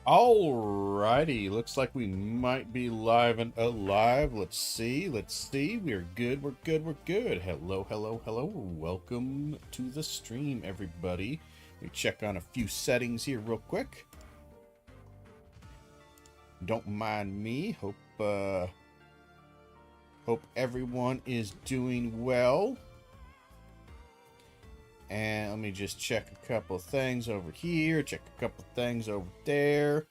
Alrighty, looks like we might be live and alive. Let's see. We're good, we're good, we're good. Hello, hello, hello. Welcome to the stream, everybody. Let me check on a few settings here real quick. Don't mind me. Hope everyone is doing well. And let me just check a couple of things over here, check a couple of things over there.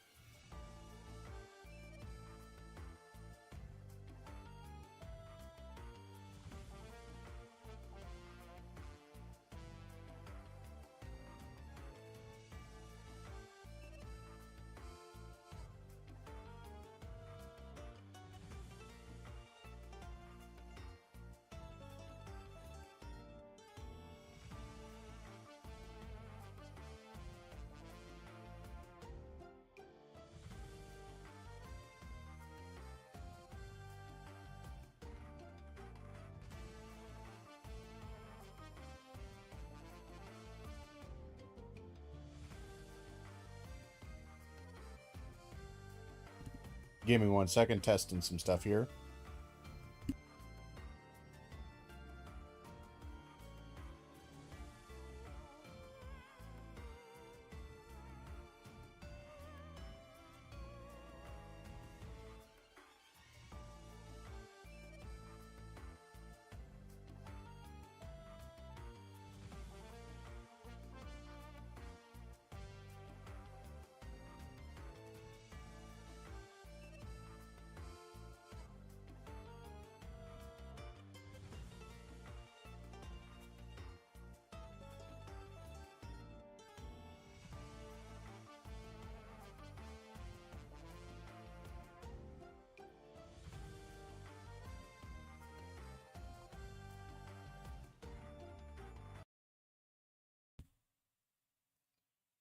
Give me 1 second, testing some stuff here.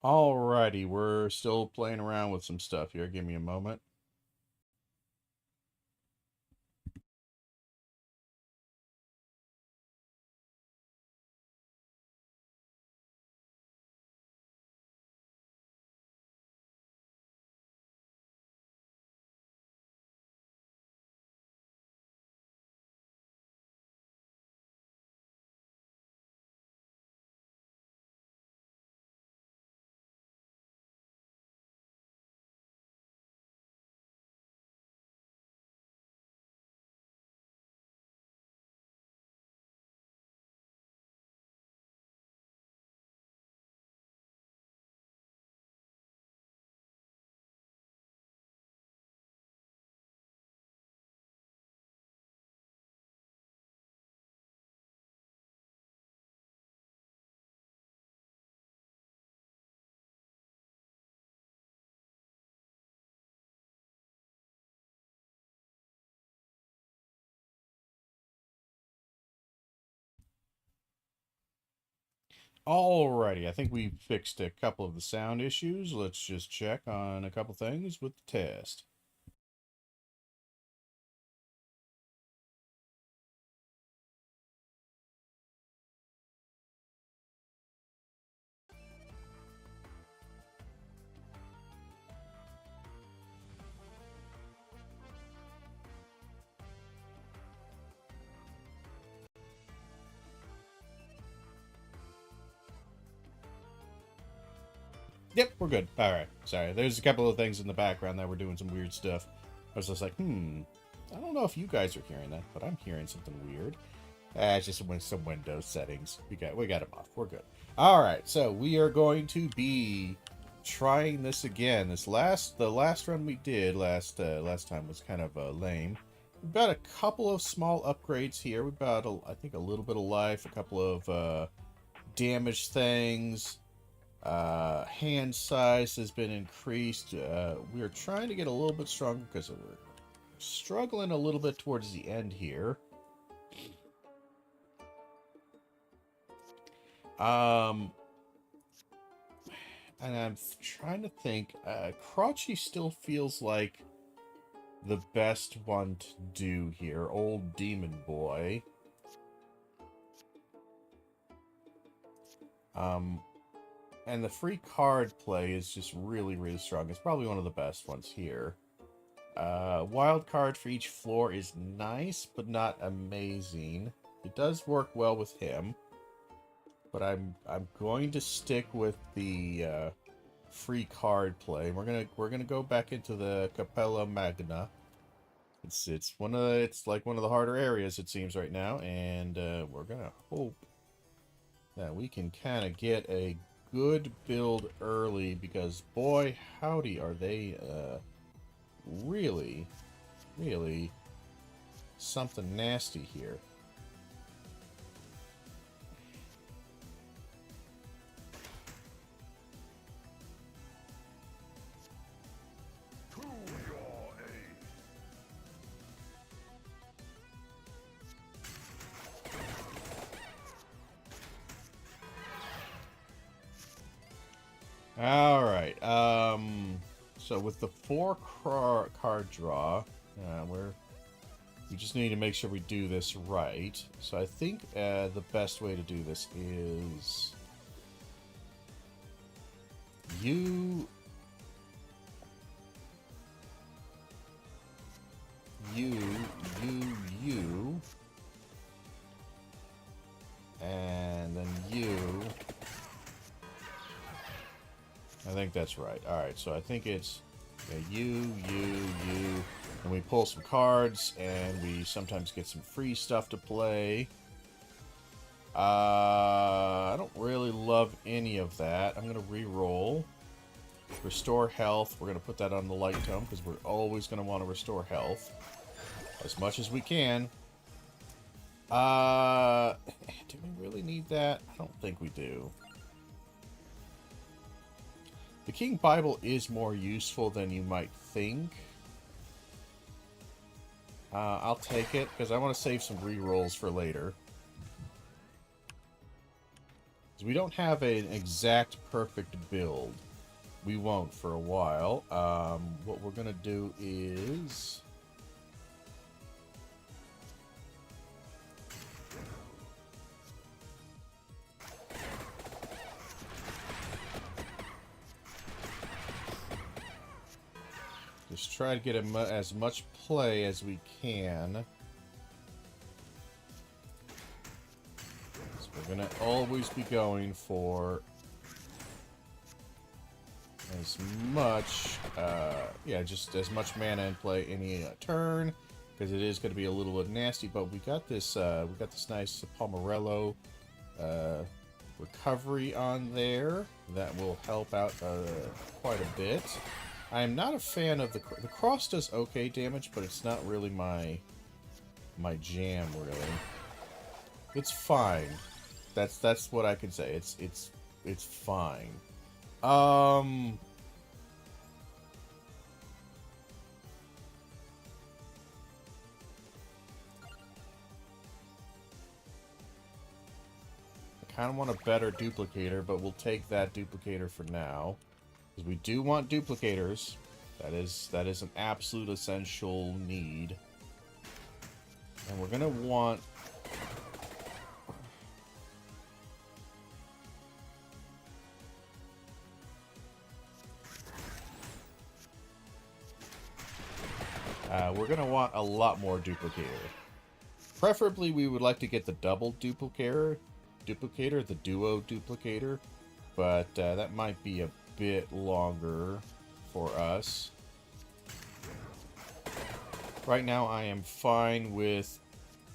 Alrighty, we're still playing around with some stuff here. Give me a moment. Alrighty, I think we fixed a couple of the sound issues. Let's just check on a couple things with the test. Yep, we're good. Alright, sorry. There's a couple of things in the background that were doing some weird stuff. I was just like, I don't know if you guys are hearing that, but I'm hearing something weird. It's just some Windows settings. We got them off. We're good. All right, so we are going to be trying this again. The last run we did last time was kind of lame. We've got a couple of small upgrades here. We've got I think a little bit of life, a couple of damage things. Hand size has been increased. We are trying to get a little bit stronger because we're struggling a little bit towards the end here. And I'm trying to think. Crouchy still feels like the best one to do here. Old Demon Boy. And the free card play is just really, really strong. It's probably one of the best ones here. Wild card for each floor is nice, but not amazing. It does work well with him. But I'm going to stick with the free card play. We're gonna go back into the Capella Magna. It's like one of the harder areas, it seems, right now, and we're gonna hope that we can kind of get a good build early, because boy howdy are they really, really something nasty here. All right. So with the 4 card draw, we just need to make sure we do this right. So I think the best way to do this is you, and then you. I think that's right. Alright, so I think it's you, and we pull some cards, and we sometimes get some free stuff to play. I don't really love any of that. I'm going to re-roll. Restore health. We're going to put that on the light tome, because we're always going to want to restore health as much as we can. Do we really need that? I don't think we do. The King Bible is more useful than you might think. I'll take it, because I want to save some re-rolls for later. We don't have an exact perfect build. We won't for a while. What we're going to do is... just try to get as much play as we can. So we're going to always be going for as much, just as much mana in play any turn, because it is going to be a little bit nasty. But we got this nice Pomerello recovery on there that will help out quite a bit. I am not a fan of the cross. Does okay damage, but it's not really my jam, really. It's fine. That's what I can say. It's fine. I kind of want a better duplicator, but we'll take that duplicator for now. Because we do want duplicators. That is an absolute essential need. And we're going to want... we're going to want a lot more duplicator. Preferably, we would like to get the double duplicator, the duo duplicator. But that might be a bit longer for us. Right now I am fine with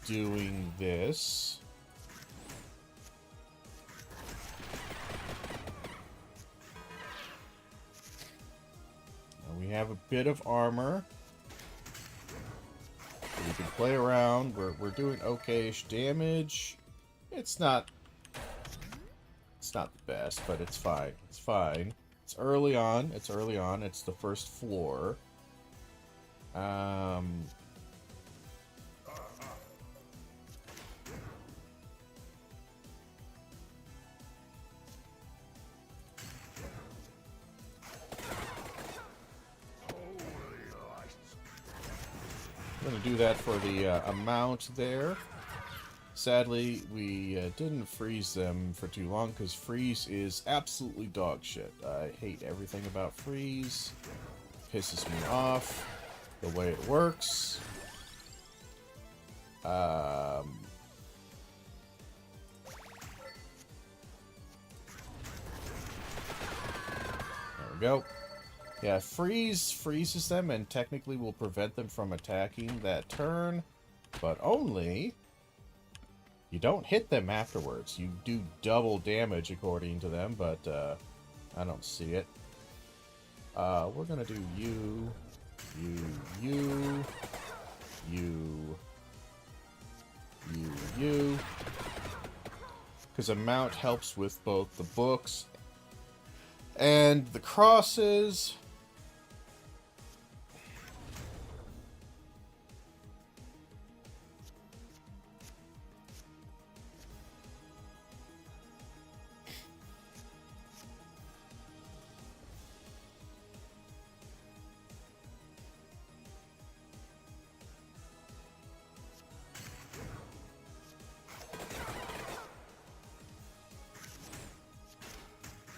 doing this. Now we have a bit of armor. So we can play around. We're doing okay-ish damage. It's not the best, but it's fine. It's fine. It's early on. It's the first floor. I'm going to do that for the amount there. Sadly, we didn't freeze them for too long because freeze is absolutely dog shit. I hate everything about freeze. Pisses me off the way it works. There we go. Yeah, freeze freezes them and technically will prevent them from attacking that turn, but only you don't hit them afterwards. You do double damage according to them, but I don't see it. We're gonna do you, because a mount helps with both the books and the crosses.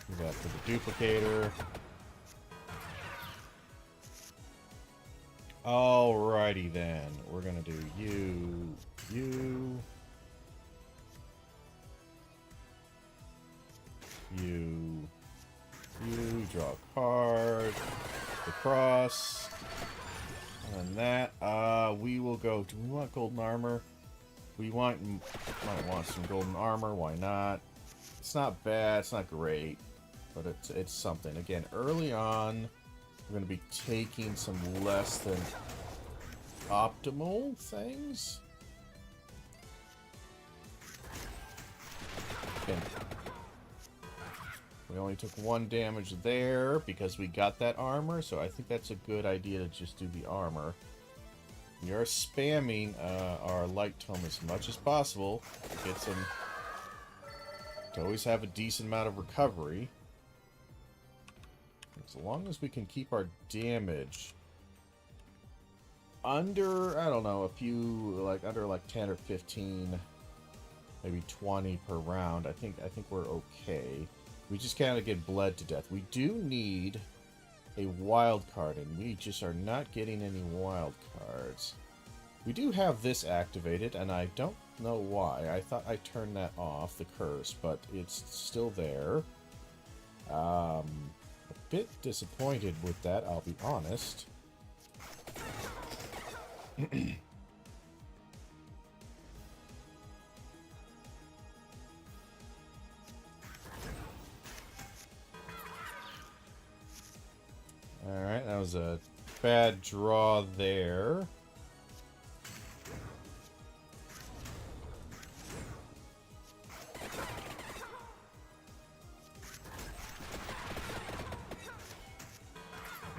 Do that for the duplicator. Alrighty then. We're gonna do you, draw a card, the cross, and that. We will go. Do we want golden armor? We might want some golden armor. Why not? It's not bad. It's not great, but it's something. Again, early on, we're going to be taking some less than optimal things. Again, we only took 1 damage there because we got that armor, so I think that's a good idea to just do the armor. We are spamming our light tome as much as possible to get some, to always have a decent amount of recovery. As long as we can keep our damage under, I don't know, a few, like under like 10 or 15, maybe 20 per round, I think we're okay. We just kind of get bled to death. We do need a wild card, and we just are not getting any wild cards. We do have this activated, and I don't know why. I thought I turned that off, the curse, but it's still there. A bit disappointed with that, I'll be honest. Alright, that was a bad draw there.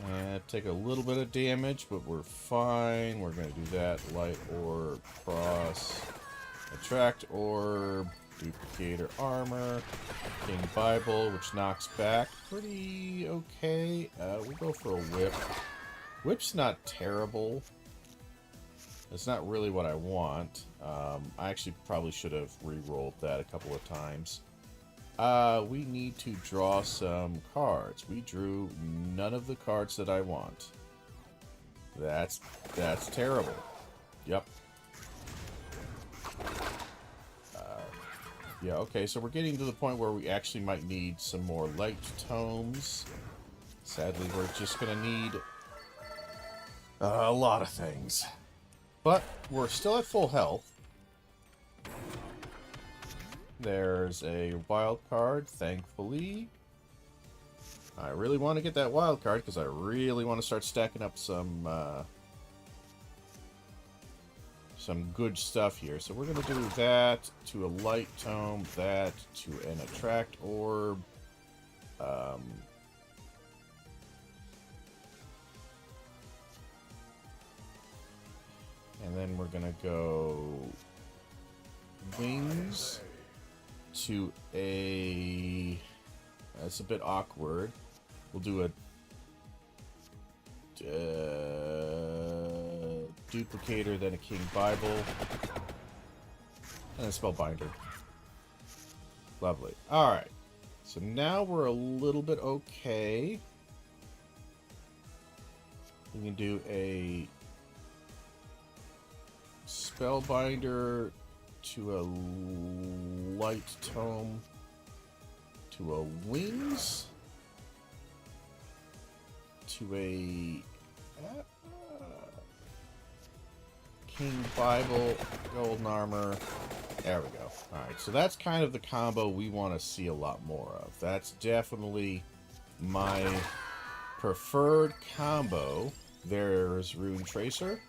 And take a little bit of damage, but we're fine. We're going to do that. Light orb, cross, attract orb, duplicator armor, King Bible, which knocks back pretty okay. We'll go for a whip. Whip's not terrible. It's not really what I want. I actually probably should have re-rolled that a couple of times. We need to draw some cards. We drew none of the cards that I want. That's terrible. Yep. Yeah, okay, so we're getting to the point where we actually might need some more light tomes. Sadly, we're just gonna need a lot of things. But we're still at full health. There's a wild card, thankfully. I really want to get that wild card because I really want to start stacking up some good stuff here. So we're going to do that to a light tome, that to an attract orb. And then we're going to go wings to a... That's a bit awkward. We'll do a duplicator, then a King Bible. And a Spellbinder. Lovely. Alright. So now we're a little bit okay. We can do a Spellbinder to a Light Tome to a Wings to a King Bible, Golden Armor. There we go. Alright, so that's kind of the combo we want to see a lot more of. That's definitely my preferred combo. There's Rune Tracer.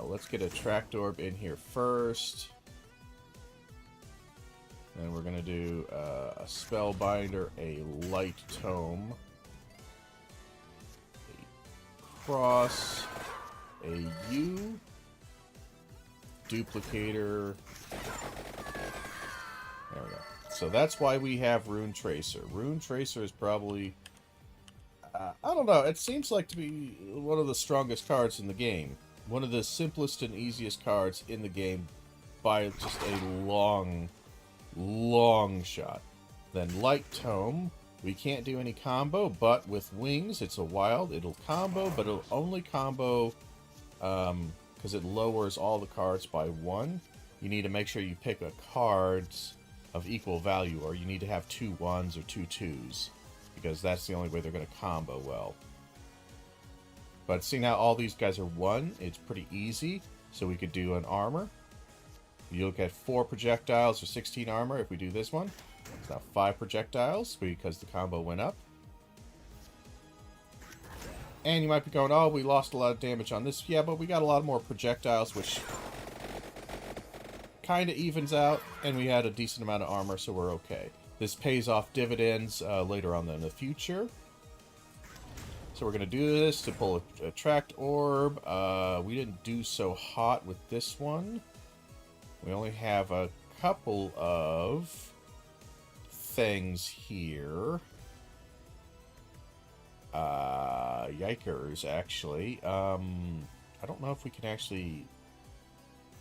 Let's get a Tract Orb in here first. And we're going to do a Spellbinder, a Light Tome, a Cross, a U, Duplicator. There we go. So that's why we have Rune Tracer. Rune Tracer is probably, I don't know, it seems like to be one of the strongest cards in the game. One of the simplest and easiest cards in the game by just a long shot. Then Light Tome, we can't do any combo, but with Wings, it's a wild. It'll combo, but it'll only combo because it lowers all the cards by 1. You need to make sure you pick a cards of equal value, or you need to have 2 1s or 2 2s, because that's the only way they're going to combo well. But seeing how all these guys are 1, it's pretty easy. So we could do an armor. You look at 4 projectiles or 16 armor if we do this one. It's now 5 projectiles because the combo went up. And you might be going, oh, we lost a lot of damage on this. Yeah, but we got a lot more projectiles, which kind of evens out. And we had a decent amount of armor, so we're okay. This pays off dividends later on in the future. So we're going to do this to pull a Tract Orb. We didn't do so hot with this one. We only have a couple of things here. Yikers, actually. I don't know if we can actually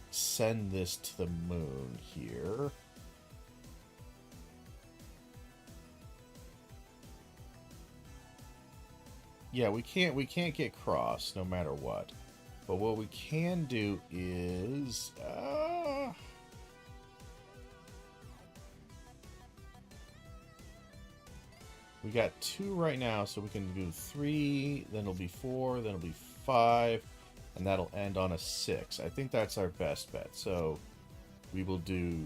send this to the moon here. Yeah, we can't get cross no matter what. But what we can do is we got 2 right now, so we can do 3, then it'll be 4, then it'll be 5, and that'll end on a 6. I think that's our best bet. So we will do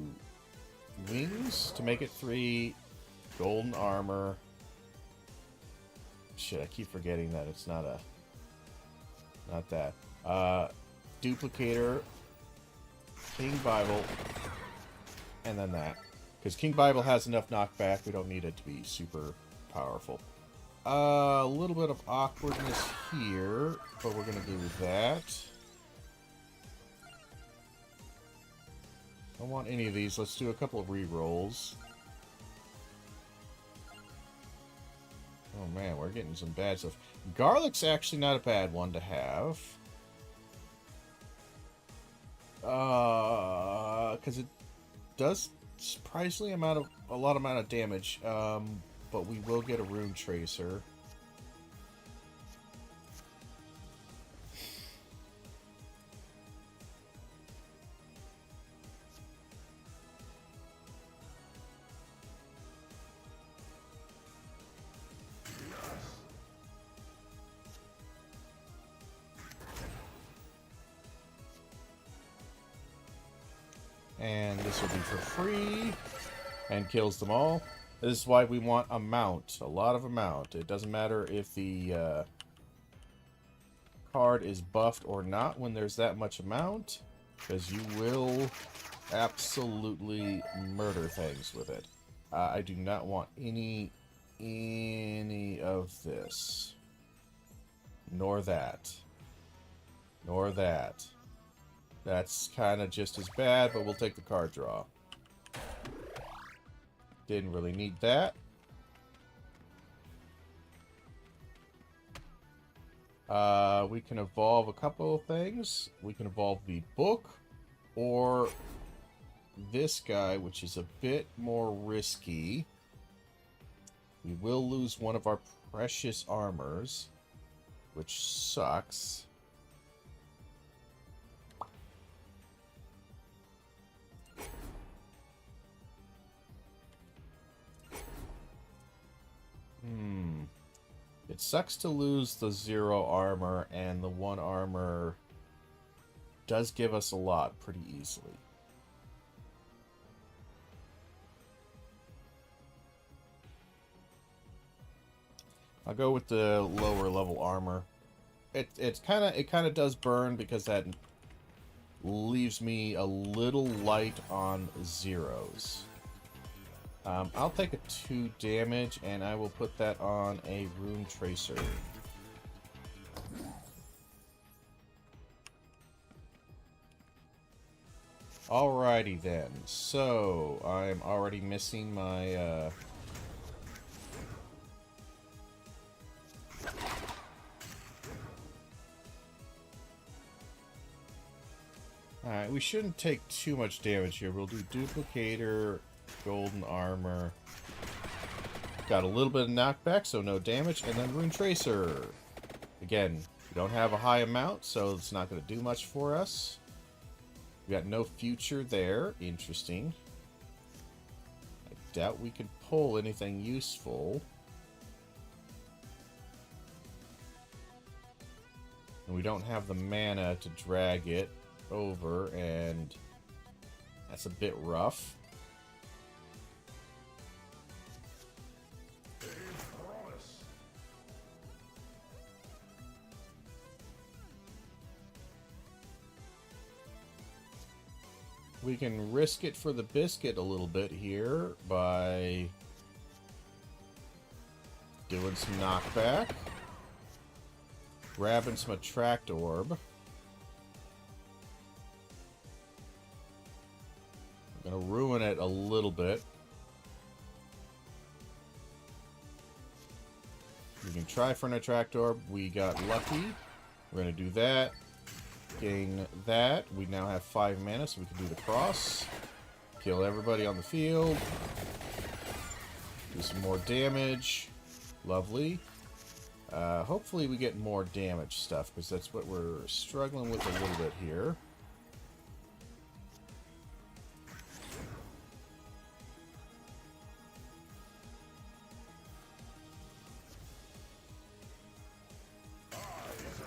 Wings to make it 3, Golden Armor. Shit, I keep forgetting that it's not that. Duplicator, King Bible, and then that. Because King Bible has enough knockback, we don't need it to be super powerful. A little bit of awkwardness here, but we're going to do that. I don't want any of these. Let's do a couple of re-rolls. Oh man, we're getting some bad stuff. Garlic's actually not a bad one to have. Because it does surprisingly a lot of damage. But we will get a Rune Tracer. And this will be for free. And kills them all. This is why we want amount. A lot of amount. It doesn't matter if the card is buffed or not when there's that much amount. Because you will absolutely murder things with it. I do not want any of this. Nor that. Nor that. That's kind of just as bad, but we'll take the card draw. Didn't really need that. We can evolve a couple of things. We can evolve the book, or this guy, which is a bit more risky. We will lose one of our precious armors, which sucks. It sucks to lose the 0 armor, and the 1 armor does give us a lot pretty easily. I'll go with the lower level armor. It kind of does burn because that leaves me a little light on zeros. I'll take a 2 damage, and I will put that on a Rune Tracer. Alrighty then. So, I'm already missing my, Alright, we shouldn't take too much damage here. We'll do Duplicator, Golden Armor. Got a little bit of knockback, so no damage. And then Rune Tracer. Again, we don't have a high amount, so it's not going to do much for us. We got no future there. Interesting. I doubt we could pull anything useful. And we don't have the mana to drag it over, and that's a bit rough. We can risk it for the biscuit a little bit here by doing some knockback, grabbing some Attract Orb. I'm gonna ruin it a little bit. We can try for an Attract Orb. We got lucky. We're gonna do that. Gain that. We now have 5 mana, so we can do the cross. Kill everybody on the field. Do some more damage. Lovely. Hopefully we get more damage stuff, because that's what we're struggling with a little bit here.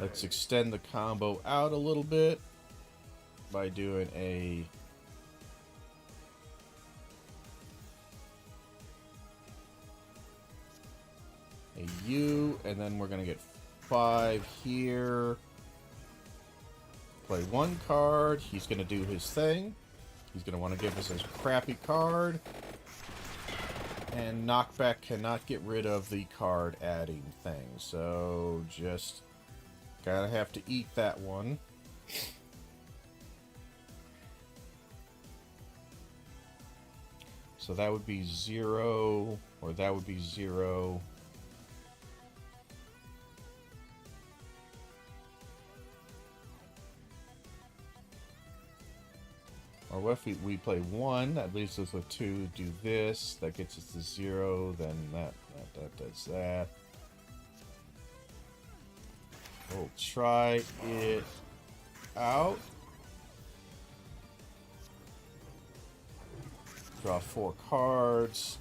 Let's extend the combo out a little bit by doing a U, and then we're going to get 5 here. Play 1 card. He's going to do his thing. He's going to want to give us his crappy card. And knockback cannot get rid of the card adding thing. So just gotta have to eat that one. So that would be 0, or that would be 0. Or what if we play 1, that leaves us with 2, do this, that gets us to 0, then that does that. We'll try it out. Draw 4 cards.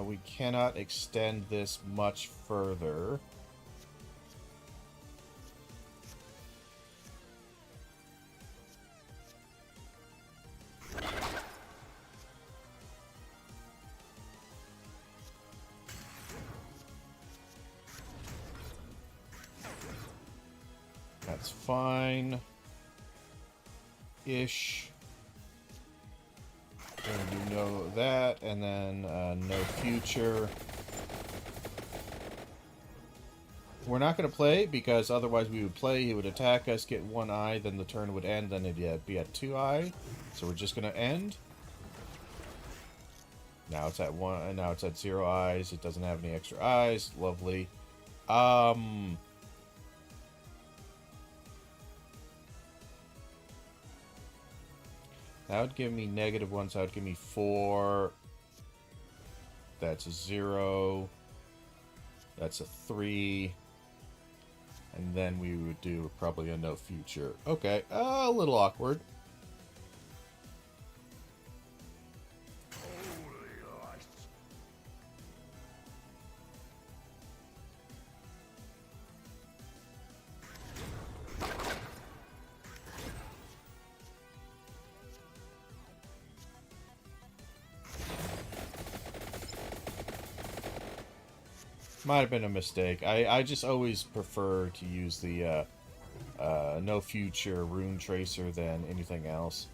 We cannot extend this much further. That's fine. Ish. And you know that, and then no future. We're not going to play, because otherwise we would play, he would attack us, get 1 eye, then the turn would end, then it'd be at 2 eye. So we're just gonna end. Now it's at 1, and now it's at 0 eyes. It doesn't have any extra eyes. Lovely. That would give me -1, so that would give me 4. That's a 0. That's a 3. And then we would do probably a no future. Okay, a little awkward. Might have been a mistake. I just always prefer to use the no future rune tracer than anything else.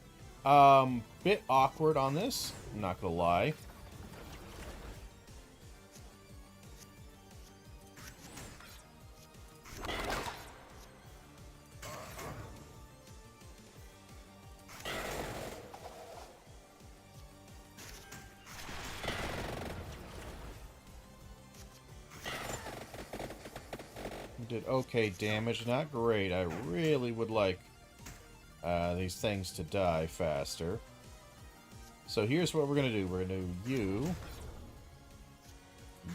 Bit awkward on this, I'm not gonna lie. Did okay damage, not great. I really would like these things to die faster. So here's what we're gonna do. We're gonna do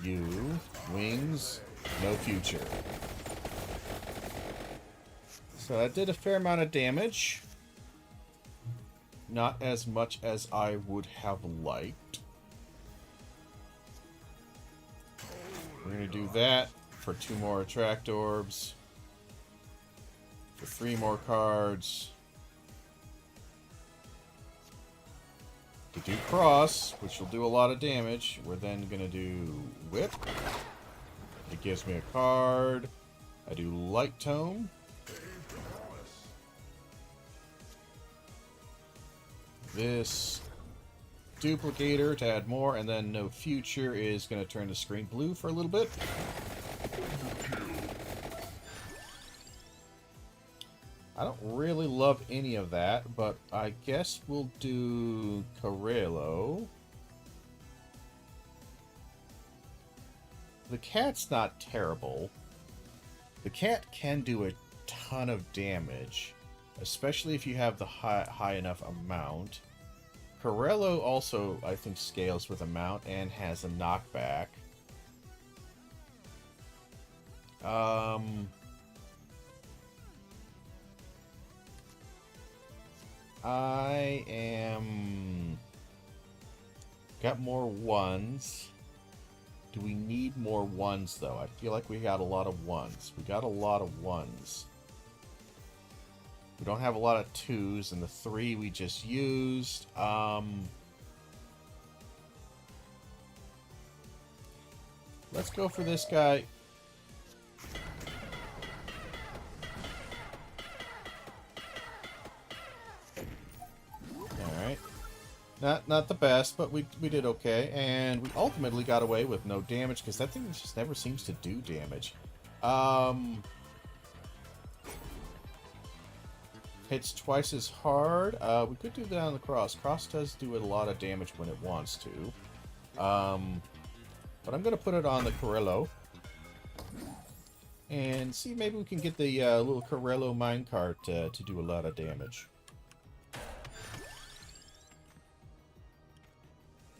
you, wings, no future. So that did a fair amount of damage. Not as much as I would have liked. We're gonna do that for 2 more attract orbs, for 3 more cards, to do cross, which will do a lot of damage. We're then gonna do whip. It gives me a card. I do light tome. This duplicator to add more, and then no future is gonna turn the screen blue for a little bit. I don't really love any of that, but I guess we'll do Corello. The cat's not terrible. The cat can do a ton of damage, especially if you have the high enough amount. Corello also, I think, scales with amount and has a knockback. I am... Got more ones. Do we need more ones, though? I feel like we got a lot of ones. We got a lot of ones. We don't have a lot of 2s, and the 3 we just used. Let's go for this guy. Not the best, but we did okay, and we ultimately got away with no damage, because that thing just never seems to do damage. Hits twice as hard. We could do that on the cross. Cross does do a lot of damage when it wants to. But I'm going to put it on the Corello. And see, maybe we can get the little Corello minecart to do a lot of damage.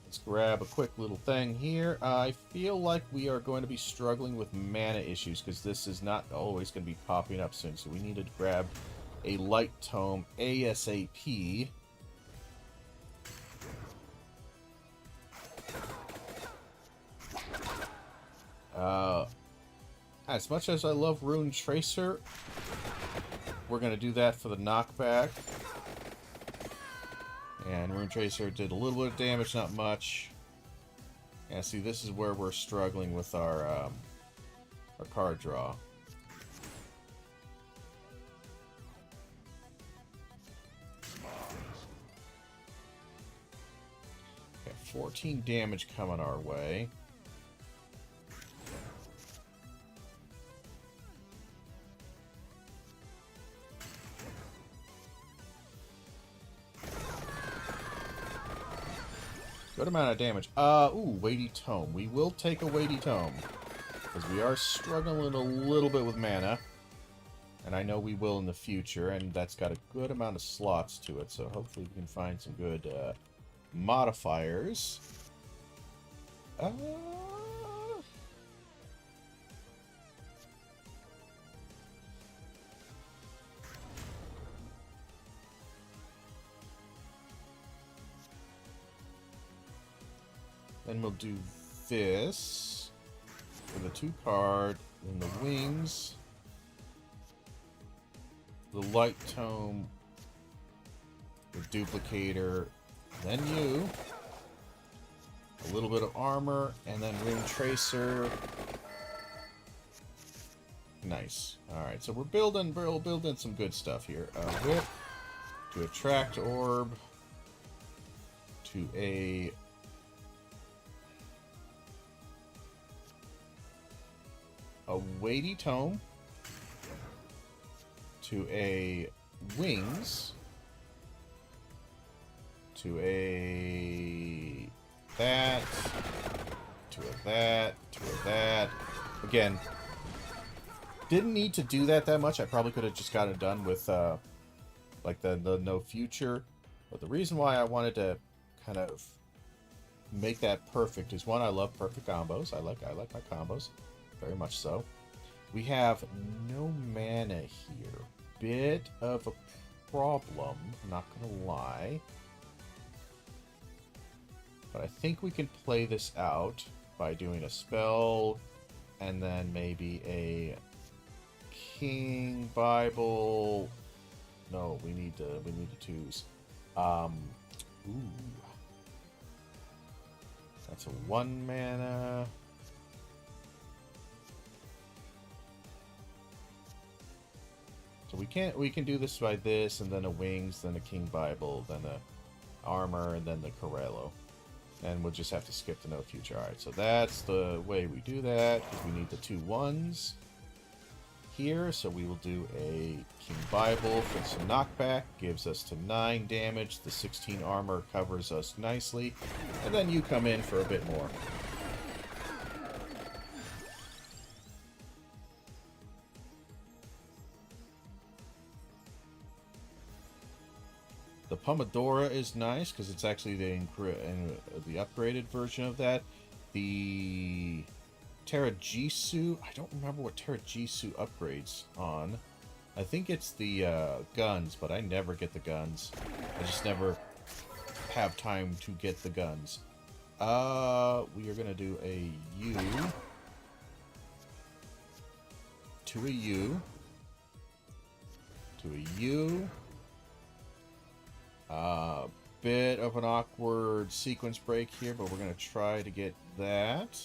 Let's grab a quick little thing here. I feel like we are going to be struggling with mana issues, because this is not always going to be popping up soon. So we need to grab a light tome ASAP. As much as I love Rune Tracer, we're going to do that for the knockback. And Rune Tracer did a little bit of damage, not much. Yeah, see, this is where we're struggling with our card draw. Got 14 damage coming our way. Good amount of damage. Ooh, weighty tome. We will take a weighty tome. Because we are struggling a little bit with mana. And I know we will in the future, and that's got a good amount of slots to it, so hopefully we can find some good modifiers. Then we'll do this with a 2-card, then the wings, the light tome, the duplicator, then you, a little bit of armor, and then rune tracer. Nice. Alright, so we're building some good stuff here. Whip to attract orb to a weighty tome to a wings to a that to a that to a that. Again, didn't need to do that much. I probably could have just got it done with like the no future, but the reason why I wanted to kind of make that perfect is, one, I love perfect combos. I like my combos very much so. We have no mana here. Bit of a problem, not gonna lie. But I think we can play this out by doing a spell and then maybe a King Bible. No, we need to twos. Ooh. That's a 1 mana. So we can do this by this, and then a wings, then a King Bible, then a armor, and then the Corello. And we'll just have to skip the no future. Alright, so that's the way we do that, because we need the 2 1s here. So we will do a King Bible for some knockback, gives us to 9 damage. The 16 armor covers us nicely. And then you come in for a bit more. The Pomodora is nice because it's actually the upgraded version of that. The Terajisu, I don't remember what Terajisu upgrades on. I think it's the guns, but I never get the guns. I just never have time to get the guns. We are gonna do a U to a U to a U. Bit of an awkward sequence break here, but we're gonna try to get that.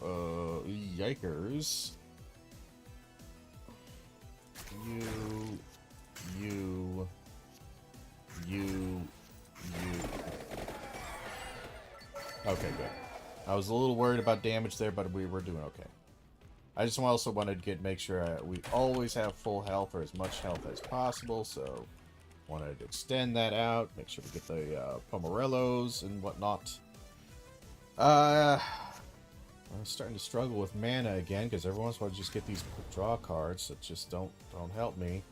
Yikers. You. Okay, good. I was a little worried about damage there, but we were doing okay. I just also wanted to make sure we always have full health, or as much health as possible, so wanted to extend that out, make sure we get the Pomerellos and whatnot. I'm starting to struggle with mana again, because every once in a while I just get these draw cards that just don't help me.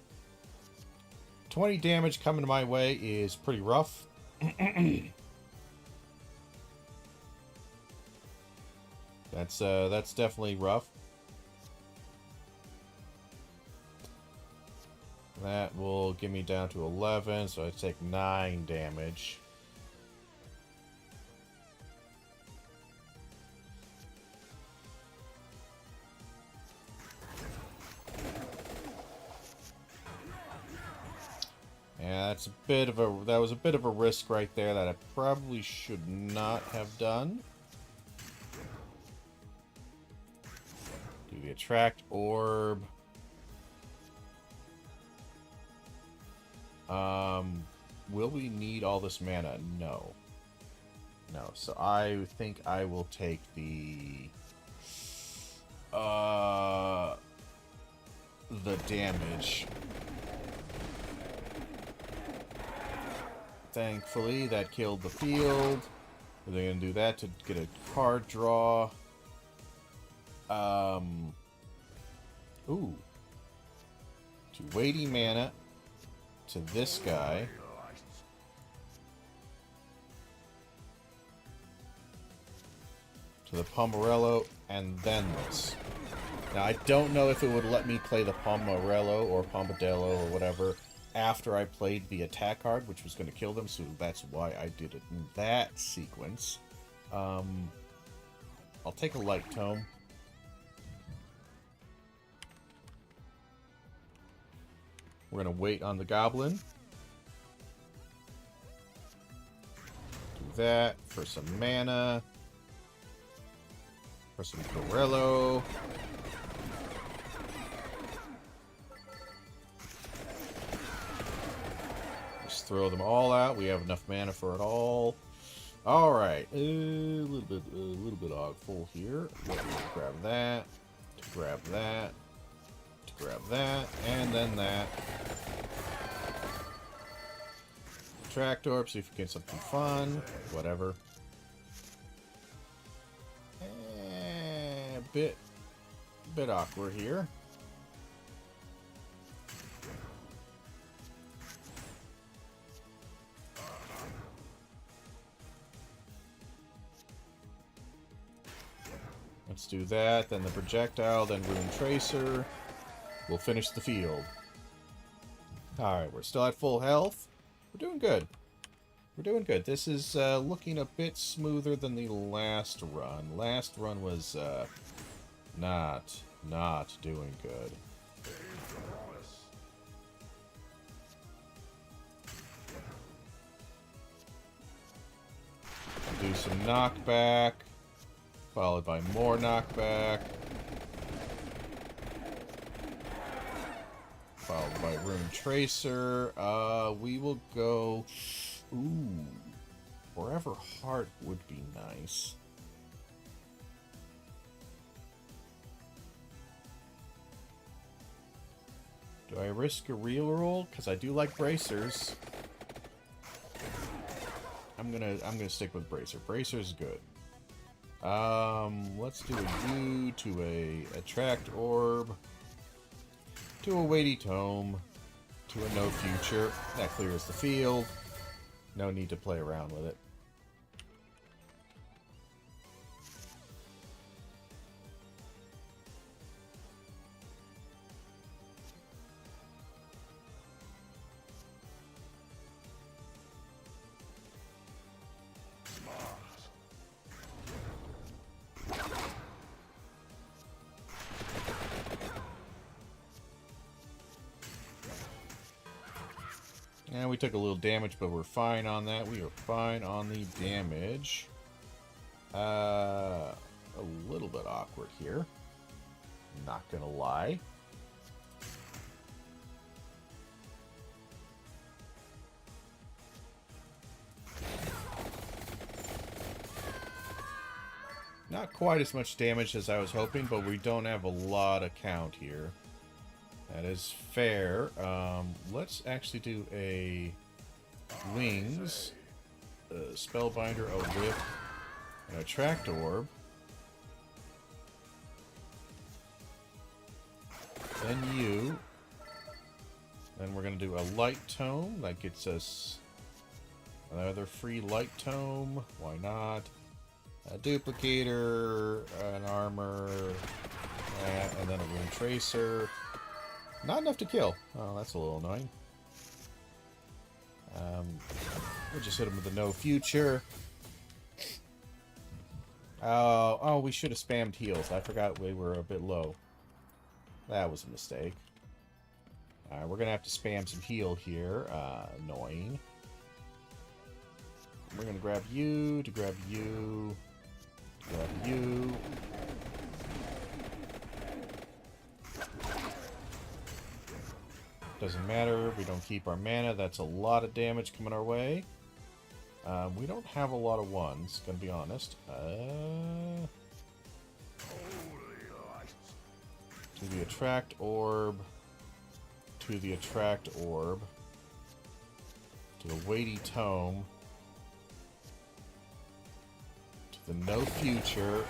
20 damage coming my way is pretty rough. That's definitely rough. That will get me down to 11, so I take 9 damage. Yeah, that was a bit of a risk right there that I probably should not have done. Do the attract orb. Will we need all this mana? No. No, so I think I will take the damage. Thankfully, that killed the field. We're going to do that to get a card draw. Ooh. 2 weighty mana to this guy. To the Pomerello, and then this. Now, I don't know if it would let me play the Pomerello or Pompadello or whatever after I played the attack card, which was going to kill them, so that's why I did it in that sequence. I'll take a Light Tome. We're going to wait on the Goblin. Do that for some mana. For some Corello. Just throw them all out. We have enough mana for it all. All right, a little bit full here. Grab that. Grab that. Grab that, and then that. Tractor, see if we get something fun. Whatever. Bit awkward here. Let's do that, then the projectile, then Rune Tracer. We'll finish the field. Alright, we're still at full health. We're doing good. We're doing good. This is looking a bit smoother than the last run. Last run was not doing good. Do some knockback, followed by more knockback. Followed by Rune Tracer. We will go... Ooh. Forever Heart would be nice. Do I risk a real roll? Because I do like bracers. I'm gonna stick with Bracer. Bracer's good. Let's do a U to a Attract Orb. To a Weighty Tome. To a No Future. That clears the field. No need to play around with it. And we took a little damage, but we're fine on that. We are fine on the damage. A little bit awkward here. Not gonna lie. Not quite as much damage as I was hoping, but we don't have a lot of count here. That is fair. Let's actually do a Wings, a Spellbinder, a Whip, an Attract Orb. Then you. Then we're going to do a Light Tome. That gets us another free Light Tome. Why not? A Duplicator, an Armor, and then a Rune Tracer. Not enough to kill. Oh, that's a little annoying. We'll just hit him with a No Future. Oh, we should have spammed heals. I forgot we were a bit low. That was a mistake. Alright, we're going to have to spam some heal here. Annoying. We're going to grab you, to grab you, to grab you. Doesn't matter, we don't keep our mana. That's a lot of damage coming our way. We don't have a lot of ones, gonna be honest. To the Attract Orb. To the Attract Orb. To a weighty tome. To the no future.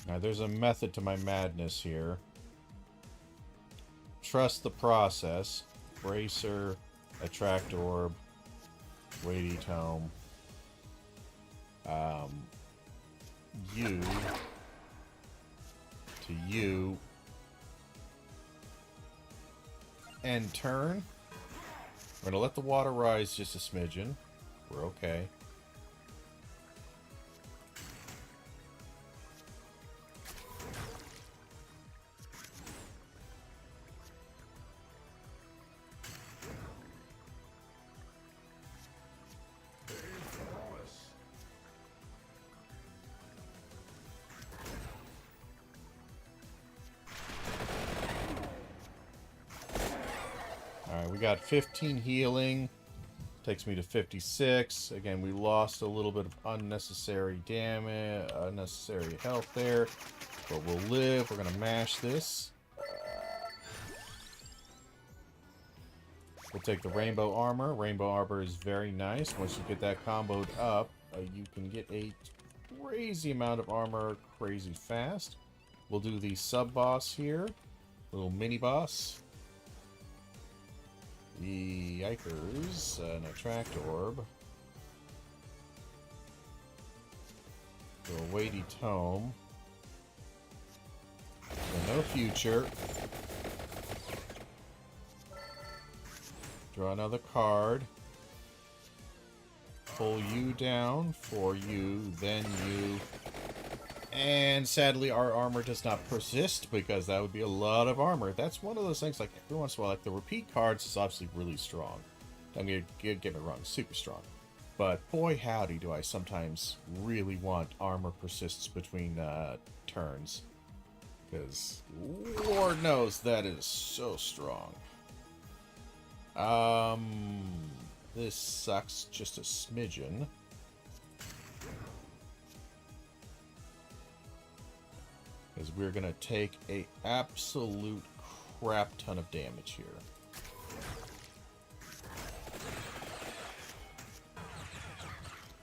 Now, there's a method to my madness here. Trust the process. Bracer, attract orb, weighty tome. You to you. End turn. We're gonna let the water rise just a smidgen. We're okay. We got 15 healing. Takes me to 56. Again, we lost a little bit of unnecessary damage, unnecessary health there. But we'll live. We're going to mash this. We'll take the rainbow armor. Rainbow armor is very nice. Once you get that comboed up, you can get a crazy amount of armor crazy fast. We'll do the sub-boss here. Little mini-boss. The Yikers, an attract orb. A weighty tome. No future. Draw another card. Pull you down for you, then you. And sadly, our armor does not persist because that would be a lot of armor. That's one of those things, like, every once in a while, like, the repeat cards is obviously really strong. I mean, get me wrong, super strong. But boy howdy do I sometimes really want armor persists between turns. Because Lord knows that is so strong. This sucks just a smidgen. Because we're going to take a absolute crap ton of damage here.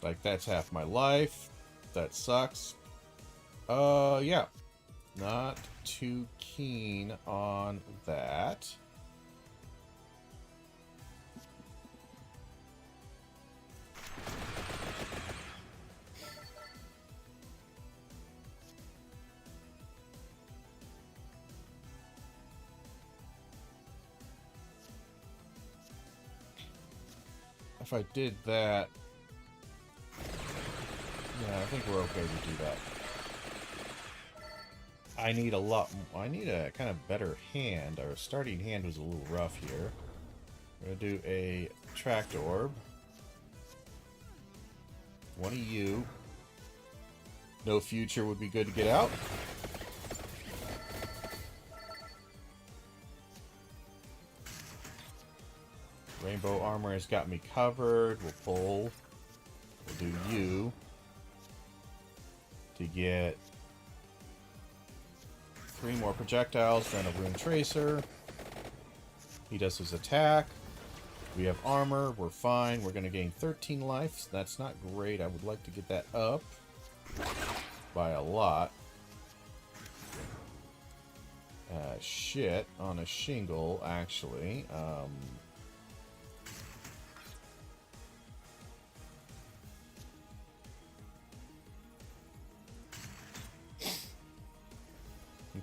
Like, that's half my life. That sucks. Yeah. Not too keen on that. If I did that, yeah, I think we're okay to do that. I need a lot. I need a kind of better hand. Our starting hand was a little rough here. We're gonna do a attract orb. One of you. No future would be good to get out. Rainbow armor has got me covered. We'll pull. We'll do you to get 3 more projectiles, then a rune tracer. He does his attack. We have armor. We're fine. We're going to gain 13 life. That's not great. I would like to get that up by a lot. Shit on a shingle, actually.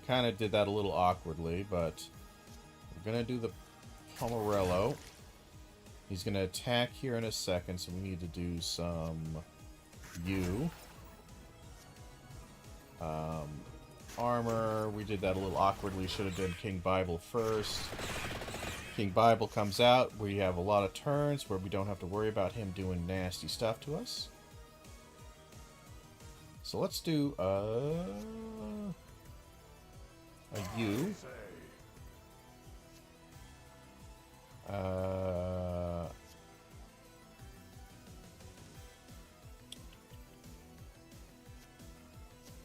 Kind of did that a little awkwardly, but we're going to do the Pomerello. He's going to attack here in a second, so we need to do some armor. We did that a little awkwardly. Should have done King Bible first. King Bible comes out. We have a lot of turns where we don't have to worry about him doing nasty stuff to us. So let's do a U.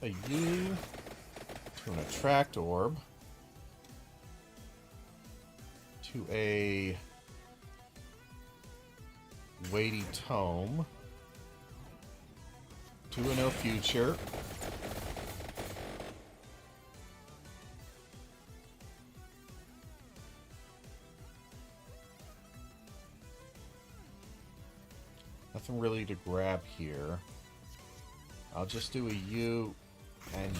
A U to an attract orb to a weighty tome to a no future nothing really to grab here. I'll just do a U and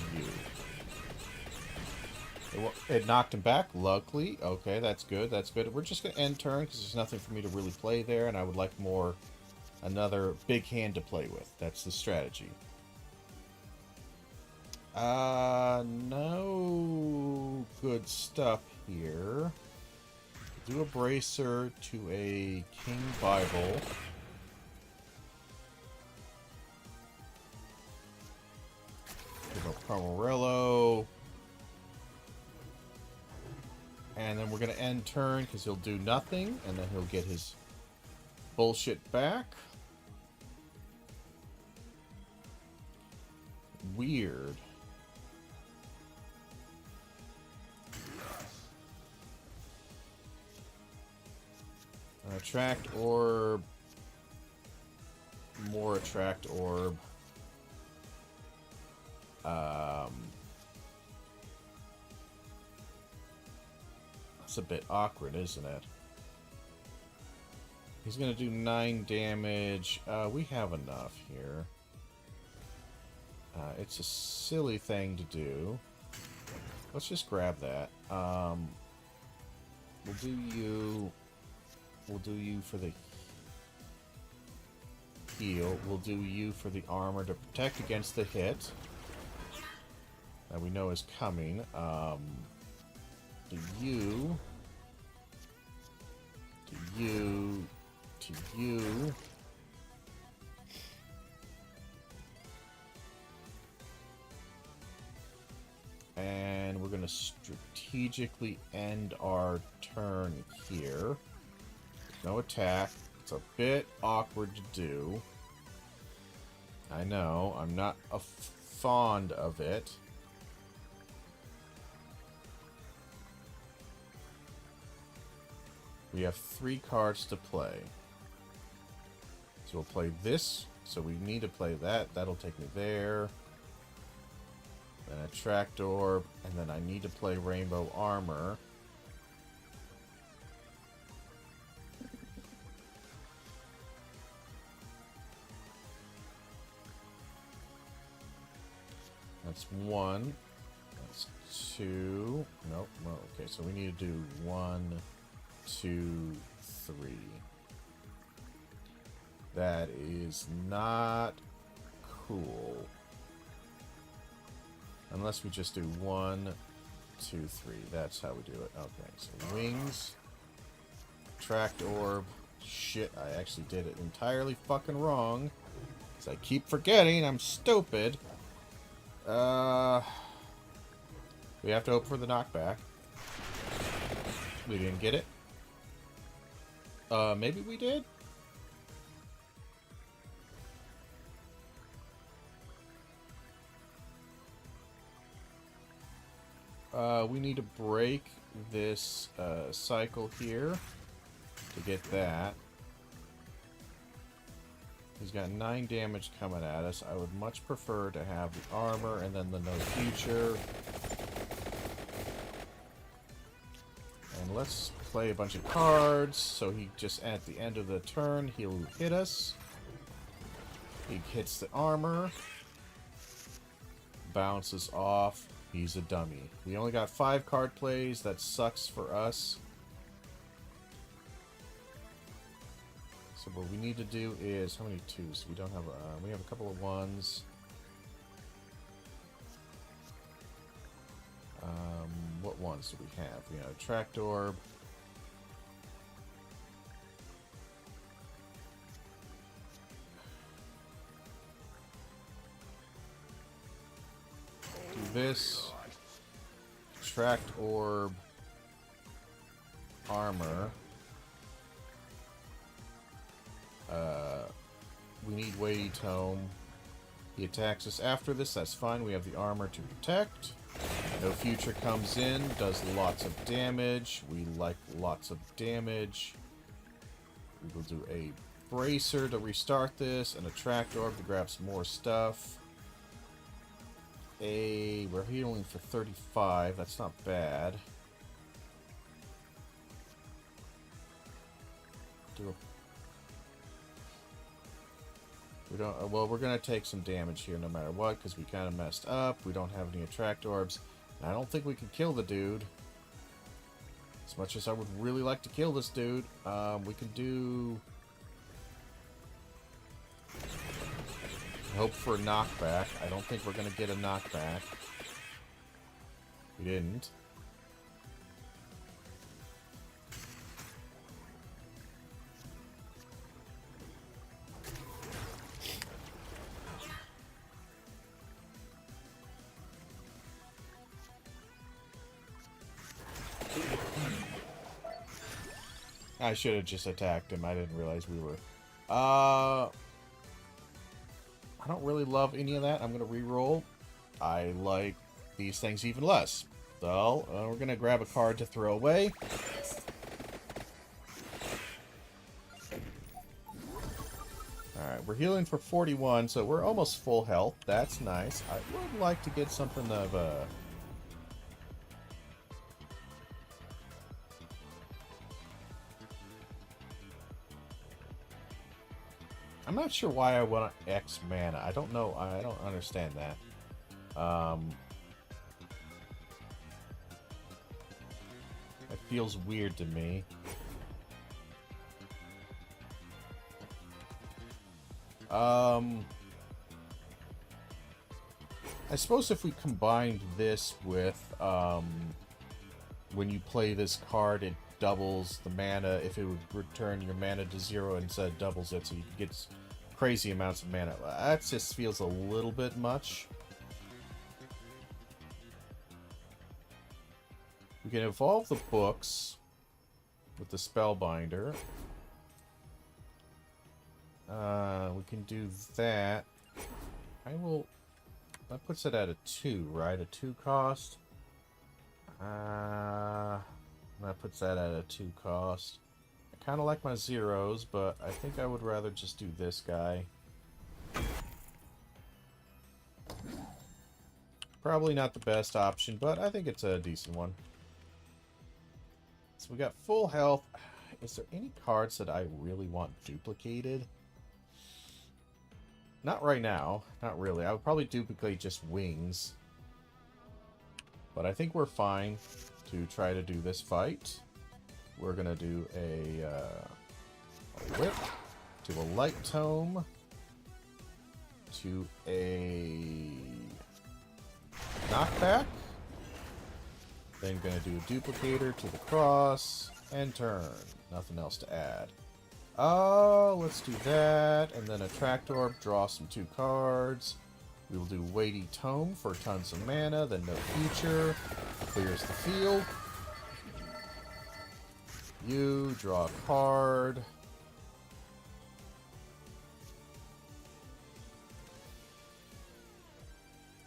U. It knocked him back. Luckily. Okay, that's good. That's good. We're just going to end turn because there's nothing for me to really play there, and I would like another big hand to play with. That's the strategy. No good stuff here. Do a bracer to a King Bible. Give a Pomerello. And then we're going to end turn because he'll do nothing. And then he'll get his bullshit back. Weird. Attract orb. More attract orb. That's a bit awkward, isn't it? He's going to do 9 damage. We have enough here. It's a silly thing to do. Let's just grab that. We'll do you. We'll do you for the heal. We'll do you for the armor to protect against the hit that we know is coming. To you. To you. To you. And we're going to strategically end our turn here. No attack. It's a bit awkward to do. I know. I'm not fond of it. We have 3 cards to play. So we'll play this. So we need to play that. That'll take me there. Then attract orb. And then I need to play rainbow armor. That's 1. That's 2. Nope. Well, okay, so we need to do 1, 2, 3. That is not cool. Unless we just do 1, 2, 3. That's how we do it. Okay, so wings. Attract orb. Shit, I actually did it entirely fucking wrong. Because I keep forgetting I'm stupid. We have to hope for the knockback. We didn't get it. Maybe we did? We need to break this cycle here to get that. He's got 9 damage coming at us. I would much prefer to have the armor and then the no future. And let's play a bunch of cards, so he just, at the end of the turn, he'll hit us. He hits the armor. Bounces off. He's a dummy. We only got 5 card plays. That sucks for us. So what we need to do is, how many 2s? We don't have, we have a couple of 1s. What 1s do we have? We have attract orb. this Tract Orb armor. We need Weighty Tome. He attacks us after this, that's fine. We have the armor to protect. No Future comes in, does lots of damage. We like lots of damage. We will do a Bracer to restart this, and a Tract Orb to grab some more stuff. We're healing for 35, that's not bad. Well, we're gonna take some damage here no matter what, because we kind of messed up. We don't have any Attract Orbs. And I don't think we can kill the dude. As much as I would really like to kill this dude, we can do... hope for a knockback. I don't think we're gonna get a knockback. We didn't. I should have just attacked him. I didn't realize we were... I don't really love any of that. I'm going to re-roll. I like these things even less. So, we're going to grab a card to throw away. Alright, we're healing for 41, so we're almost full health. That's nice. I would like to get something of a... I'm not sure why I want X mana. I don't know. I don't understand that. It feels weird to me. I suppose if we combined this with when you play this card, it doubles the mana. If it would return your mana to 0 instead doubles it, so you can get crazy amounts of mana. That just feels a little bit much. We can evolve the books with the Spellbinder. We can do that. That puts it at a 2, right? A 2 cost. That puts that at a 2 cost. I kind of like my zeros, but I think I would rather just do this guy. Probably not the best option, but I think it's a decent one. So we got full health. Is there any cards that I really want duplicated? Not right now. Not really. I would probably duplicate just wings. But I think we're fine to try to do this fight. We're going to do a whip, to a light tome, to a knockback. Then going to do a duplicator to the cross, and turn. Nothing else to add. Let's do that, and then a Tract Orb, draw some 2 cards. We will do Weighty Tome for tons of mana, then No Future, clears the field. You draw a card.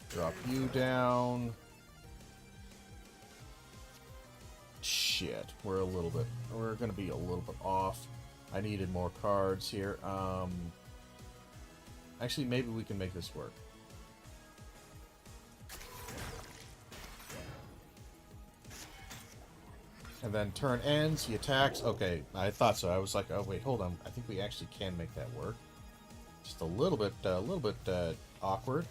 Drop you down. Shit, we're gonna be a little bit off. I needed more cards here. Actually, maybe we can make this work. And then turn ends, he attacks. Okay, I thought so. I was like, oh wait, hold on. I think we actually can make that work. Just a little bit awkward.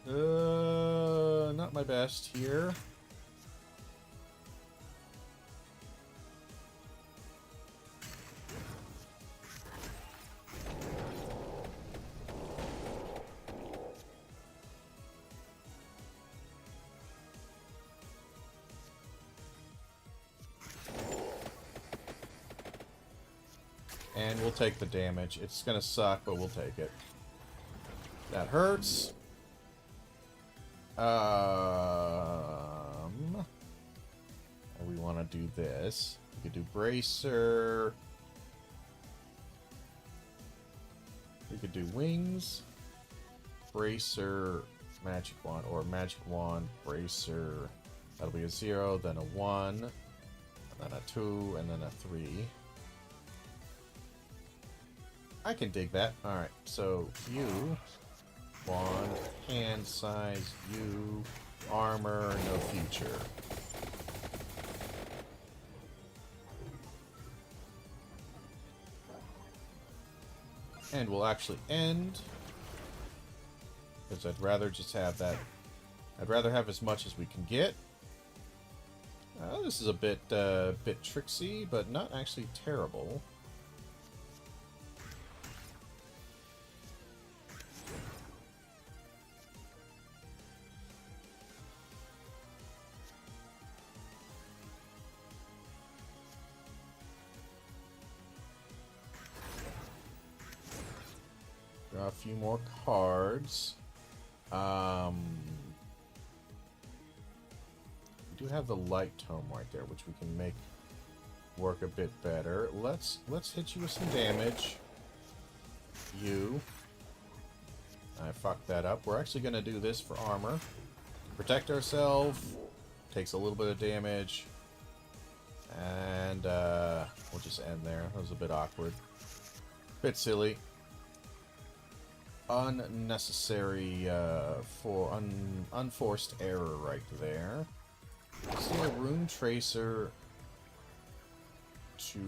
Not my best here. And we'll take the damage. It's gonna suck, but we'll take it. That hurts. We want to do this. We could do bracer. We could do wings, bracer, magic wand, or magic wand, bracer. That'll be a 0, then a 1, and then a 2, and then a 3. I can dig that. Alright, so you, wand, hand size, you, armor, no future. And we'll actually end, because I'd rather just have that. I'd rather have as much as we can get. This is a bit tricksy, but not actually terrible. Draw a few more cards. We do have the light tome right there, which we can make work a bit better. Let's hit you with some damage. You. I fucked that up. We're actually going to do this for armor. Protect ourselves. Takes a little bit of damage. And we'll just end there. That was a bit awkward. Bit silly. Unnecessary unforced error right there. See a rune tracer to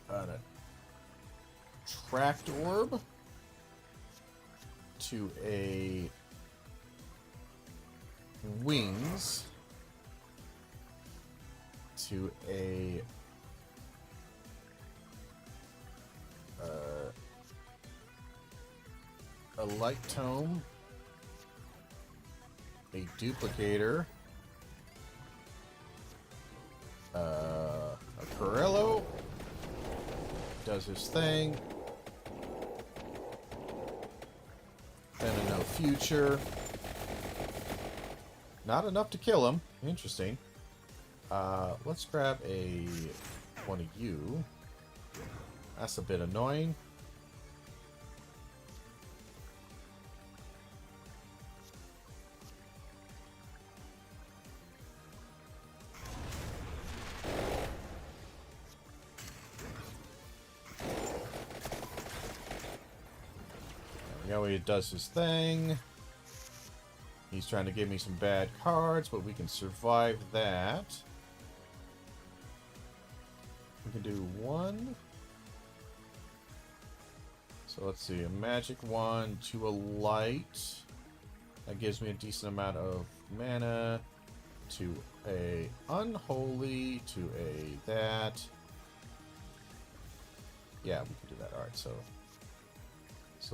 a tracked orb to a wings to a light tome, a duplicator, a Corello does his thing, then a no future. Not enough to kill him. Interesting. Let's grab one of you. That's a bit annoying. He does his thing. He's trying to give me some bad cards, but we can survive that. We can do one. So let's see, a magic wand to a light. That gives me a decent amount of mana. To a unholy, to a that. Yeah, we can do that. Alright, so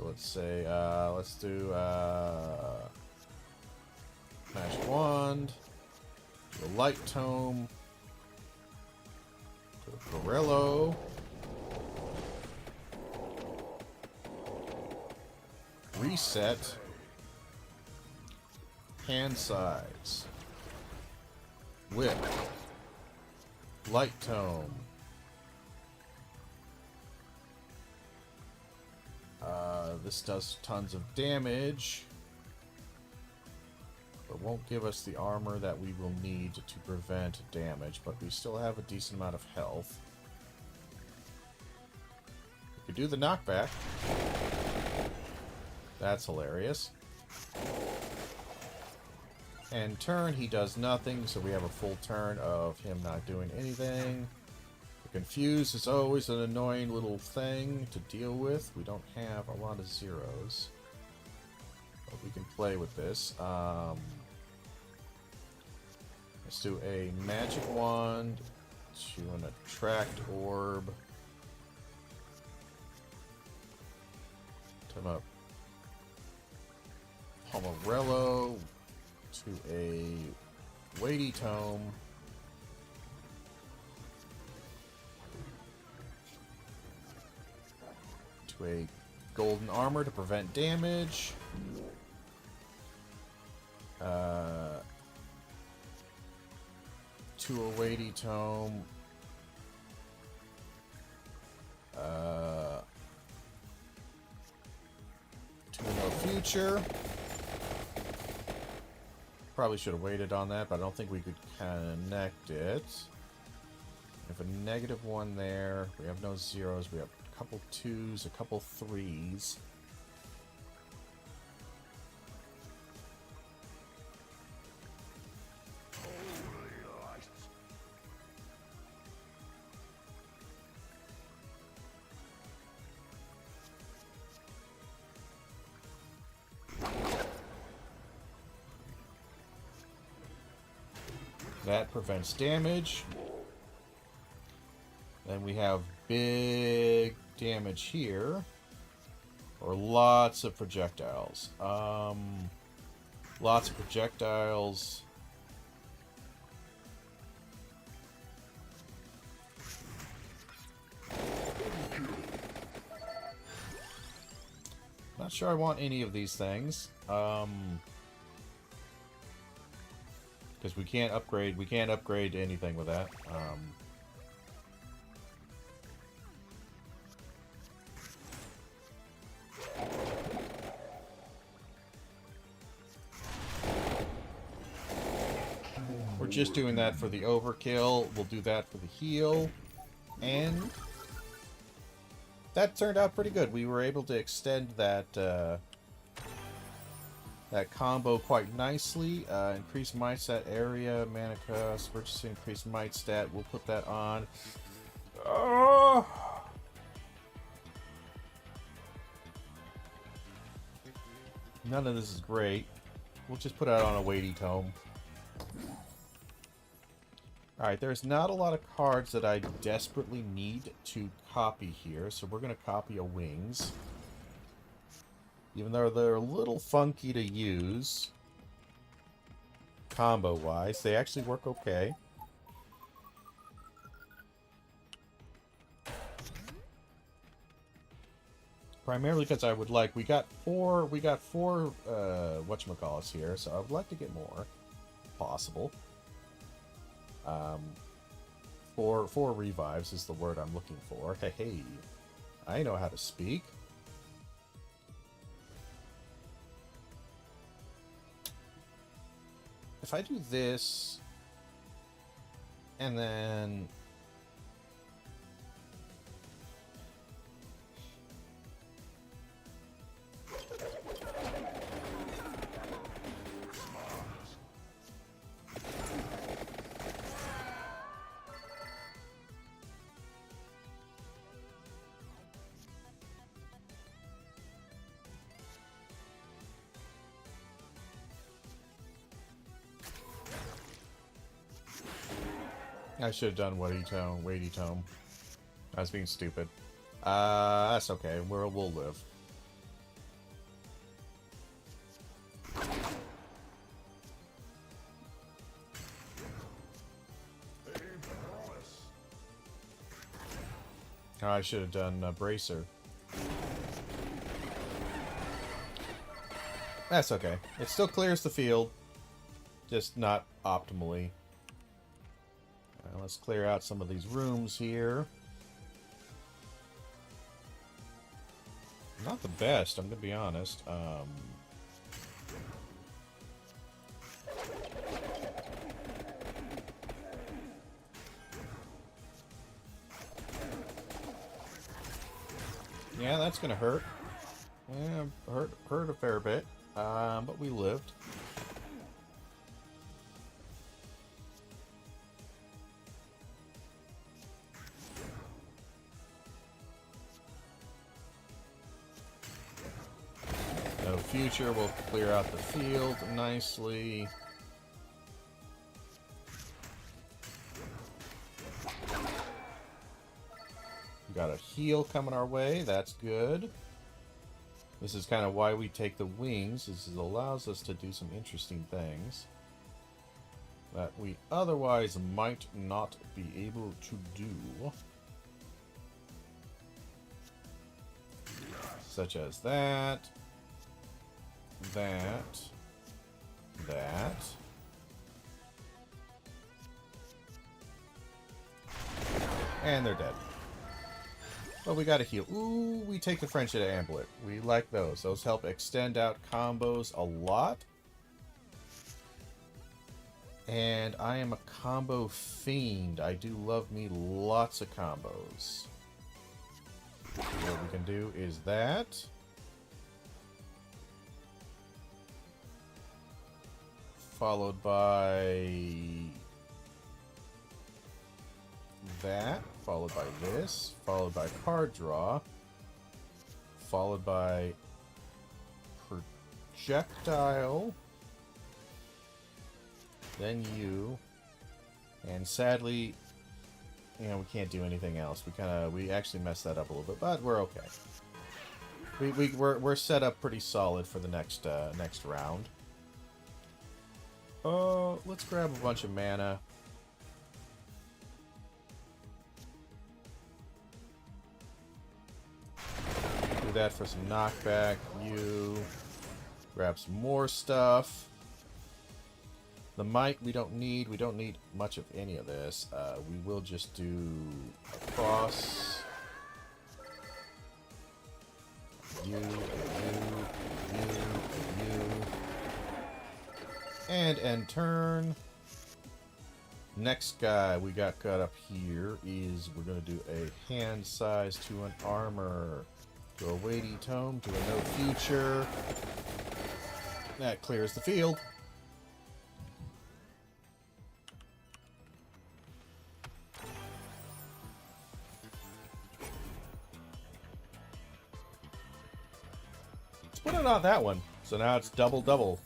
let's say, let's do magic wand, to a light tome, to a Corello, reset, hand size, whip, light tome. This does tons of damage, but won't give us the armor that we will need to prevent damage, but we still have a decent amount of health. We could do the knockback. That's hilarious. And turn, he does nothing, so we have a full turn of him not doing anything. Confused is always an annoying little thing to deal with. We don't have a lot of zeros, but we can play with this. Let's do a magic wand to an attract orb. To a Pomerello to a weighty tome. A golden armor to prevent damage. To a weighty tome. To no future. Probably should have waited on that, but I don't think we could connect it. We have a -1 there. We have no zeros. We have a couple 2s, a couple 3s. That prevents damage. Then we have big damage here. Or lots of projectiles. Lots of projectiles. Not sure I want any of these things. Because we can't upgrade anything with that. We're just doing that for the overkill. We'll do that for the heal. And that turned out pretty good. We were able to extend that that combo quite nicely. Increase might stat area, mana cost, purchase increase might stat. We'll put that on. None of this is great. We'll just put it on a weighty tome. Alright, there's not a lot of cards that I desperately need to copy here, so we're going to copy a wings. Even though they're a little funky to use, combo-wise, they actually work okay. Primarily because I would like, we got four whatchamacallits here, so I would like to get more, if possible. Four revives is the word I'm looking for. Hey, I know how to speak. If I do this, and then I should have done weighty tome. I was being stupid. That's okay. We'll live. Oh, I should have done Bracer. That's okay. It still clears the field, just not optimally. Let's clear out some of these rooms here. Not the best, I'm gonna be honest. Yeah, that's gonna hurt. Yeah, hurt a fair bit. But we lived. No future, we'll clear out the field nicely. We got a heal coming our way, that's good. This is kind of why we take the wings, is it allows us to do some interesting things that we otherwise might not be able to do. Such as that. that. And they're dead. But we gotta heal. Ooh, we take the Friendship Amulet. We like those. Those help extend out combos a lot. And I am a combo fiend. I do love me lots of combos. What we can do is that. Followed by that. Followed by this. Followed by card draw. Followed by projectile. Then you. And sadly, you know, we can't do anything else. We actually messed that up a little bit, but we're okay. We're set up pretty solid for the next round. Let's grab a bunch of mana. Do that for some knockback. You grab some more stuff. The might we don't need. We don't need much of any of this. We will just do a cross. You. And end turn. Next guy we got up here is we're going to do a hand size to an armor. To a weighty tome. To a no future. That clears the field. Let's put it on that one. So now it's double.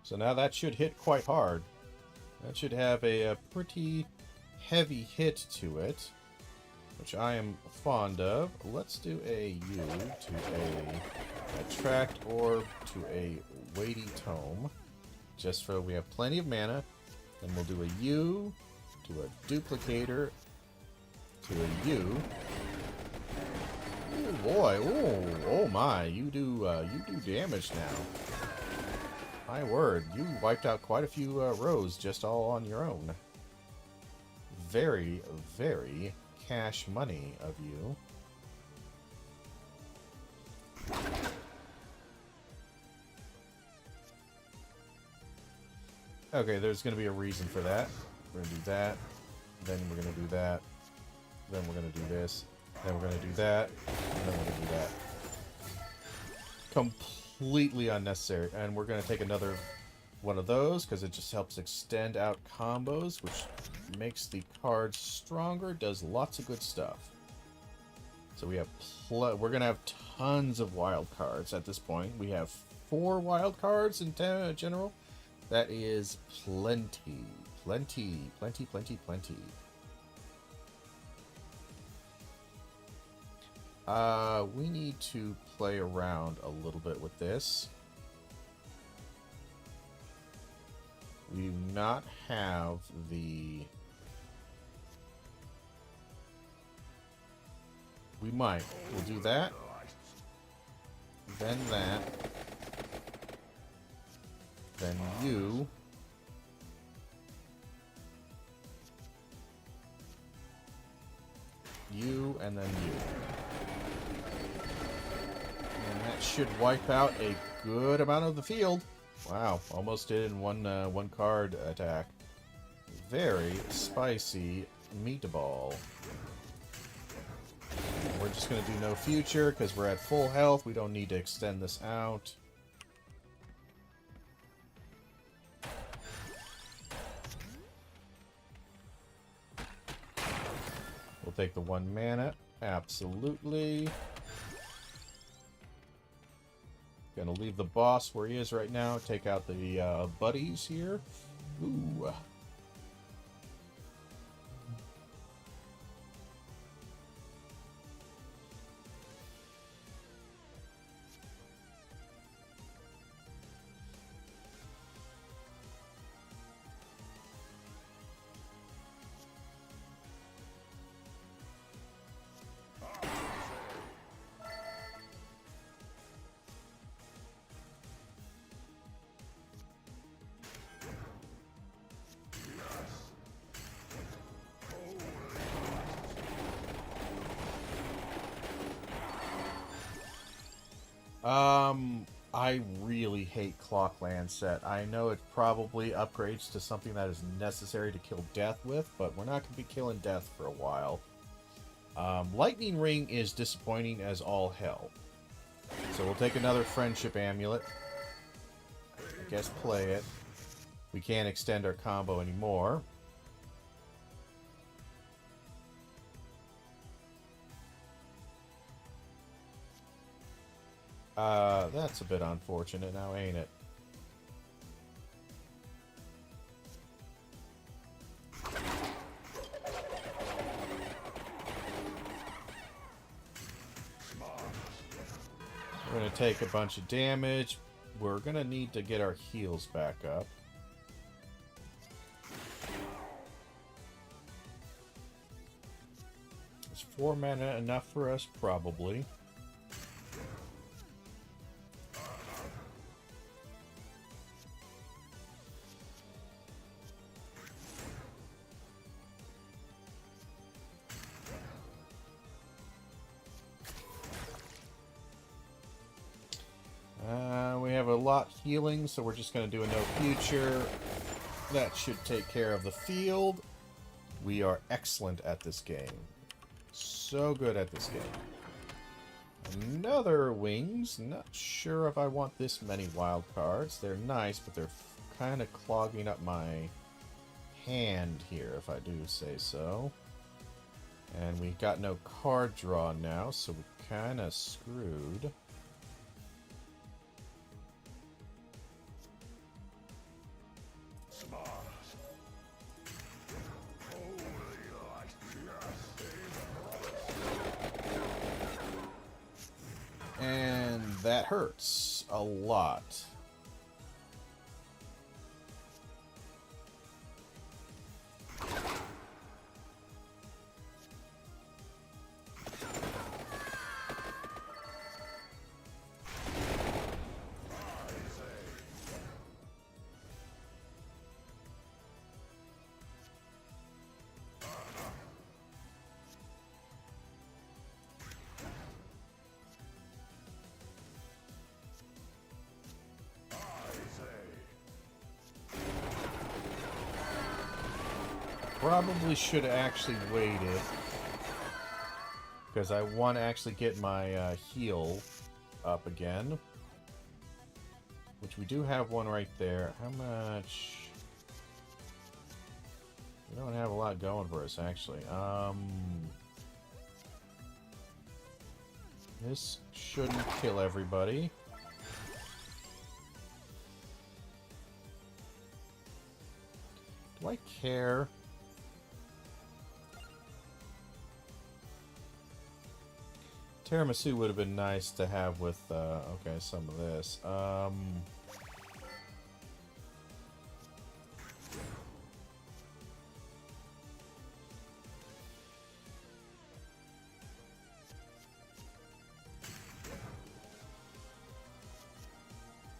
So now that should hit quite hard. That should have a pretty heavy hit to it, which I am fond of. Let's do a U to a attract orb to a weighty tome. Just so we have plenty of mana. Then we'll do a U to a duplicator to a U. Oh boy, oh my, you do damage now. My word, you wiped out quite a few rows just all on your own. Very, very cash money of you. Okay, there's going to be a reason for that. We're going to do that. Then we're going to do that. Then we're going to do this. Then we're going to do that. And then we're going to do that. Completely unnecessary. And we're going to take another one of those because it just helps extend out combos, which makes the card stronger, does lots of good stuff. So we have we're going to have tons of wild cards at this point. We have 4 wild cards in general. That is plenty. Plenty. We need to play around a little bit with this. We do not have the... We might. We'll do that. Then that. Then you. You, and then you. And that should wipe out a good amount of the field. Wow, almost did in one card attack. Very spicy meatball. And we're just going to do no future because we're at full health. We don't need to extend this out. We'll take the 1 mana. Absolutely. Gonna leave the boss where he is right now. Take out the buddies here. Ooh. I really hate Clockland set. I know it probably upgrades to something that is necessary to kill Death with, but we're not going to be killing Death for a while. Lightning Ring is disappointing as all hell. So we'll take another Friendship Amulet. I guess play it. We can't extend our combo anymore. That's a bit unfortunate now, ain't it? We're going to take a bunch of damage. We're going to need to get our heals back up. Is 4 mana enough for us? Probably. We have a lot healing, so we're just going to do a no future. That should take care of the field. We are excellent at this game. So good at this game. Another wings. Not sure if I want this many wild cards. They're nice, but they're kind of clogging up my hand here, if I do say so. And we got no card draw now, so we're kind of screwed. And that hurts a lot. Probably should have actually waited, because I want to actually get my heal up again, which we do have one right there. How much? We don't have a lot going for us, actually. This shouldn't kill everybody. Do I care? Tiramisu would have been nice to have with, okay, some of this.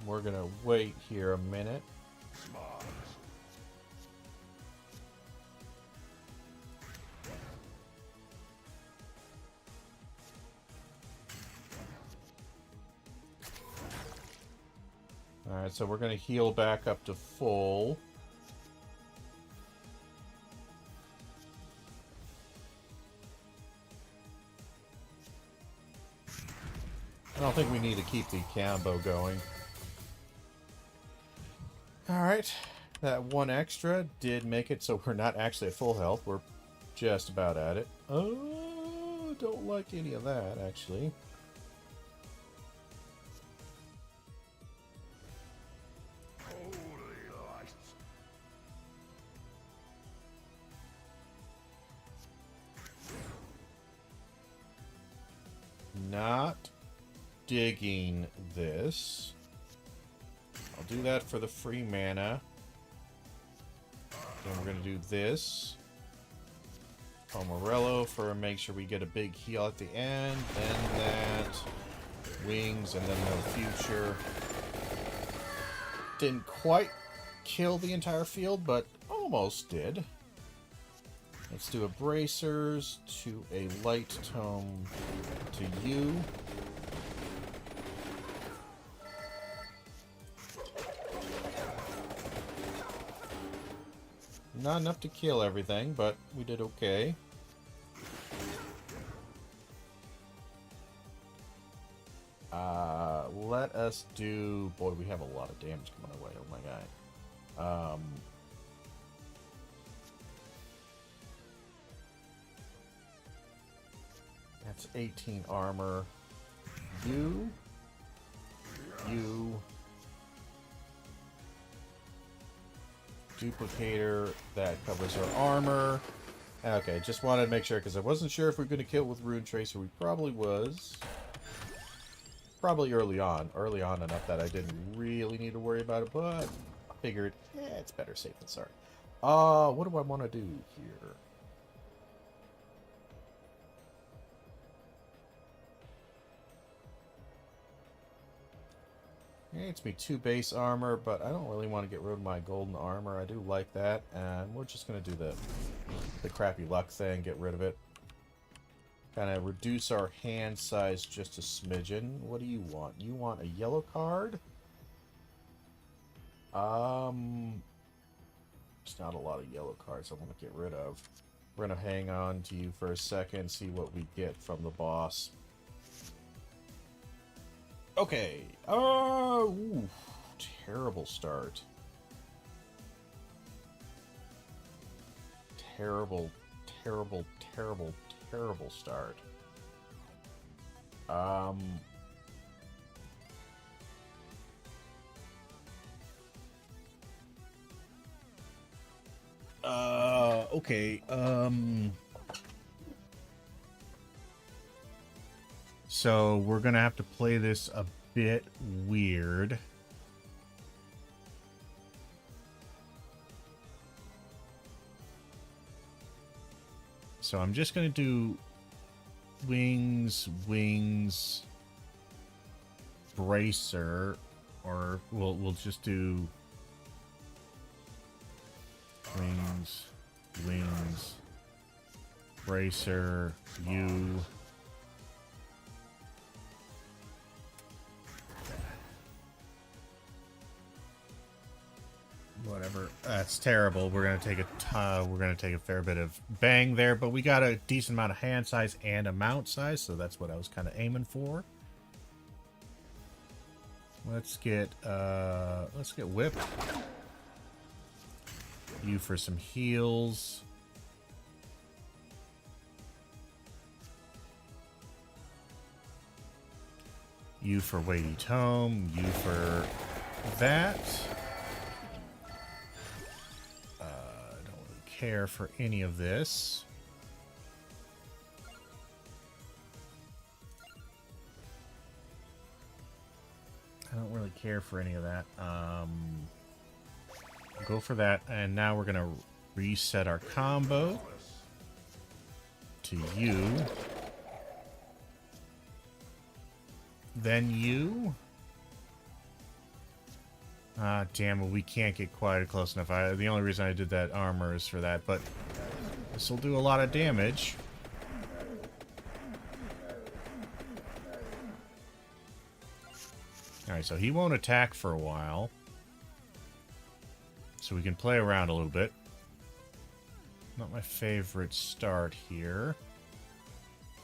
We're gonna wait here a minute. Alright, so we're going to heal back up to full. I don't think we need to keep the combo going. Alright, that one extra did make it so we're not actually at full health. We're just about at it. Oh, don't like any of that, actually. Not digging this. I'll do that for the free mana. Then we're going to do this. Pomerello for make sure we get a big heal at the end. Then that. Wings and then no future. Didn't quite kill the entire field, but almost did. Let's do a bracers to a light tome to you. Not enough to kill everything, but we did okay. Let us do... Boy, we have a lot of damage coming our way. Oh my god. That's 18 armor. You... Duplicator, that covers our armor. Okay, just wanted to make sure, because I wasn't sure if we were going to kill with Rune Tracer. We probably was. Probably early on. Early on enough that I didn't really need to worry about it, but I figured, it's better safe than sorry. What do I want to do here? It's me 2 base armor, but I don't really want to get rid of my golden armor. I do like that, and we're just going to do the crappy luck thing, get rid of it. Kind of reduce our hand size just a smidgen. What do you want? You want a yellow card? There's not a lot of yellow cards I want to get rid of. We're going to hang on to you for a second, see what we get from the boss. Okay. Ooh, terrible start. Terrible, terrible, terrible, terrible start. Okay. So we're gonna have to play this a bit weird. So I'm just gonna do wings, bracer, or we'll just do wings, bracer, you. Whatever. That's terrible. We're gonna take a fair bit of bang there, but we got a decent amount of hand size and a mount size, so that's what I was kind of aiming for. Let's get whip. You for some heals. You for weighty tome. You for that. Care for any of this. I don't really care for any of that. Go for that, and now we're gonna reset our combo to you, then you. Ah, damn it, we can't get quite close enough. The only reason I did that armor is for that, but this will do a lot of damage. Alright, so he won't attack for a while. So we can play around a little bit. Not my favorite start here.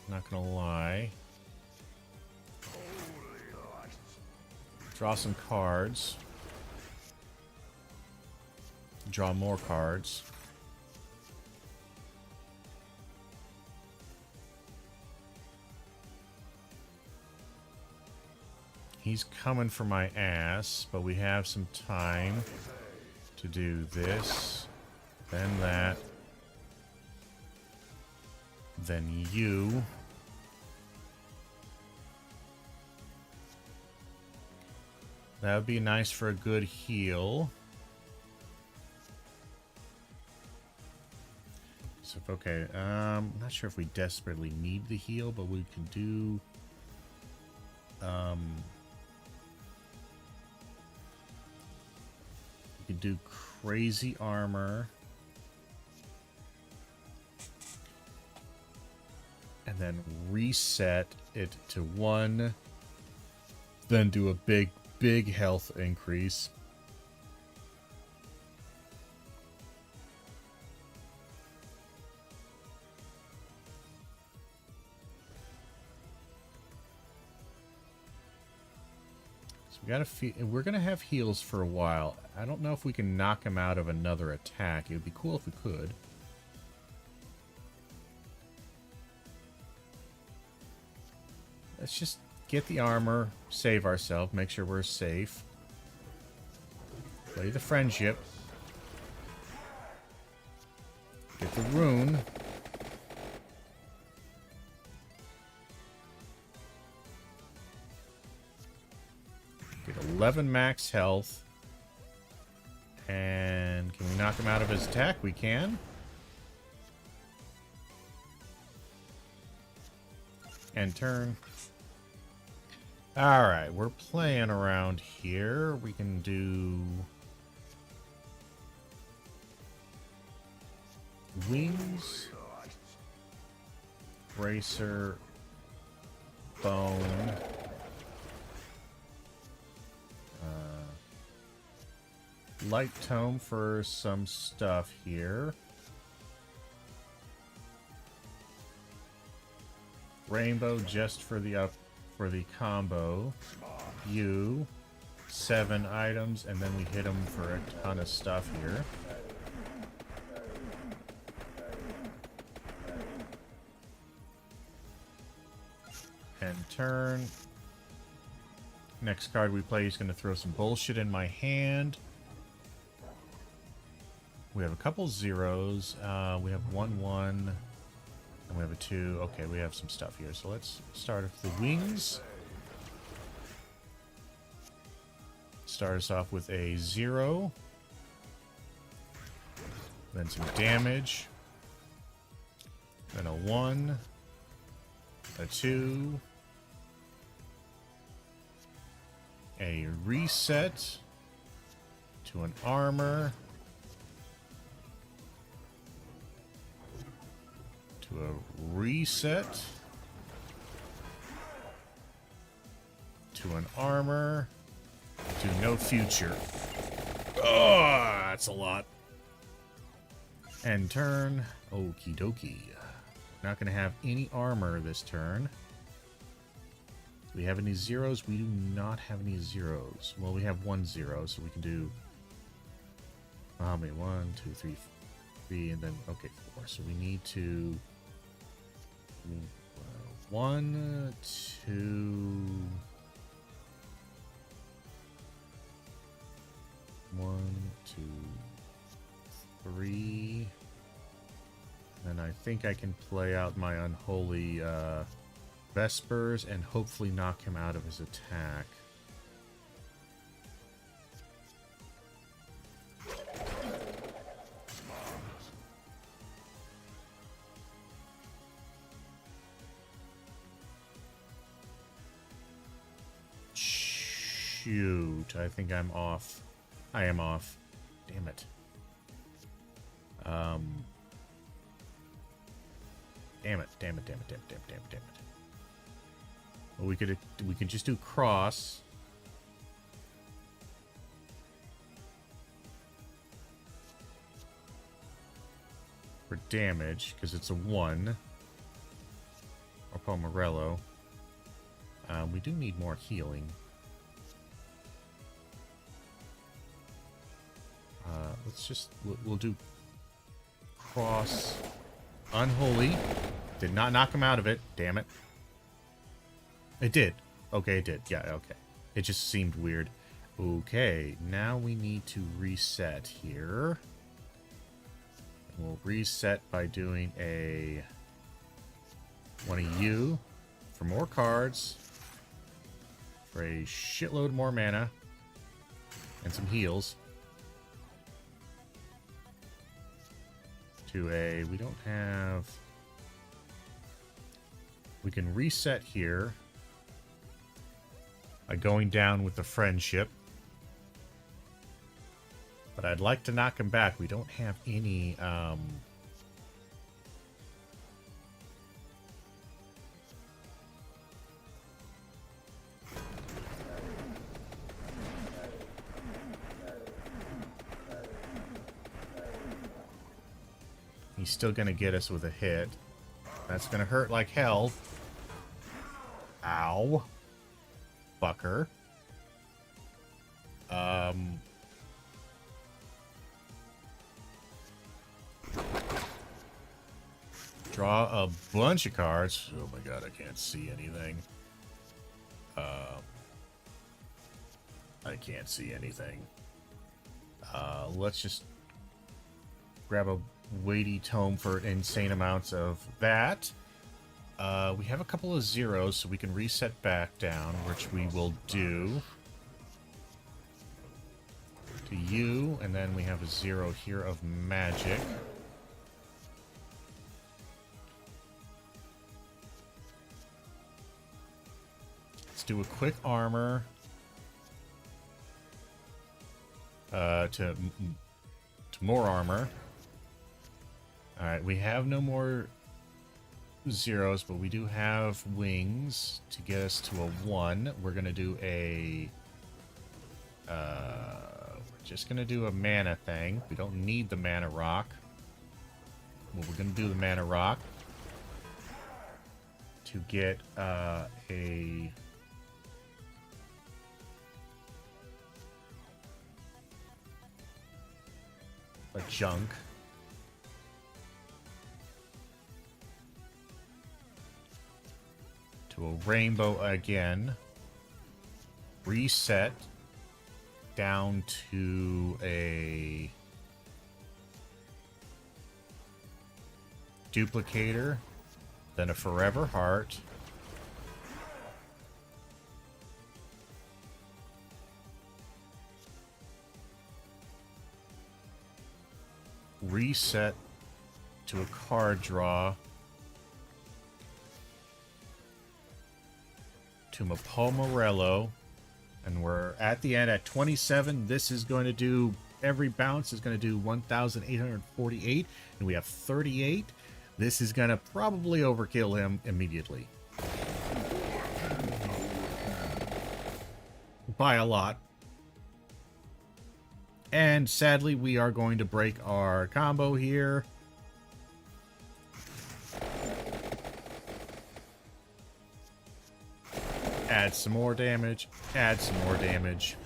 Not gonna lie. Draw some cards. Draw more cards. He's coming for my ass, but we have some time to do this, then that, then you. That would be nice for a good heal. So, okay, I'm not sure if we desperately need the heal, but we can do... we can do crazy armor. And then reset it to 1. Then do a big health increase. So we're gonna have heals for a while. I don't know if we can knock him out of another attack. It would be cool if we could. Let's just get the armor, save ourselves, make sure we're safe. Play the friendship. Get the rune. Get 11 max health. And can we knock him out of his attack? We can. End turn. Alright, we're playing around here. We can do wings, bracer, bone, light tome for some stuff here. Rainbow just for the combo. 7 items, and then we hit them for a ton of stuff here. End turn. Next card we play is going to throw some bullshit in my hand. We have a couple zeros. We have 1-1. And we have a 2. Okay, we have some stuff here. So let's start with the wings. Start us off with a 0. Then some damage. Then a 1. A 2. A reset. To an armor. To a reset. To an armor. To no future. Oh, that's a lot. End turn. Okie dokie. Not going to have any armor this turn. Do we have any zeros? We do not have any zeros. Well, we have 1 0, so we can do... How many? 1, 2, 3, 3, and then... Okay, 4. So we need to... 1, 2... 1, 2, 3. And I think I can play out my unholy Vespers and hopefully knock him out of his attack. Shoot, I think I'm off. I am off. Damn it. Damn it. Well, we can just do cross. For damage, because it's a 1. Or Pomerello. We do need more healing. Let's just... We'll do cross. Unholy. Did not knock him out of it. Damn it. It did. Okay, it did. Yeah, okay. It just seemed weird. Okay, now we need to reset here. We'll reset by doing a... one of you for more cards. For a shitload more mana. And some heals. To a... we don't have... We can reset here. By going down with the friendship. But I'd like to knock him back. We don't have any... He's still going to get us with a hit. That's going to hurt like hell. Ow. Fucker. Um, draw a bunch of cards. Oh my god, I can't see anything. I can't see anything. Let's just grab a weighty tome for insane amounts of that. We have a couple of zeros, so we can reset back down, which we will do. To you, and then we have a 0 here of magic. Let's do a quick armor. To more armor. Alright, we have no more zeros, but we do have wings to get us to a 1. We're going to do a... we're just going to do a mana thing. We don't need the mana rock. Well, we're going to do the mana rock to get a junk. To a rainbow again. Reset down to a duplicator, then a forever heart. Reset to a card draw. To Mapo Morello. And we're at the end at 27. This is going to do, every bounce is going to do 1,848. And we have 38. This is going to probably overkill him immediately. By a lot. And sadly, we are going to break our combo here. Add some more damage. Add some more damage.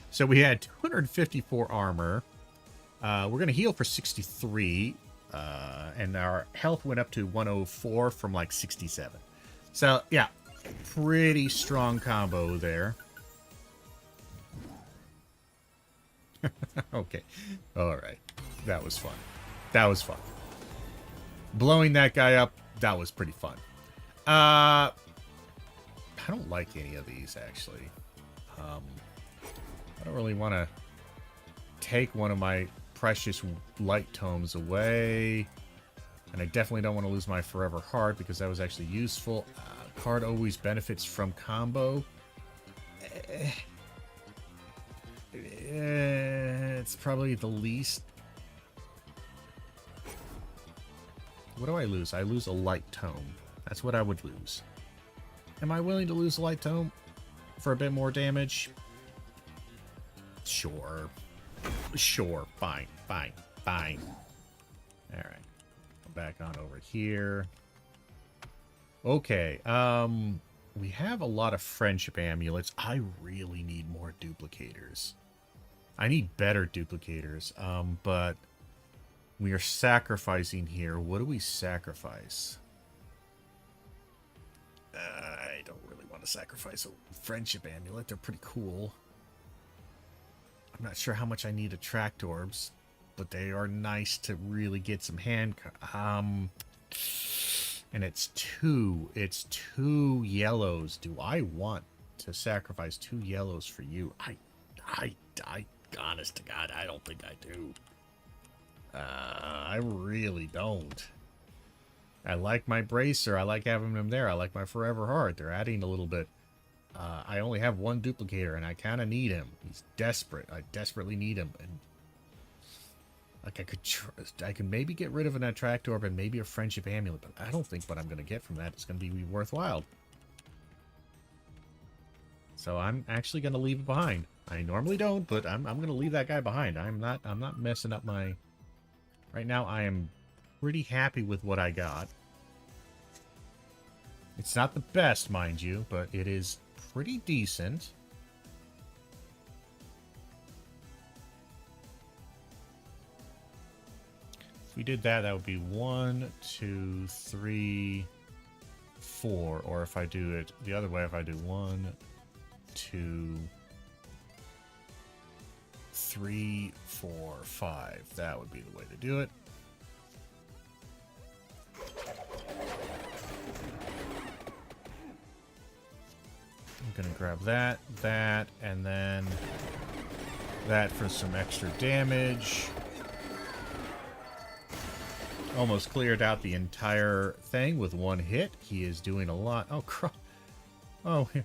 So we had 254 armor. We're going to heal for 63. And our health went up to 104 from like 67. So, yeah. Pretty strong combo there. Okay. Alright. That was fun. That was fun. Blowing that guy up, that was pretty fun. I don't like any of these, actually. I don't really want to take one of my precious light tomes away. And I definitely don't want to lose my forever heart because that was actually useful. Card always benefits from combo. It's probably the least. What do I lose? I lose a light tome. That's what I would lose. Am I willing to lose a light tome for a bit more damage? Sure. Sure. Fine. Fine. Fine. Alright. Back on over here. Okay. We have a lot of friendship amulets. I really need more duplicators. I need better duplicators. But we are sacrificing here. What do we sacrifice? I don't really want to sacrifice a friendship amulet. They're pretty cool. I'm not sure how much I need attract orbs, but they are nice to really get some hand. And it's two yellows. Do I want to sacrifice 2 yellows for you? I honest to God, I don't think I do. I really don't. I like my bracer. I like having them there. I like my forever heart. They're adding a little bit. I only have 1 duplicator, and I kind of need him. He's desperate. I desperately need him. And like I could maybe get rid of an attract orb and maybe a friendship amulet, but I don't think what I'm going to get from that is going to be worthwhile. So I'm actually going to leave it behind. I normally don't, but I'm going to leave that guy behind. I'm not messing up my. Right now, I am pretty happy with what I got. It's not the best, mind you, but it is pretty decent. we did that, that would be 1, 2, 3, 4. Or if I do it the other way, if I do 1, 2, 3, 4, 5. That would be the way to do it. I'm gonna grab that, and then that for some extra damage. Almost cleared out the entire thing with one hit. He is doing a lot. Oh, we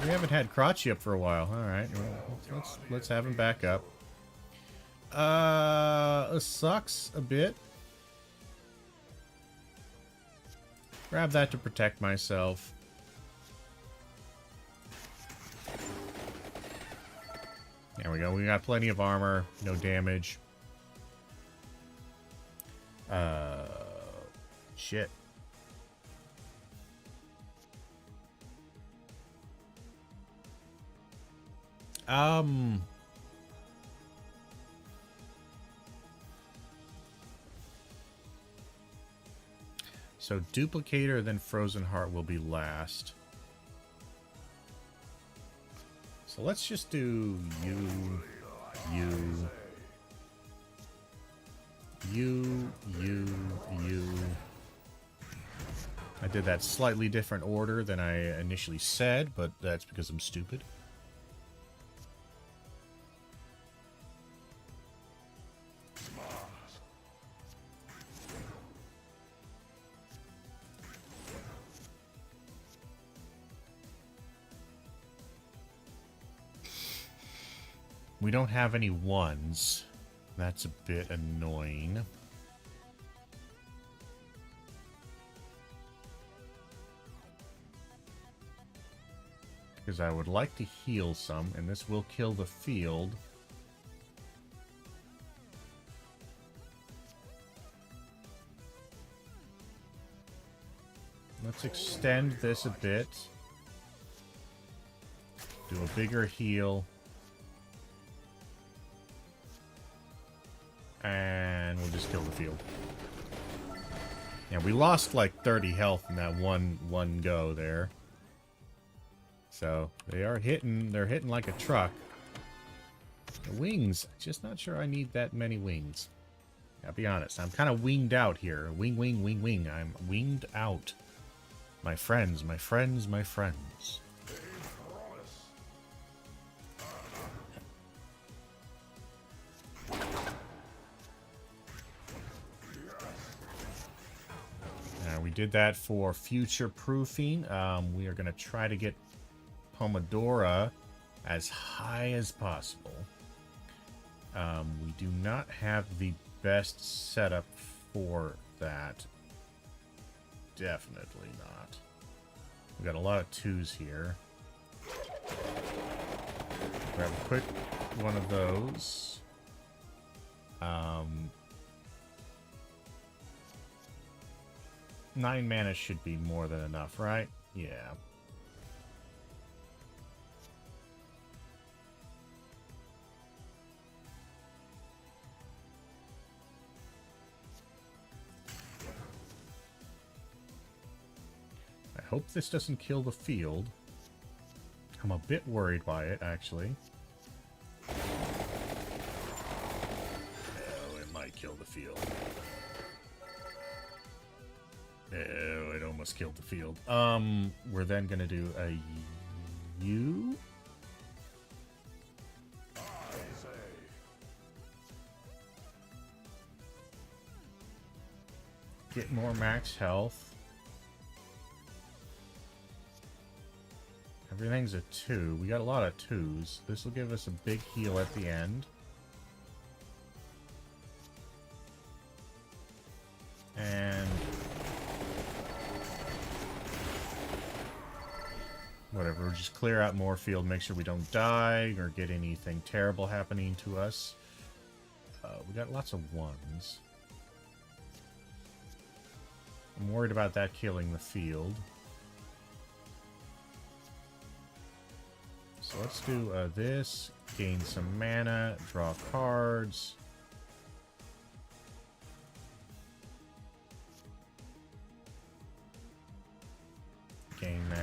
haven't had Crotchy up for a while. All right, let's have him back up. It sucks a bit. Grab that to protect myself. There we go. We got plenty of armor, no damage. Shit. So Duplicator, then Frozen Heart will be last. So let's just do you. I did that slightly different order than I initially said, but that's because I'm stupid. We don't have any ones. That's a bit annoying. Because I would like to heal some, and this will kill the field. Let's extend this a bit. Do a bigger heal. And we'll just kill the field. Yeah, we lost like 30 health in that one go there. So they are hitting. They're hitting like a truck. The wings. Just not sure I need that many wings. I'll be honest. I'm kind of winged out here. Wing. I'm winged out. My friends. We did that for future proofing. We are going to try to get Pomodora as high as possible. We do not have the best setup for that. Definitely not. We got a lot of 2s here. Grab a quick one of those. 9 mana should be more than enough, right? Yeah. I hope this doesn't kill the field. I'm a bit worried by it, actually. Oh, it might kill the field. Oh, it almost killed the field. We're then gonna do a U. Get more max health. Everything's a 2. We got a lot of 2s. This will give us a big heal at the end. And whatever, we'll just clear out more field, make sure we don't die or get anything terrible happening to us. We got lots of 1s. I'm worried about that killing the field. So let's do this, gain some mana, draw cards.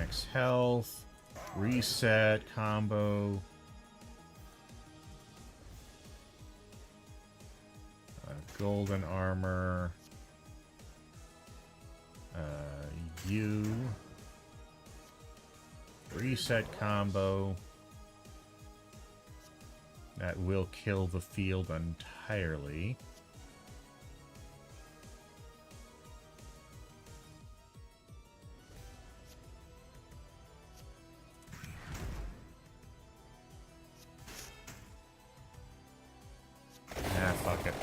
max health. Reset, combo. Golden armor. U. Reset combo. That will kill the field entirely. Ah, fuck it.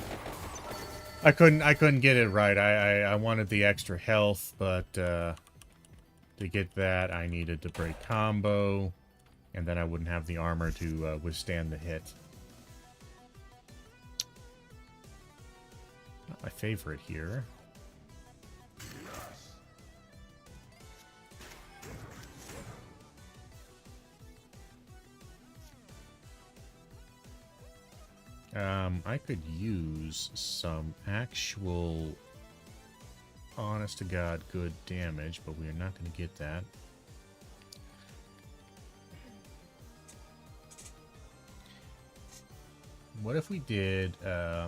I couldn't get it right. I wanted the extra health, but to get that I needed to break combo, and then I wouldn't have the armor to withstand the hit. Not my favorite here. I could use some actual, honest to God, good damage, but we are not going to get that. What if we did, that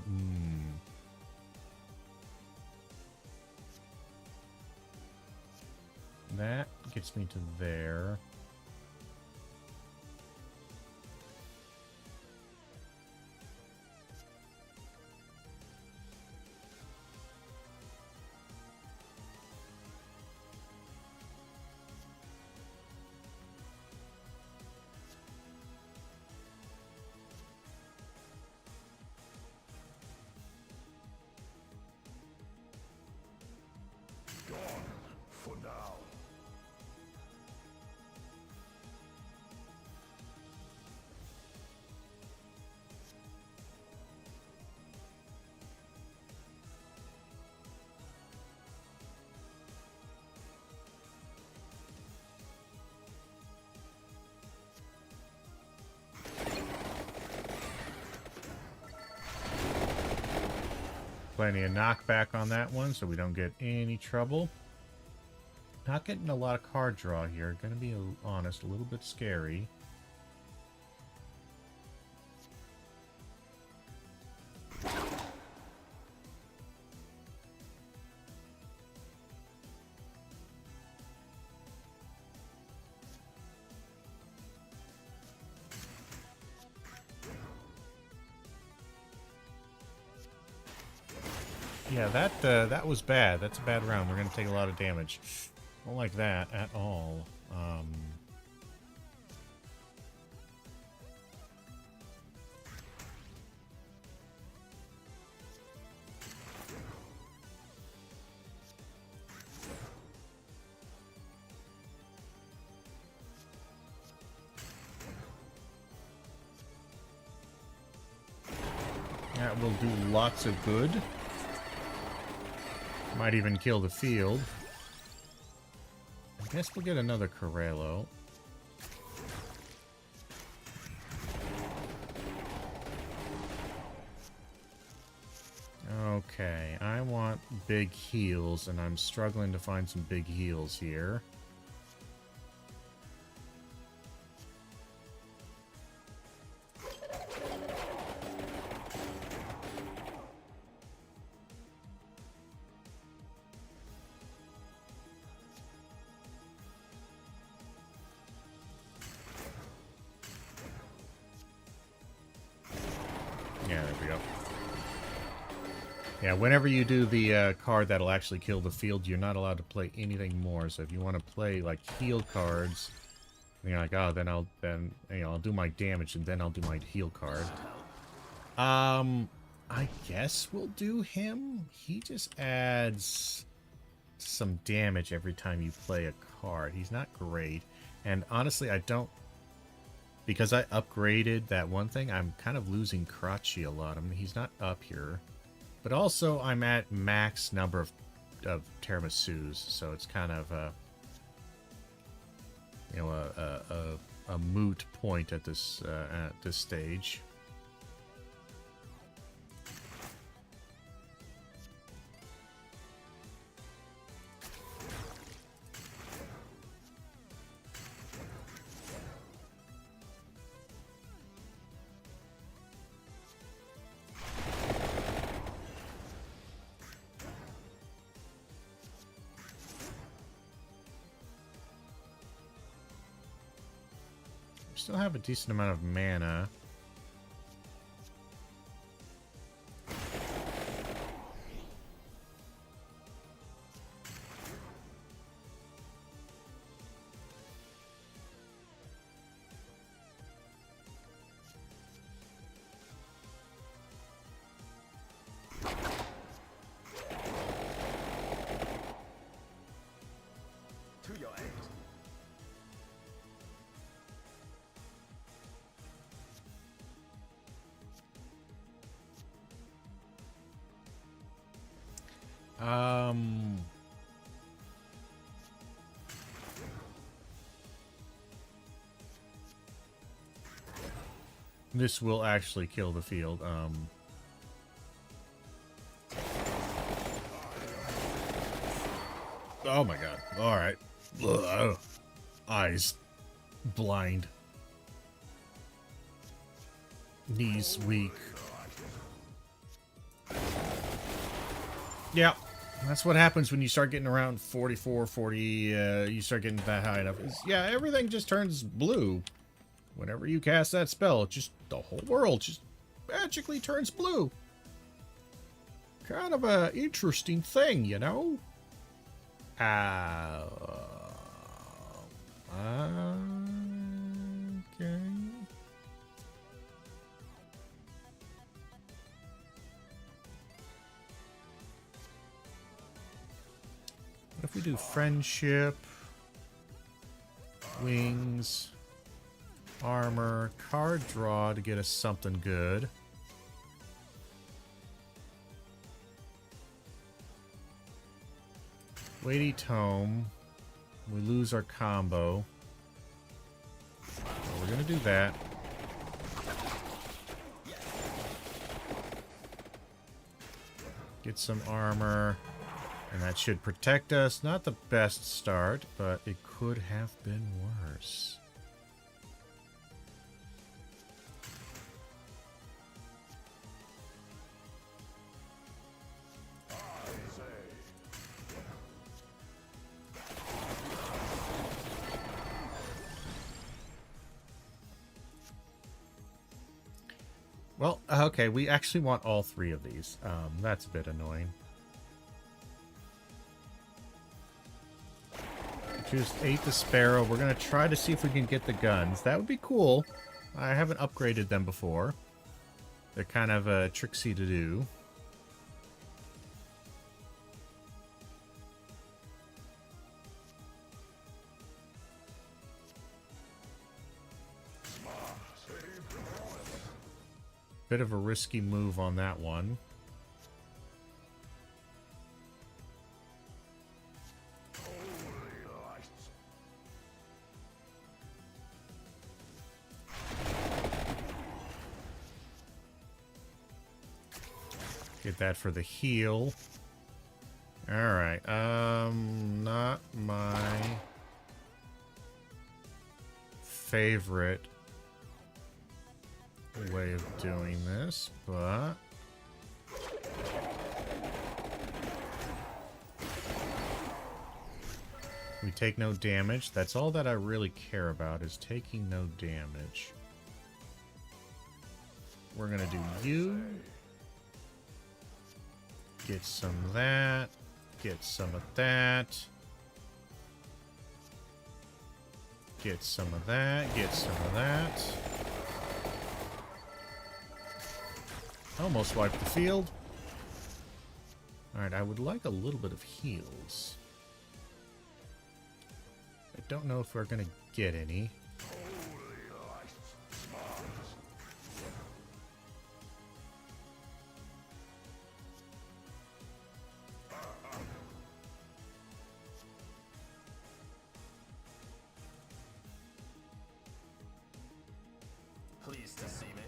gets me to there. Plenty of knockback on that one, so we don't get any trouble. Not getting a lot of card draw here. Gonna be honest, a little bit scary. Yeah, that was bad. That's a bad round. We're gonna take a lot of damage. Don't like that at all. That will do lots of good. Might even kill the field. I guess we'll get another Corello. Okay, I want big heals, and I'm struggling to find some big heals here. Yeah, whenever you do the card that'll actually kill the field, you're not allowed to play anything more. So if you want to play like heal cards, you're like, oh, then I'll do my damage and then I'll do my heal card. I guess we'll do him. He just adds some damage every time you play a card. He's not great, and honestly, I don't. Because I upgraded that one thing, I'm kind of losing Crotchy a lot. I mean, he's not up here. But also, I'm at max number of tiramisu's, so it's kind of a moot point at this stage. Still have a decent amount of mana. This will actually kill the field. Oh my god. Alright. Eyes blind. Knees weak. Yeah. That's what happens when you start getting around 44, 40, you start getting that high enough. Yeah, everything just turns blue. Whenever you cast that spell, the whole world just magically turns blue. Kind of a interesting thing, you know? Okay. What if we do friendship, wings, armor, card draw to get us something good. Weighty tome. We lose our combo. So we're gonna do that. Get some armor. And that should protect us. Not the best start, but it could have been worse. Well, okay, we actually want all three of these. That's a bit annoying. Just ate the sparrow. We're going to try to see if we can get the guns. That would be cool. I haven't upgraded them before. They're kind of tricksy to do. Bit of a risky move on that one. Get that for the heal. Alright, not my favorite way of doing this, but we take no damage. That's all that I really care about, is taking no damage. We're gonna do you. Get some of that. Get some of that. Get some of that. Get some of that. Almost wiped the field. Alright, I would like a little bit of heals. I don't know if we're going to get any. Pleased to see me.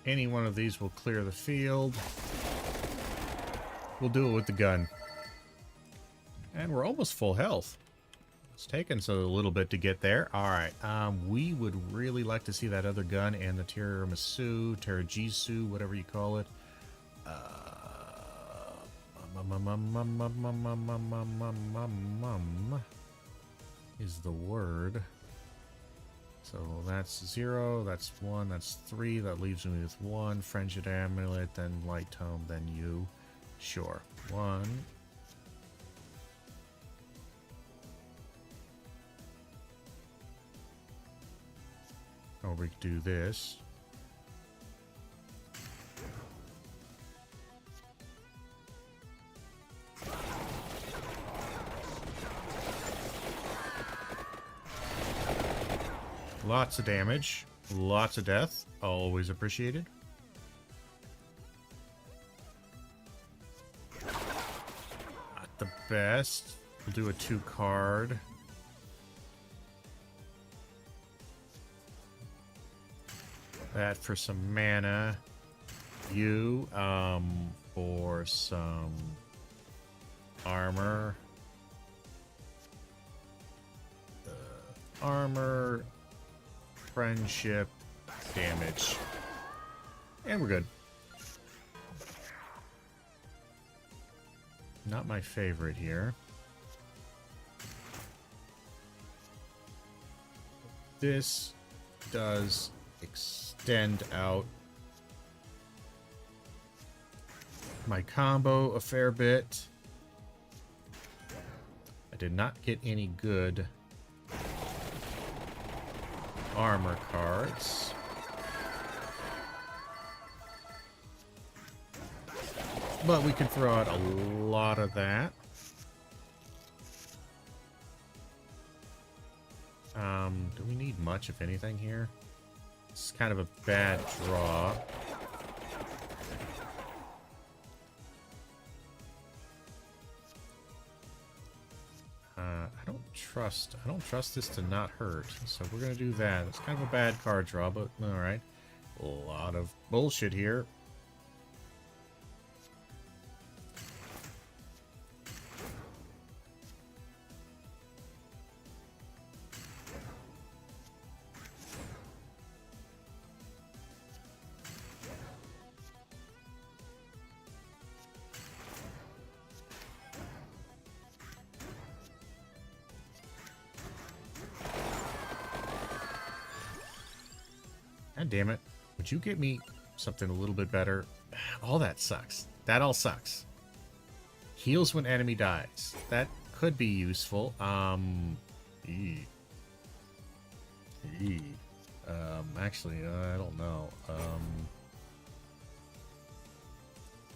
Any one of these will clear the field. We'll do it with the gun. And we're almost full health. It's taken us a little bit to get there. Alright, we would really like to see that other gun and the Terajisu, whatever you call it. is the word. So that's 0, that's 1, that's 3. That leaves me with 1. Friendship amulet, then light tome, then you. Sure. 1. Or we could do this. Lots of damage, lots of death, always appreciated. Not the best. We'll do a 2 card. That for some mana. You, for some armor. Armor, friendship, damage. And we're good. Not my favorite here. This does extend out my combo a fair bit. I did not get any good armor cards. But we can throw out a lot of that. Do we need much, if anything, here? It's kind of a bad draw. I don't trust this to not hurt, so we're gonna do that. It's kind of a bad card draw, but alright. A lot of bullshit here. God damn it. Would you get me something a little bit better? All that sucks. That all sucks. Heals when enemy dies. That could be useful. Actually, I don't know.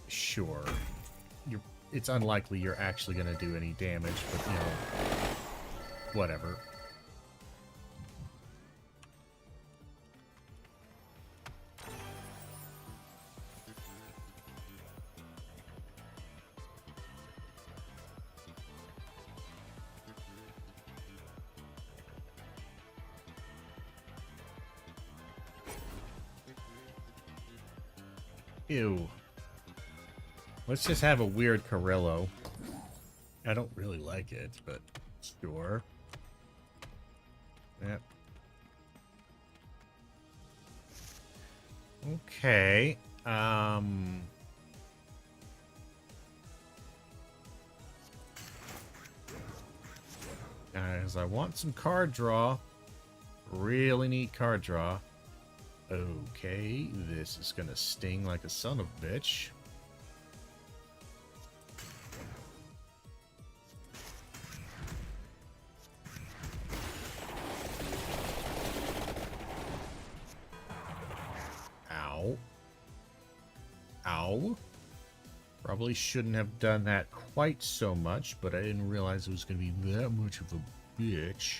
Sure. It's unlikely you're actually going to do any damage, but, you know, whatever. Ew. Let's just have a weird Carrillo. I don't really like it, but sure. Yep. Okay. Guys, I want some card draw. Really neat card draw. Okay, this is gonna sting like a son of a bitch. Ow. Ow. Probably shouldn't have done that quite so much, but I didn't realize it was gonna be that much of a bitch.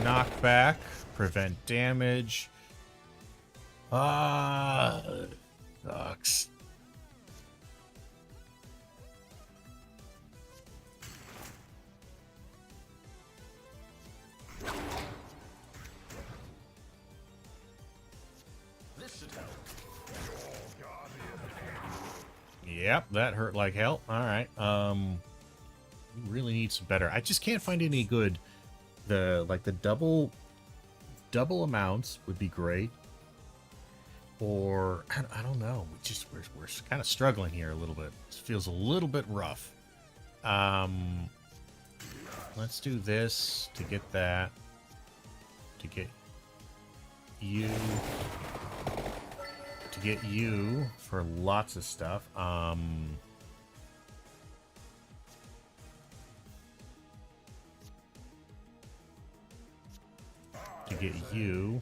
Knockback, prevent damage. Sucks. This should help. Yep, that hurt like hell. All right. Really need some better. I just can't find any good. The double amounts would be great, Or, I don't know. We're kind of struggling here a little bit. This feels a little bit rough. Let's do this to get that. To get you. To get you for lots of stuff. To get you.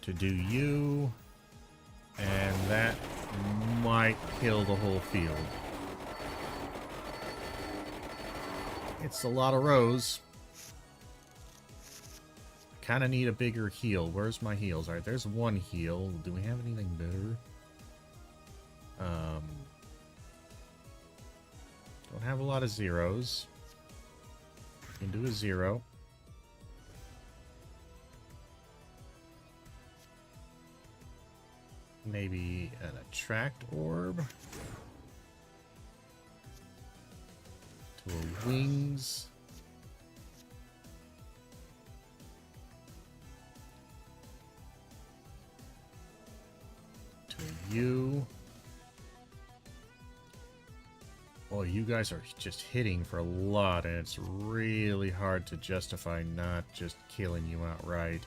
To do you. And that might kill the whole field. It's a lot of rows. Kind of need a bigger heal. Where's my heals? Alright, there's one heal. Do we have anything better? Don't have a lot of zeros. Can do a 0. Maybe an attract orb. To a wings. To a U. Boy, you guys are just hitting for a lot, and it's really hard to justify not just killing you outright.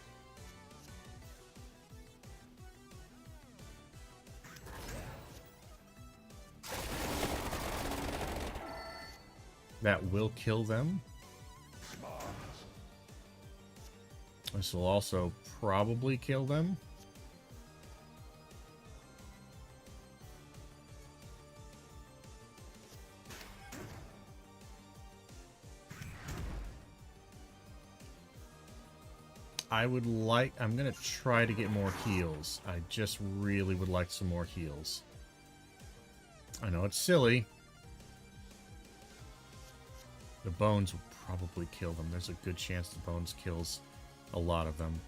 That will kill them. This will also probably kill them. I'm gonna try to get more heals. I just really would like some more heals. I know it's silly. The bones will probably kill them. There's a good chance the bones kills a lot of them.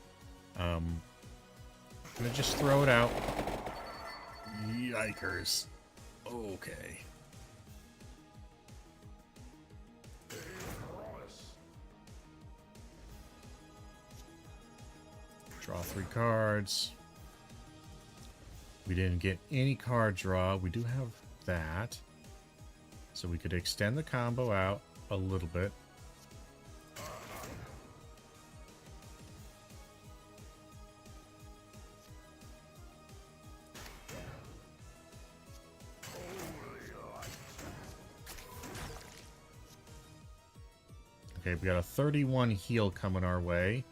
I'm gonna just throw it out. Yikers. Okay. Draw 3 cards. We didn't get any card draw. We do have that. So we could extend the combo out a little bit. Okay, we got a 31 heal coming our way.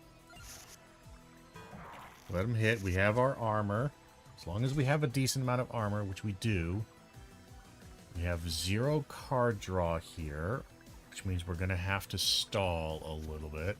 Let him hit. We have our armor. As long as we have a decent amount of armor, which we do. We have 0 card draw here, which means we're going to have to stall a little bit.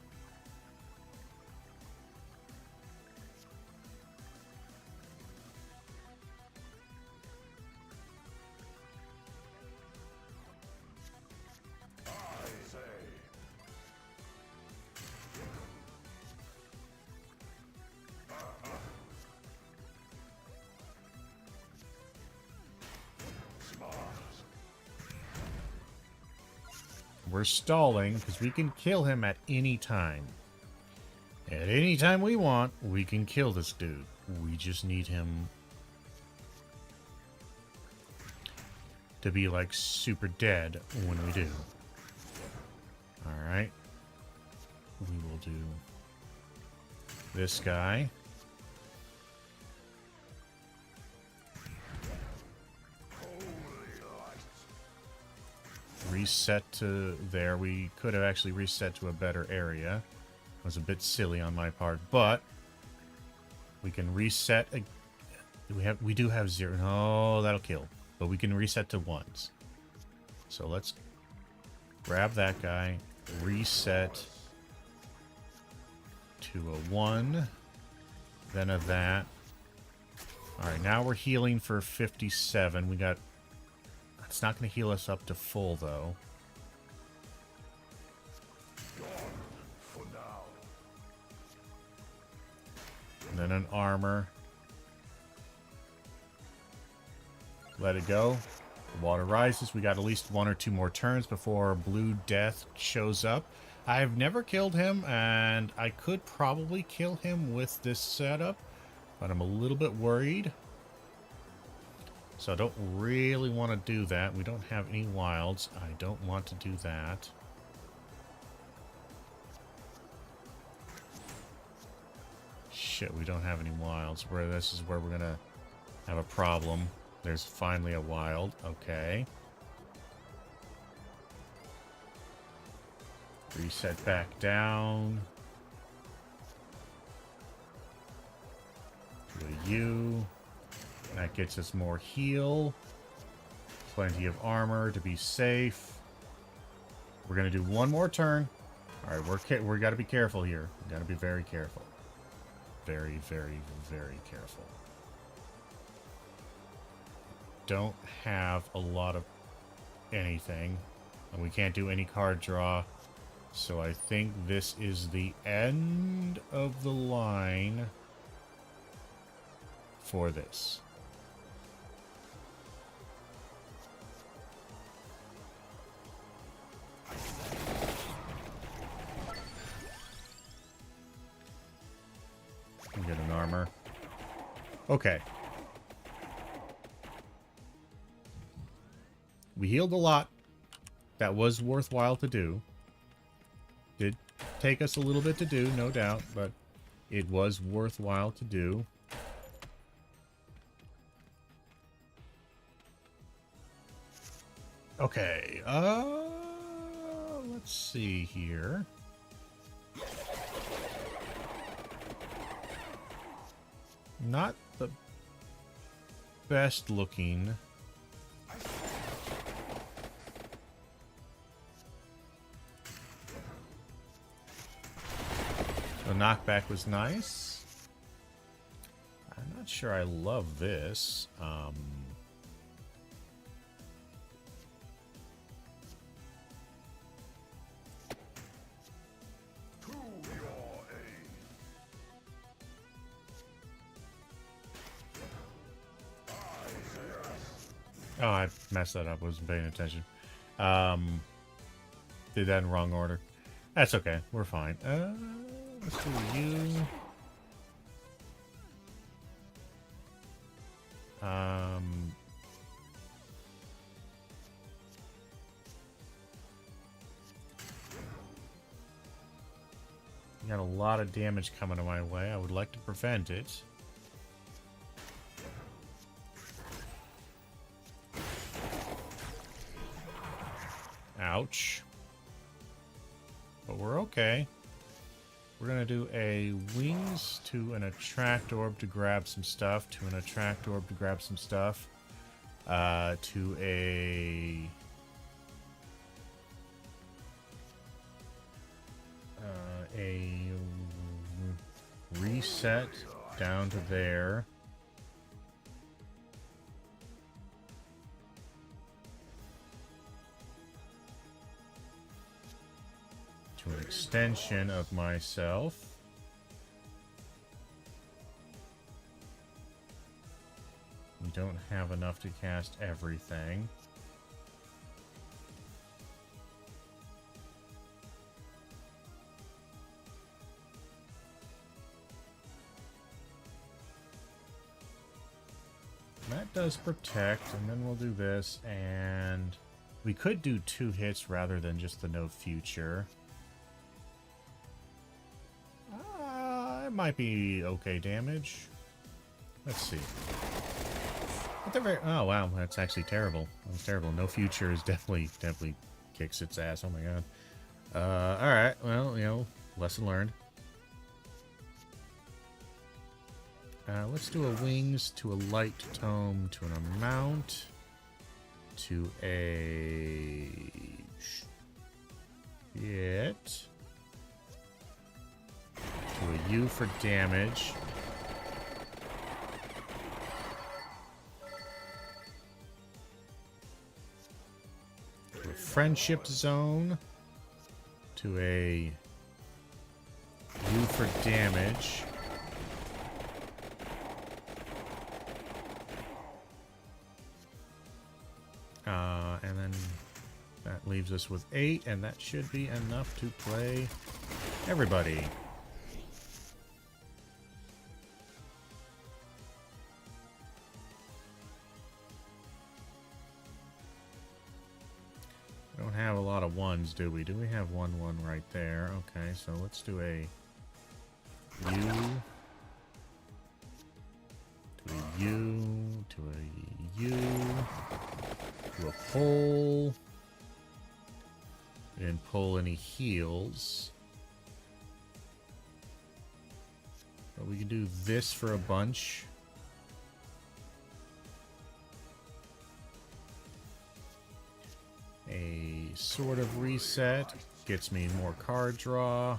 We're stalling because we can kill him at any time. At any time we want, we can kill this dude. We just need him to be like super dead when we do. Alright. We will do this guy. Reset to there. We could have actually reset to a better area. It was a bit silly on my part, but we can reset. We do have 0. No, that'll kill. But we can reset to 1s. So let's grab that guy, reset to a 1, then a that. All right, now we're healing for 57. We got. It's not going to heal us up to full, though. And then an armor. Let it go. The water rises. We got at least 1 or 2 more turns before Blue Death shows up. I've never killed him, and I could probably kill him with this setup. But I'm a little bit worried. So I don't really want to do that. We don't have any wilds. I don't want to do that. Shit, we don't have any wilds. Where this is where we're gonna have a problem. There's finally a wild. Okay. Reset back down. To a U. That gets us more heal. Plenty of armor to be safe. We're gonna do one more turn. All right, we got to be careful here. We got to be very careful. Very, very, very careful. Don't have a lot of anything, and we can't do any card draw. So I think this is the end of the line for this. Get an armor. Okay. We healed a lot. That was worthwhile to do. Did take us a little bit to do, no doubt, but it was worthwhile to do. Okay, let's see here. Not the best looking. The knockback was nice. I'm not sure I love this. Oh, I messed that up. Wasn't paying attention. Did that in wrong order. That's okay. We're fine. Let's do you. Got a lot of damage coming my way. I would like to prevent it. Ouch. But we're okay. We're gonna do a wings to an attract orb to grab some stuff, to an attract orb to grab some stuff, to a reset down to there. To an extension of myself. We don't have enough to cast everything. That does protect, and then we'll do this, and we could do 2 hits rather than just the no future. It might be okay damage. Let's see. At the very, oh wow, that's actually terrible. That's terrible. No future is definitely kicks its ass. Oh my god. All right. Well, you know, lesson learned. Let's do a wings, to a light tome, to an amount, to a hit, to a U for damage, to a friendship zone, to a U for damage. And then that leaves us with 8, and that should be enough to play everybody. of ones, do we? Do we have one right there? Okay, so let's do a U. To a U. To a U. To a pull. We didn't pull any heals. But we can do this for a bunch. A sort of reset gets me more card draw.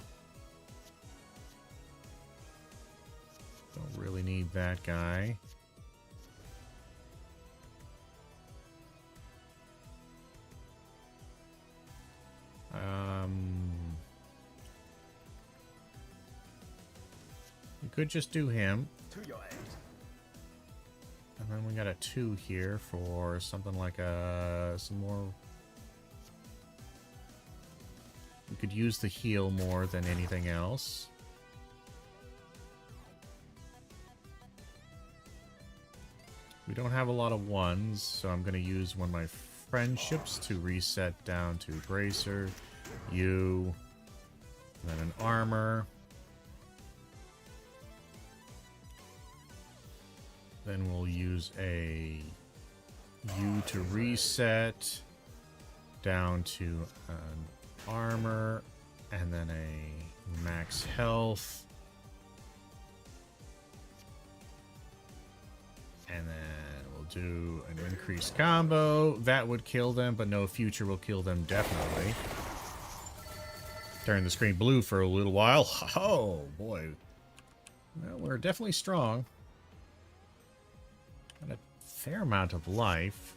Don't really need that guy. We could just do him. To your end. And then we got a 2 here for something like some more. We could use the heal more than anything else. We don't have a lot of ones, so I'm going to use one of my friendships to reset down to Bracer, you, and then an armor. Then we'll use a U to reset down to an armor, and then a max health. And then we'll do an increased combo. That would kill them, but no future will kill them definitely. Turn the screen blue for a little while. Oh, boy. Well, we're definitely strong. Got a fair amount of life.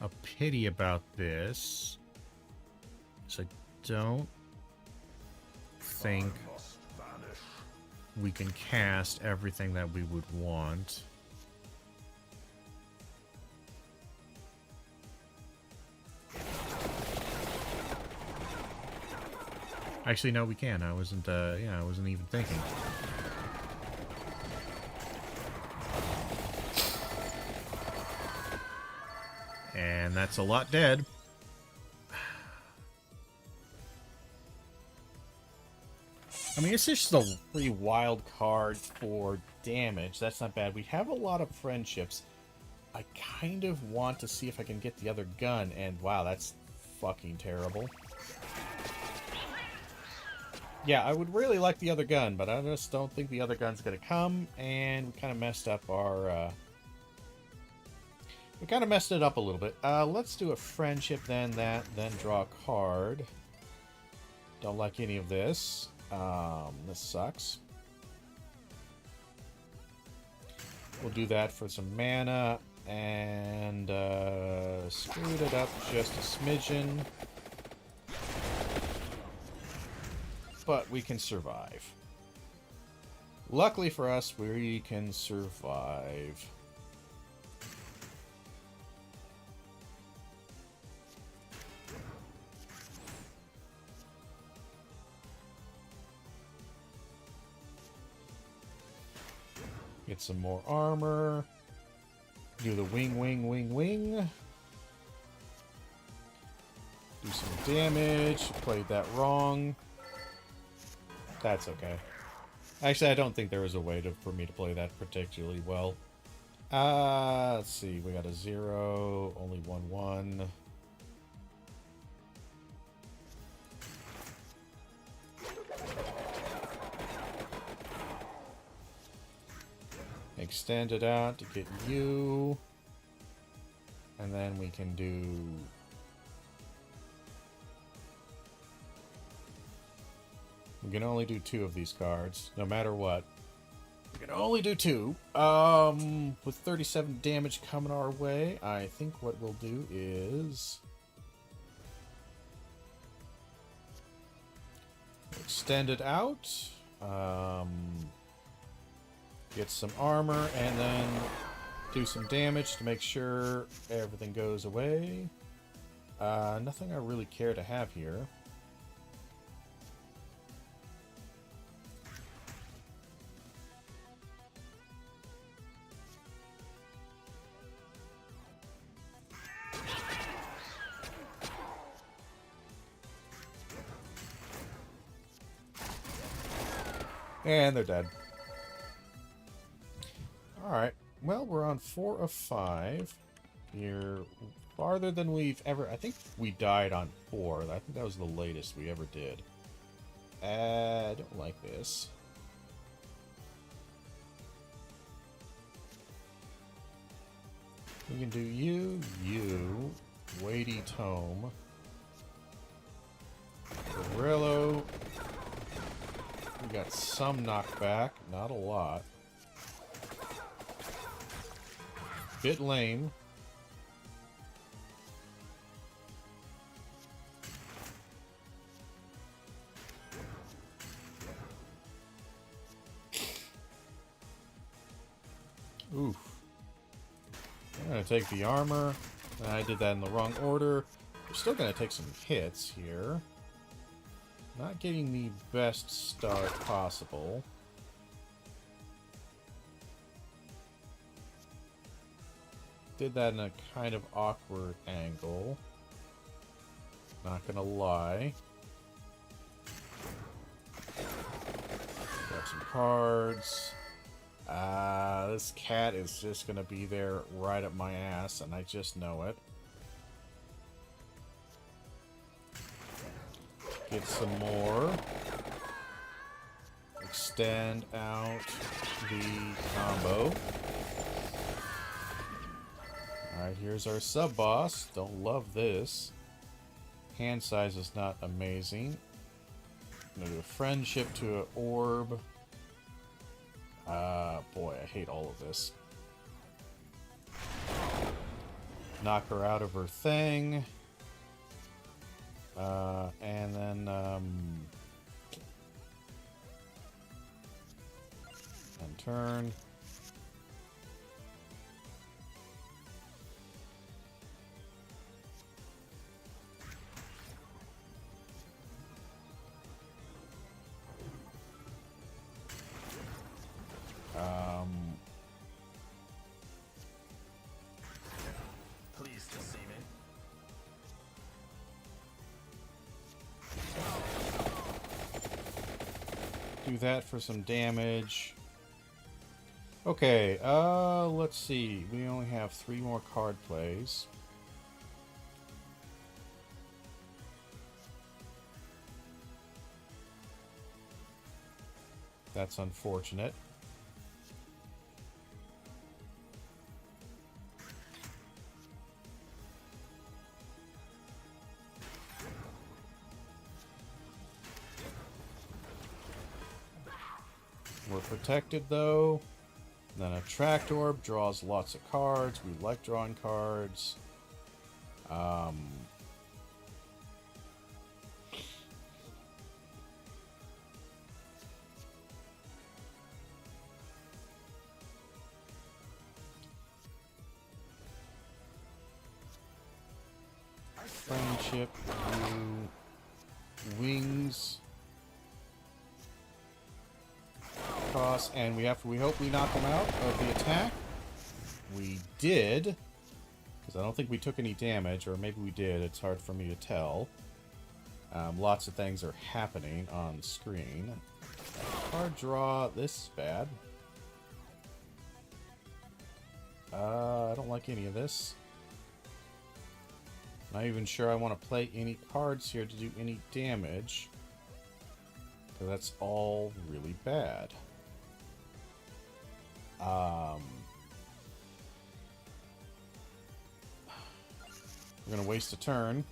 A pity about this is I don't think we can cast everything that we would want. Actually, no, we can. I wasn't, I wasn't even thinking. And that's a lot dead. I mean, it's just a pretty wild card for damage. That's not bad. We have a lot of friendships. I kind of want to see if I can get the other gun, and wow, that's fucking terrible. Yeah, I would really like the other gun, but I just don't think the other gun's gonna come, and we kind of messed up our, we kind of messed it up a little bit. Let's do a friendship, then draw a card. Don't like any of this. This sucks. We'll do that for some mana, and screwed it up just a smidgen. But we can survive. Luckily for us, we can survive. Get some more armor. Do the wing, wing, wing, wing. Do some damage. Played that wrong. That's okay. Actually, I don't think there was a way for me to play that particularly well. Let's see. We got a 0, only 1, 1. Extend it out to get you. And then we can do... We can only do 2 of these cards, no matter what. We can only do 2. With 37 damage coming our way, I think what we'll do is... extend it out. Get some armor, and then do some damage to make sure everything goes away. Nothing I really care to have here. And they're dead. Alright. Well, we're on 4 of 5. You're farther than we've ever... I think we died on 4. I think that was the latest we ever did. I don't like this. We can do you, weighty tome, Gorillo. We got some knockback, not a lot. Bit lame. Oof. I'm going to take the armor. I did that in the wrong order. We're still going to take some hits here. Not getting the best start possible. Did that in a kind of awkward angle. Not going to lie. Grab some cards. This cat is just gonna be there right up my ass, and I just know it. Get some more. Extend out the combo. Alright, here's our sub-boss. Don't love this. Hand size is not amazing. I'm gonna do a friendship to an orb. Boy, I hate all of this. Knock her out of her thing. And then, and turn. Pleased to see me. Do that for some damage. Okay, let's see. We only have 3 more card plays. That's unfortunate. We're protected though. Then a tracked orb draws lots of cards. We like drawing cards. Friendship, wings. Cross, and we hope we knock them out of the attack. We did, because I don't think we took any damage, or maybe we did. It's hard for me to tell. Lots of things are happening on screen. Card draw. This is bad. I don't like any of this. Not even sure I want to play any cards here to do any damage. So that's all really bad. We're gonna waste a turn.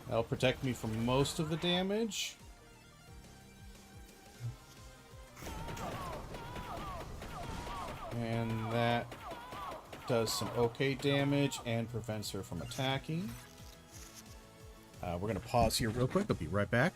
That'll protect me from most of the damage. And that does some okay damage and prevents her from attacking. We're going to pause here real quick. I'll be right back.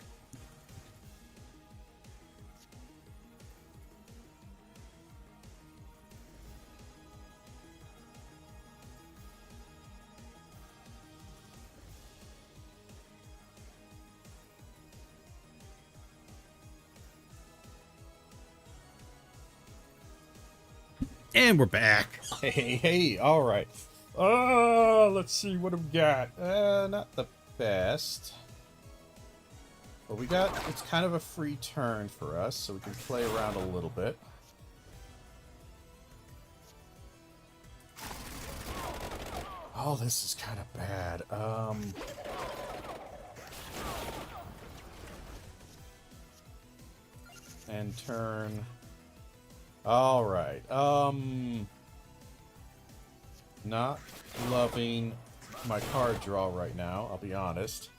And we're back. Hey, all right. Let's see what we've got. Not the best. But we got, it's kind of a free turn for us, so we can play around a little bit. Oh, this is kind of bad. And turn. All right. Not loving my card draw right now, I'll be honest.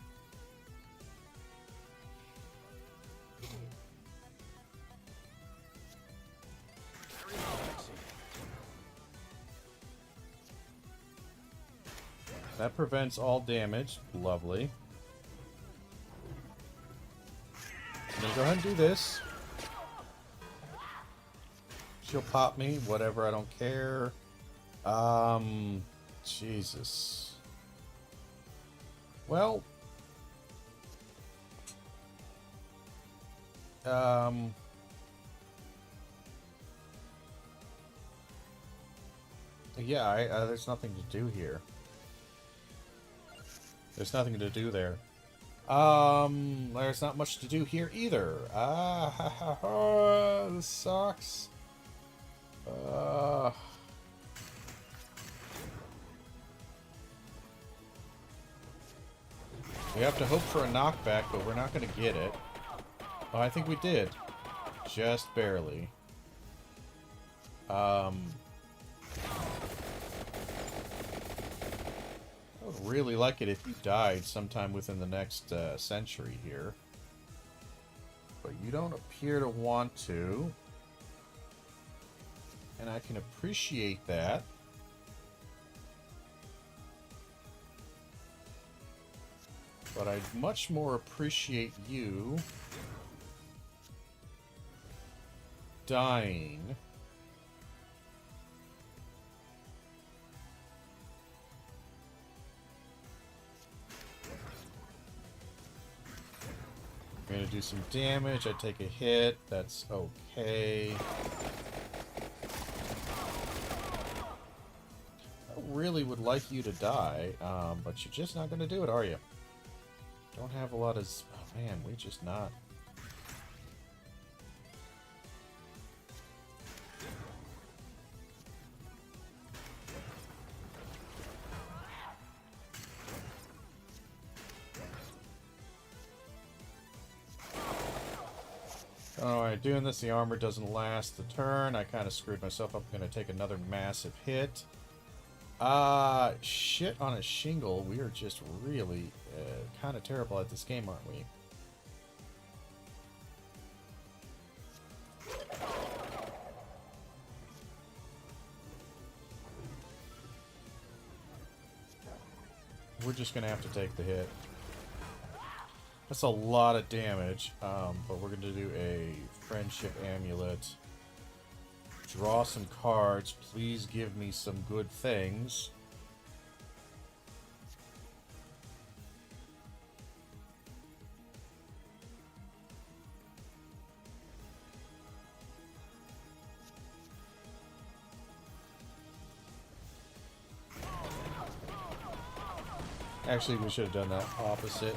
That prevents all damage. Lovely. I'm gonna go ahead and do this. She'll pop me, whatever, I don't care. Jesus. Well, yeah, there's nothing to do here. There's nothing to do there. There's not much to do here either. This sucks. We have to hope for a knockback, but we're not going to get it. Oh, I think we did. Just barely. I would really like it if you died sometime within the next century here. But you don't appear to want to. And I can appreciate that. But I'd much more appreciate you dying. I'm gonna do some damage. I take a hit. That's okay. I really would like you to die, but you're just not gonna do it, are you? Don't have a lot of... Oh man, we just not... Alright, doing this, the armor doesn't last the turn. I kind of screwed myself up. I'm going to take another massive hit. Shit on a shingle. We are just really kind of terrible at this game, aren't we? We're just going to have to take the hit. That's a lot of damage, but we're going to do a friendship amulet. Draw some cards. Please give me some good things. Actually, we should have done that opposite.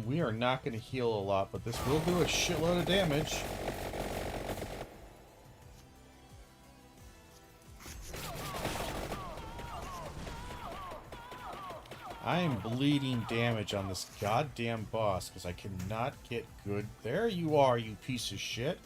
We are not going to heal a lot, but this will do a shitload of damage. I am bleeding damage on this goddamn boss because I cannot get good... There you are, you piece of shit.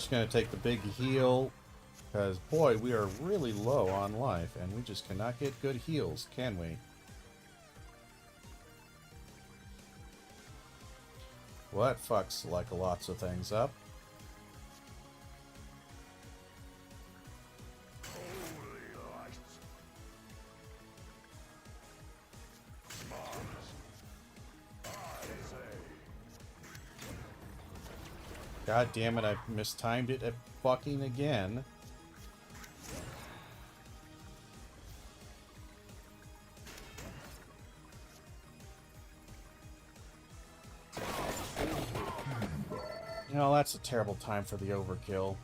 just going to take the big heal, because, boy, we are really low on life, and we just cannot get good heals, can we? Well, that fucks, like, lots of things up. God damn it, I mistimed it fucking again. You know, that's a terrible time for the overkill.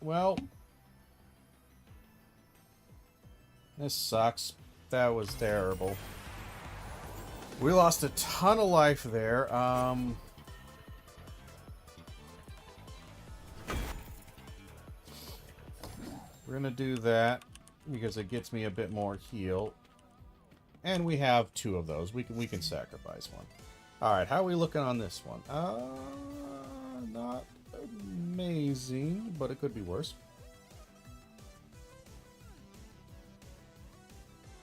Well, this sucks. That was terrible. We lost a ton of life there. We're gonna do that because it gets me a bit more heal, and we have 2 of those. We can sacrifice one. All right, how are we looking on this one? Not amazing, but it could be worse.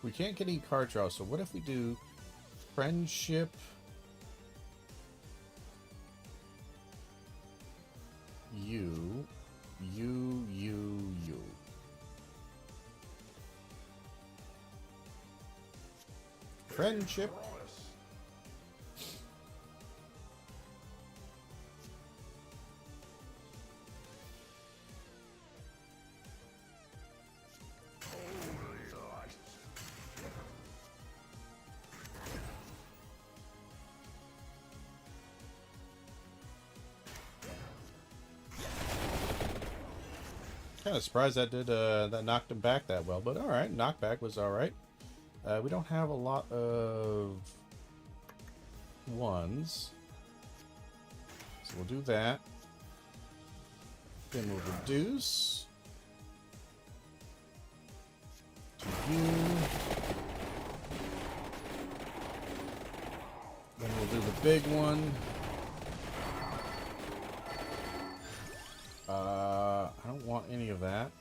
We can't get any card draw, so what if we do friendship? You. Friendship. Kind of surprised that did that knocked him back that well, but all right, knockback was all right. We don't have a lot of ones, so we'll do that. Then we'll reduce to you. Then we'll do the big one. I don't want any of that.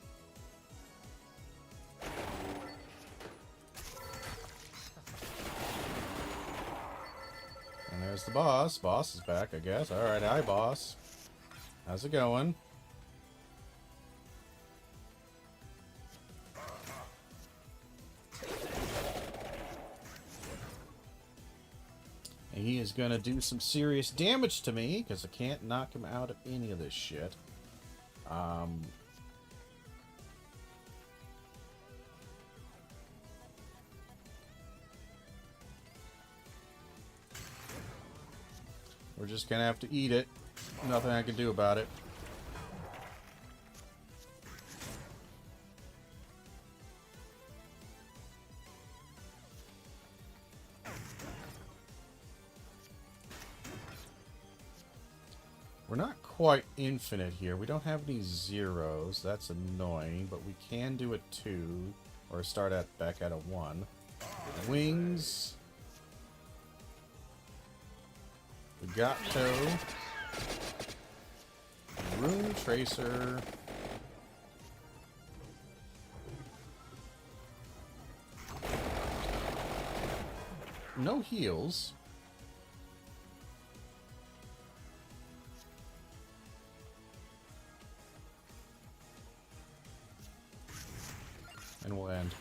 And there's the boss. Boss is back, I guess. Alright, hi, boss. How's it going? And he is gonna do some serious damage to me, because I can't knock him out of any of this shit. We're just gonna have to eat it. Nothing I can do about it. We're not quite infinite here. We don't have any zeros. That's annoying, but we can do a 2 or start at back at a 1. Wings. Gato. Rune Tracer. No heals. And we'll end.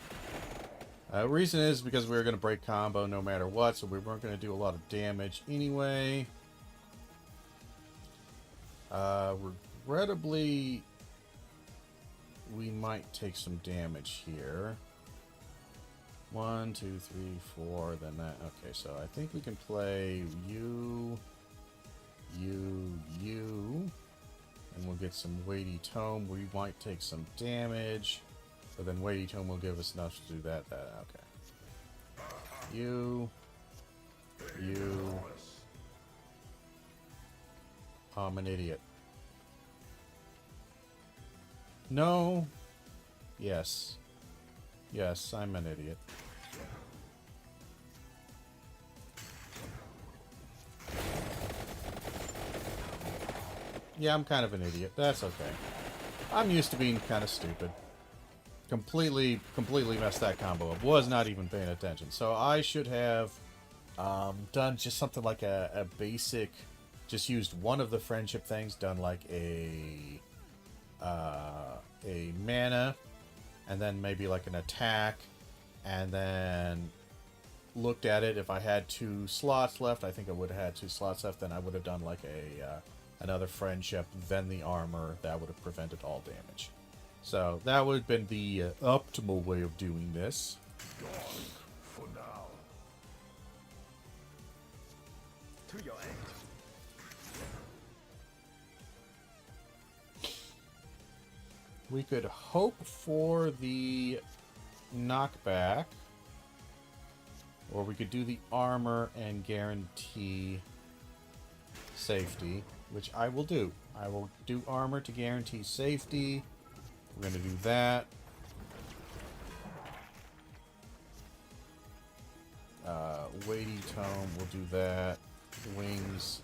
Reason is because we were going to break combo no matter what, so we weren't going to do a lot of damage anyway. Regrettably, we might take some damage here. 1, 2, 3, 4, then that. Okay, so I think we can play you, and we'll get some weighty tome. We might take some damage. But then weighty tome will give us enough to do that. Okay. You. I'm an idiot. No. Yes. Yes, I'm an idiot. Yeah, I'm kind of an idiot. That's okay. I'm used to being kind of stupid. Completely messed that combo up. Was not even paying attention. So I should have done just something like a basic... Just used one of the friendship things. Done like a mana. And then maybe like an attack. And then looked at it. If I had 2 slots left, I think I would have had 2 slots left. Then I would have done like a another friendship, then the armor. That would have prevented all damage. So that would have been the optimal way of doing this. Gone for now. To your end. We could hope for the knockback, or we could do the armor and guarantee safety, which I will do. I will do armor to guarantee safety. We're going to do that. Weighty tome, we'll do that. Wings.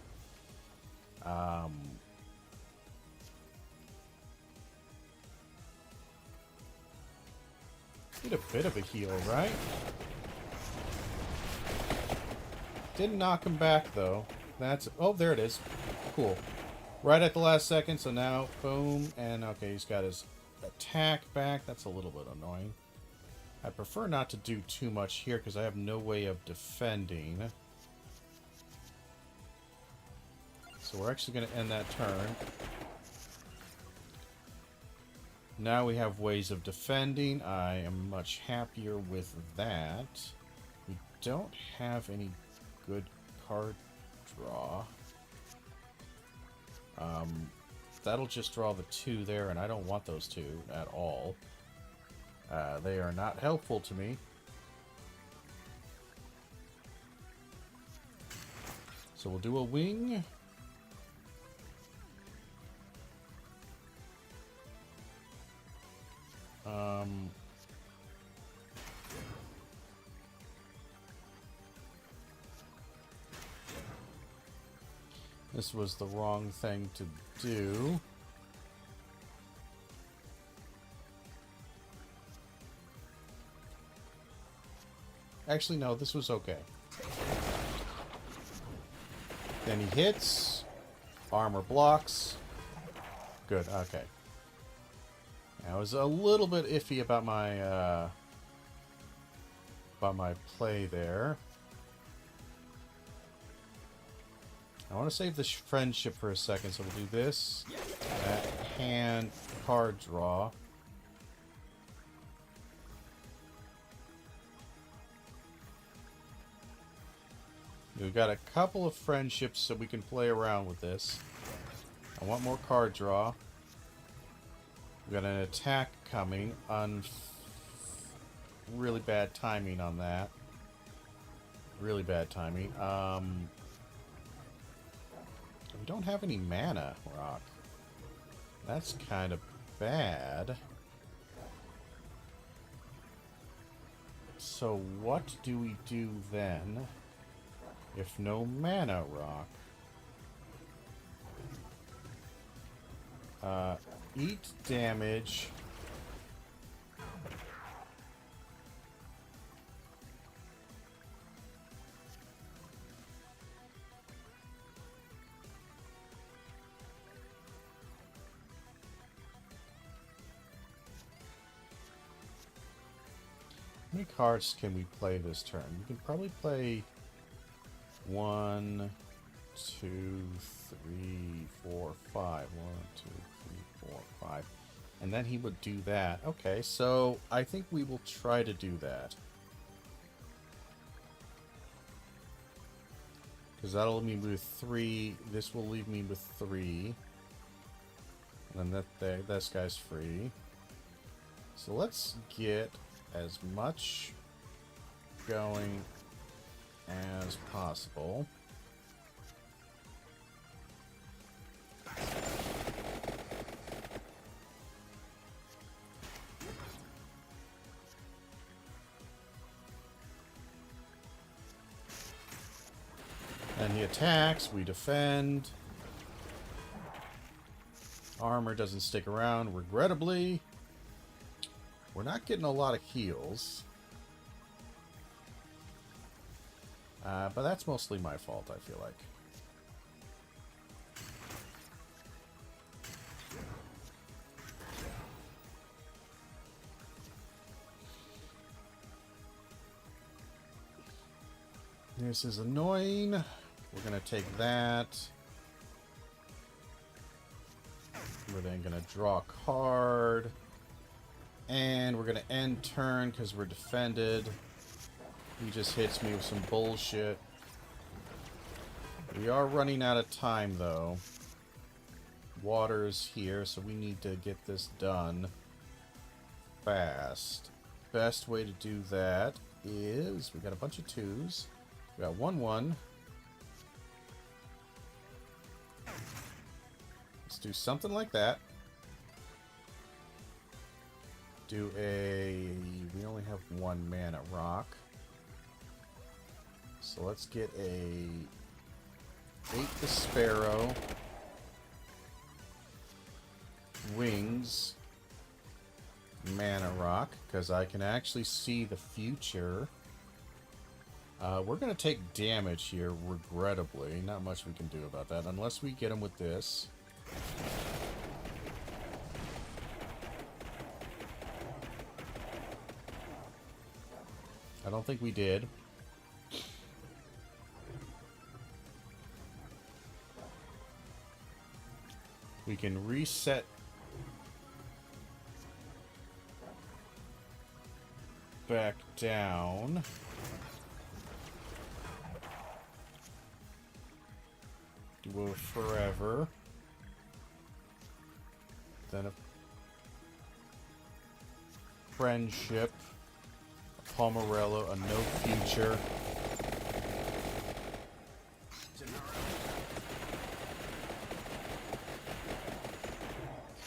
Get a bit of a heal, right? Didn't knock him back, though. That's... Oh, there it is. Cool. Right at the last second, so now, boom, and okay, he's got his attack back. That's a little bit annoying. I prefer not to do too much here, because I have no way of defending. So we're actually going to end that turn. Now we have ways of defending. I am much happier with that. We don't have any good card draw. That'll just draw the 2 there, and I don't want those 2 at all. They are not helpful to me. So we'll do a wing. This was the wrong thing to do. Actually, no, this was okay. Then he hits. Armor blocks. Good, okay. I was a little bit iffy about my play there. I want to save the friendship for a second, so we'll do this. Hand card draw. We've got a couple of friendships, so we can play around with this. I want more card draw. We've got an attack coming. Really bad timing on that. Really bad timing. We don't have any mana, Rock. That's kind of bad. So what do we do then if no mana, Rock? Eat damage. How many cards can we play this turn? We can probably play 1, 2, 3, 4, 5. 1, 2, 3, 4, 5. And then he would do that. Okay, so I think we will try to do that. Because that'll leave me with 3. This will leave me with 3. And then this guy's free. So let's get as much going as possible. And he attacks, we defend. Armor doesn't stick around, regrettably. We're not getting a lot of heals. But that's mostly my fault, I feel like. This is annoying. We're going to take that. We're then going to draw a card. And we're going to end turn because we're defended. He just hits me with some bullshit. We are running out of time, though. Water's here, so we need to get this done fast. Best way to do that is... we got a bunch of 2s. We got 1-1. Let's do something like that. Do a... we only have 1 mana rock. So let's get a 8 the Sparrow. Wings. Mana rock, because I can actually see the future. We're going to take damage here, regrettably. Not much we can do about that, unless we get him with this. I don't think we did. We can reset back down. Do a forever. Then a friendship. A Pomerello, a no future.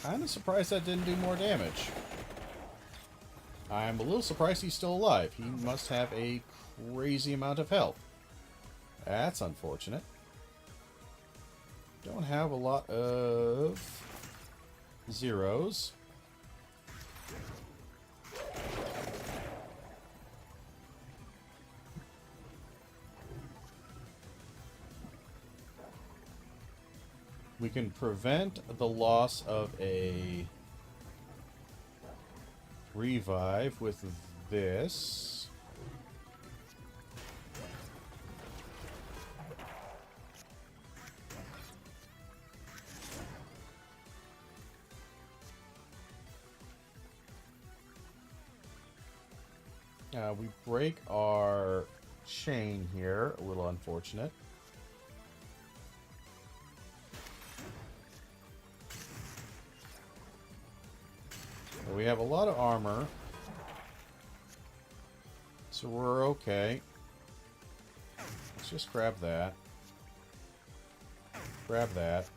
Kind of surprised that didn't do more damage. I'm a little surprised he's still alive. He must have a crazy amount of health. That's unfortunate. Don't have a lot of zeros. We can prevent the loss of a revive with this. We break our chain here, a little unfortunate. We have a lot of armor, so we're okay. Let's just grab that. Grab that.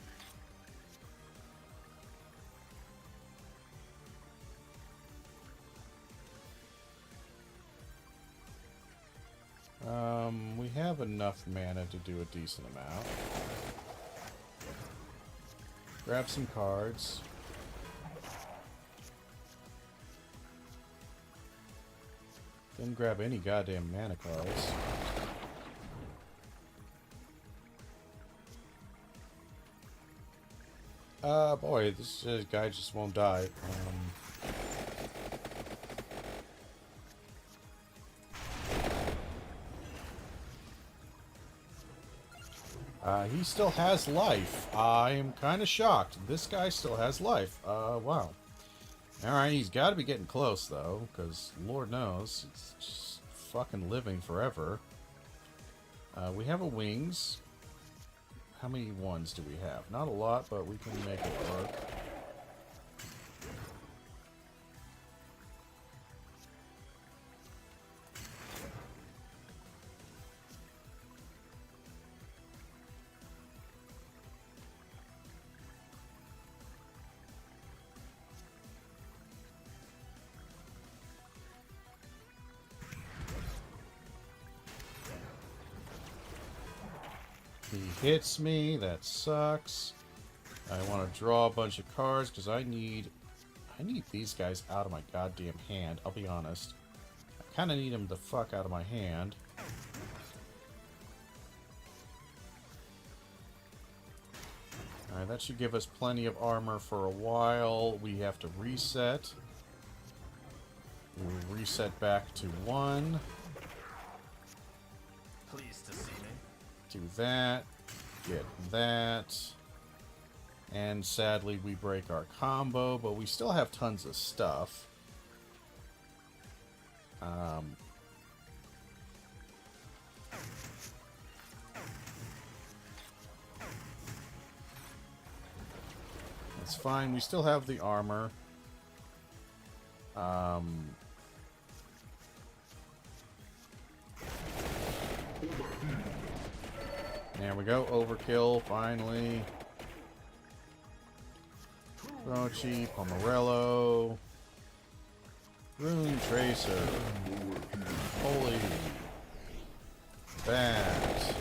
We have enough mana to do a decent amount. Grab some cards. Didn't grab any goddamn mana cards. Boy, this guy just won't die. He still has life. I am kind of shocked. This guy still has life. Wow. Alright, he's got to be getting close, though, because Lord knows, it's just fucking living forever. We have a wings. How many ones do we have? Not a lot, but we can make it work. He hits me. That sucks. I want to draw a bunch of cards because I need these guys out of my goddamn hand. I'll be honest. I kind of need them the fuck out of my hand. Alright, that should give us plenty of armor for a while. We have to reset. We'll reset back to 1. Pleased to see me. Do that. Get that. And sadly, we break our combo, but we still have tons of stuff. That's fine. We still have the armor. There we go. Overkill, finally. Rochi, Pomerello. Rune Tracer. Holy. Bat.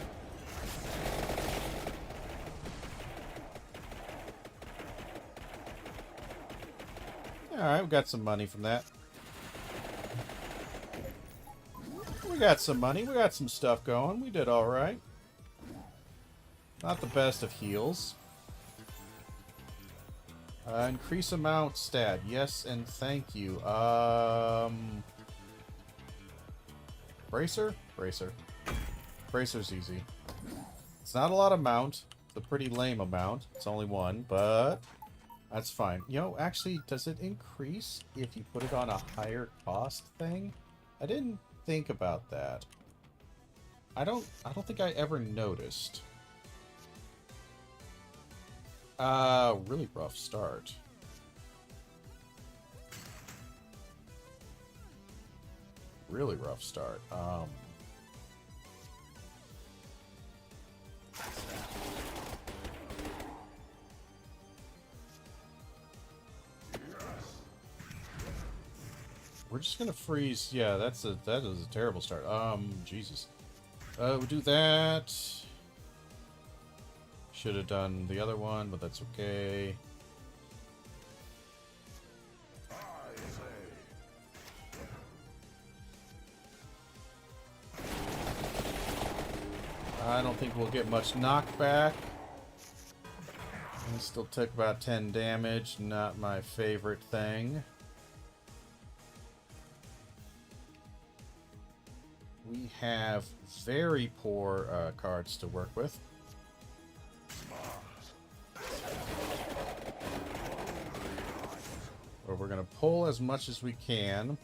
Alright, we got some money from that. We got some money. We got some stuff going. We did alright. Not the best of heals. Increase amount stat. Yes, and thank you. Bracer? Bracer. Bracer's easy. It's not a lot of amount. It's a pretty lame amount. It's only 1, but that's fine. You know, actually, does it increase if you put it on a higher cost thing? I didn't think about that. I don't think I ever noticed. Really rough start. Really rough start. We're just gonna freeze. Yeah, that is a terrible start. Jesus. We'll do that. Should have done the other one, but that's okay. I don't think we'll get much knockback. We still took about 10 damage. Not my favorite thing. We have very poor cards to work with. But we're going to pull as much as we can.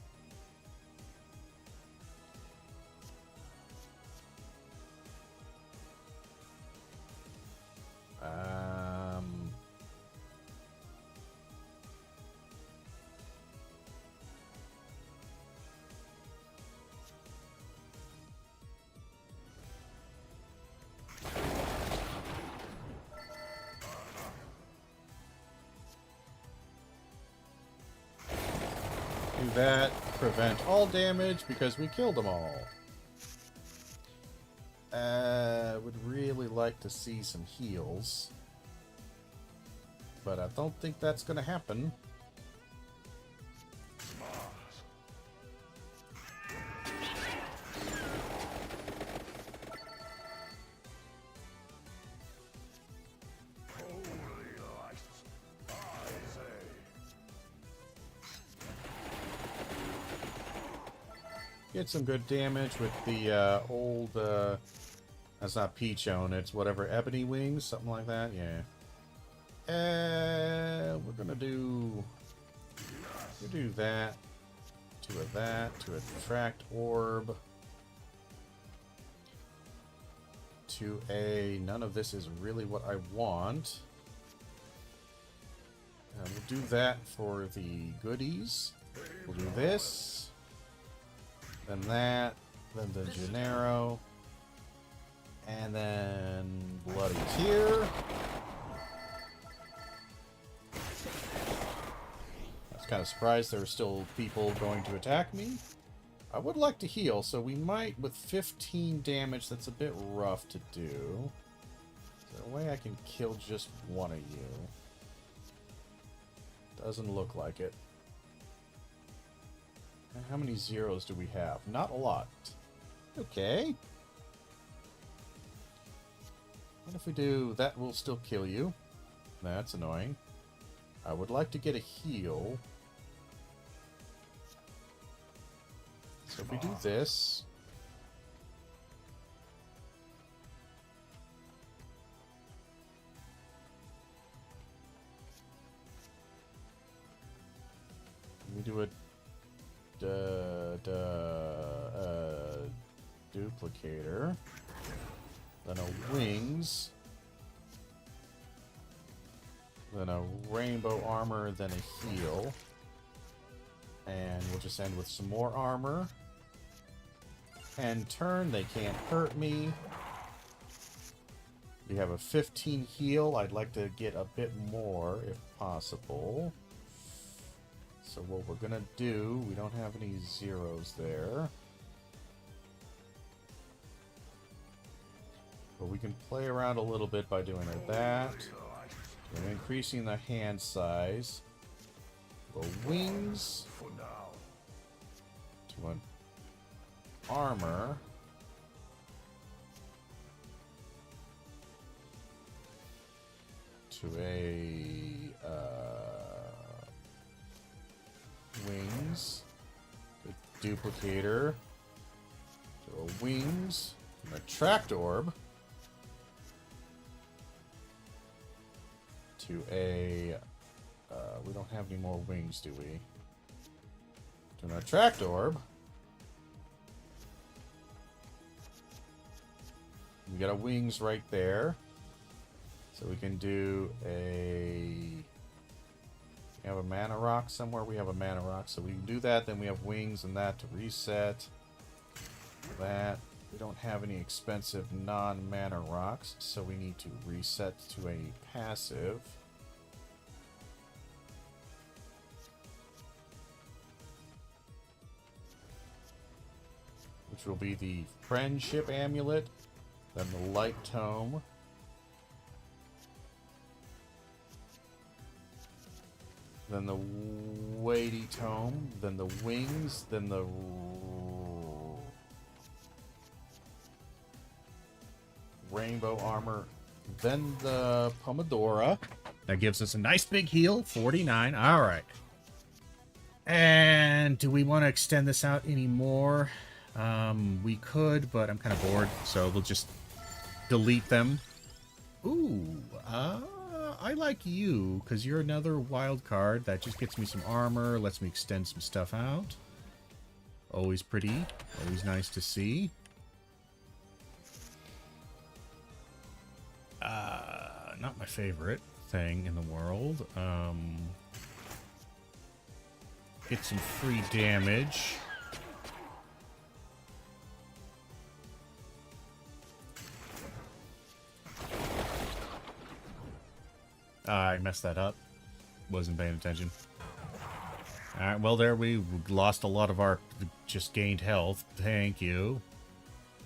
Do that, prevent all damage because we killed them all. Would really like to see some heals, but I don't think that's going to happen. Get some good damage with the old, that's not Peachone, it's whatever, Ebony Wings, something like that, yeah. We're gonna do that, 2 of that, to attract orb, to a, none of this is really what I want. We'll do that for the goodies. We'll do this. Then that, then the Gennaro, and then Bloody Tear. I was kind of surprised there were still people going to attack me. I would like to heal, so we might, with 15 damage, that's a bit rough to do. there a way I can kill just one of you? Doesn't look like it. How many zeros do we have? Not a lot. Okay. What if we do... That will still kill you. That's annoying. I would like to get a heal. So if we do this... We do a duplicator, then a wings, then a rainbow armor, then a heal, and we'll just end with some more armor. And turn, they can't hurt me. We have a 15 heal. I'd like to get a bit more if possible. So what we're gonna do, we don't have any zeros there. But we can play around a little bit by doing that. And increasing the hand size. The wings. To an armor. To a wings, a duplicator, to a wings, and a tracked orb, to a, we don't have any more wings, do we? To an attract orb. We got a wings right there. So we can do a... We have a mana rock somewhere. We have a mana rock, so we can do that. Then we have wings and that to reset. That. We don't have any expensive non-mana rocks, so we need to reset to a passive. Which will be the Friendship Amulet, then the Light Tome. Then the Weighty Tome, then the Wings, then the Rainbow Armor, then the Pomodora. That gives us a nice big heal, 49. All right. And do we want to extend this out anymore? We could, but I'm kind of bored, so we'll just delete them. Ooh, I like you, because you're another wild card. That just gets me some armor, lets me extend some stuff out. Always pretty. Always nice to see. Not my favorite thing in the world. Get some free damage. I messed that up. Wasn't paying attention. Alright, well there we lost a lot of our just gained health. Thank you.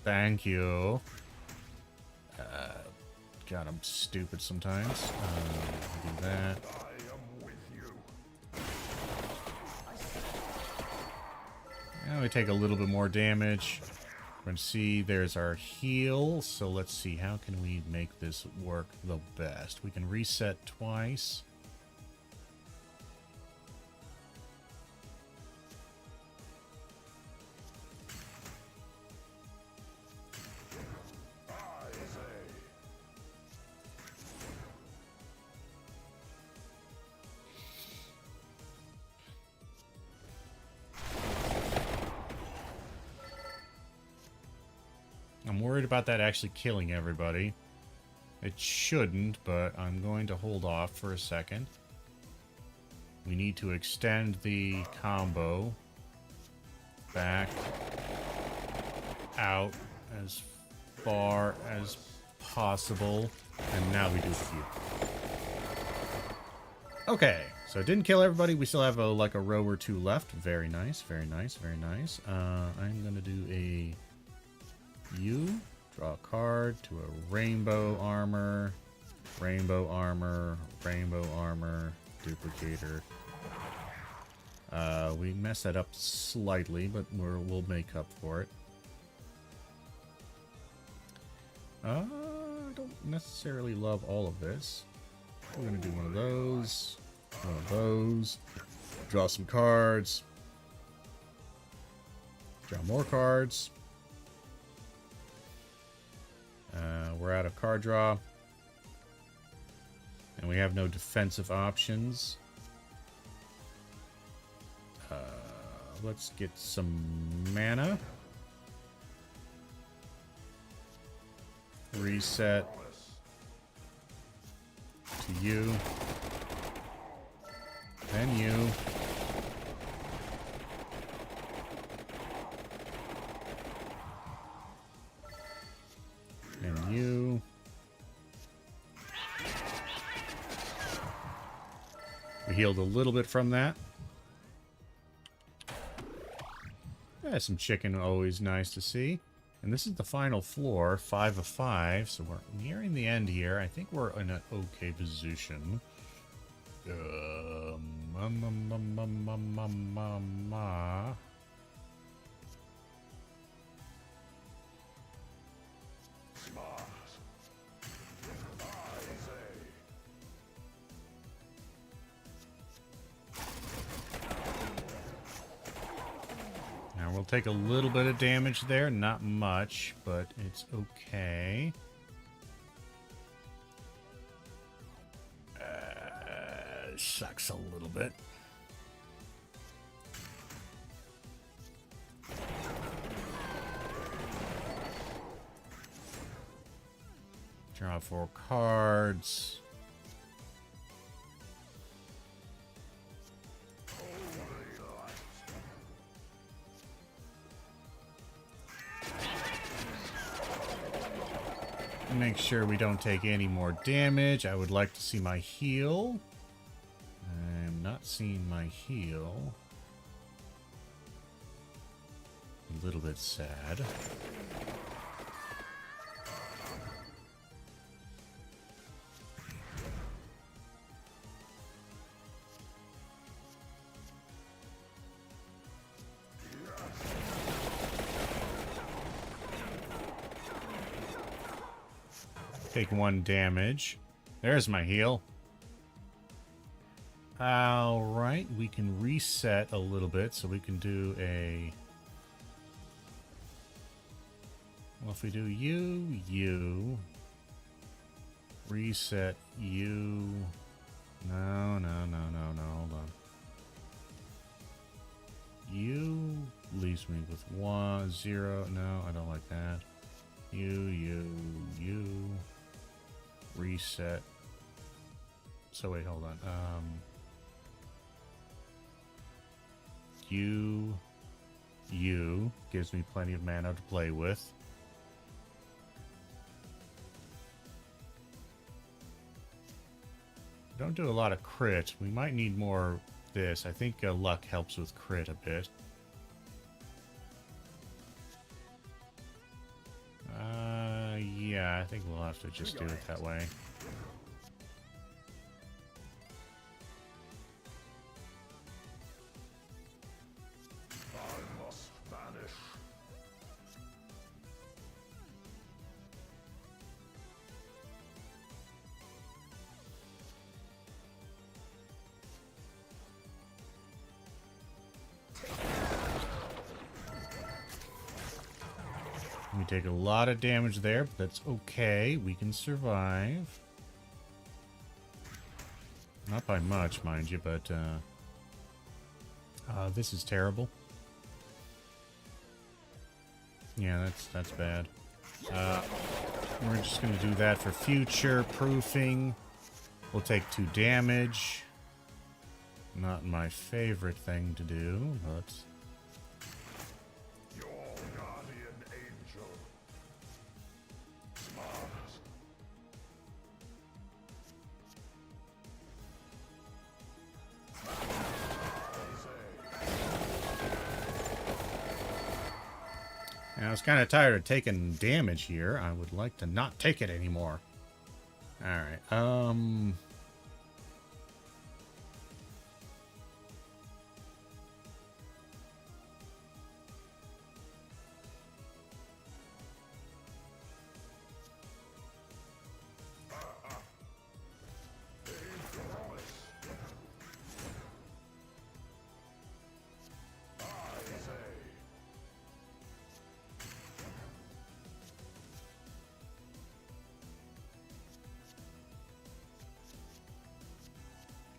Thank you. God, I'm stupid sometimes. Do that. Now we take a little bit more damage. We're going to see there's our heal. So let's see, how can we make this work the best? We can reset twice. I'm worried about that actually killing everybody. It shouldn't, but I'm going to hold off for a second. We need to extend the combo back out as far as possible. And now we do the few. Okay, so it didn't kill everybody. We still have like a row or two left. Very nice, very nice, very nice. I'm going to do a... You Draw a card to a rainbow armor, rainbow armor, rainbow armor, duplicator. We messed that up slightly, but we'll make up for it. I don't necessarily love all of this. We're gonna do one of those, draw some cards, draw more cards. We're out of card draw, and we have no defensive options. Let's get some mana. Reset to you. Then you. And you. We healed a little bit from that. Yeah, some chicken, always nice to see. And this is the final floor, 5 of 5, so we're nearing the end here. I think we're in an okay position. Now we'll take a little bit of damage there, not much, but it's okay. Sucks a little bit. Draw 4 cards. Make sure we don't take any more damage. I would like to see my heal. I'm not seeing my heal. A little bit sad. Take 1 damage. There's my heal. Alright, we can reset a little bit, so we can do a... Well, if we do you... Reset you... No, hold on. You leaves me with 1, 0. No, I don't like that. You... Reset. So wait, hold on. You gives me plenty of mana to play with. Don't do a lot of crit. We might need more this. I think luck helps with crit a bit. Yeah, I think we'll have to just do it that way. I must vanish. We take a lot of damage there, but that's okay. We can survive. Not by much, mind you, but this is terrible. Yeah, that's bad. We're just going to do that for future proofing. We'll take 2 damage. Not my favorite thing to do, but... Your guardian angel. Smart. was kind of tired of taking damage here. I would like to not take it anymore. Alright,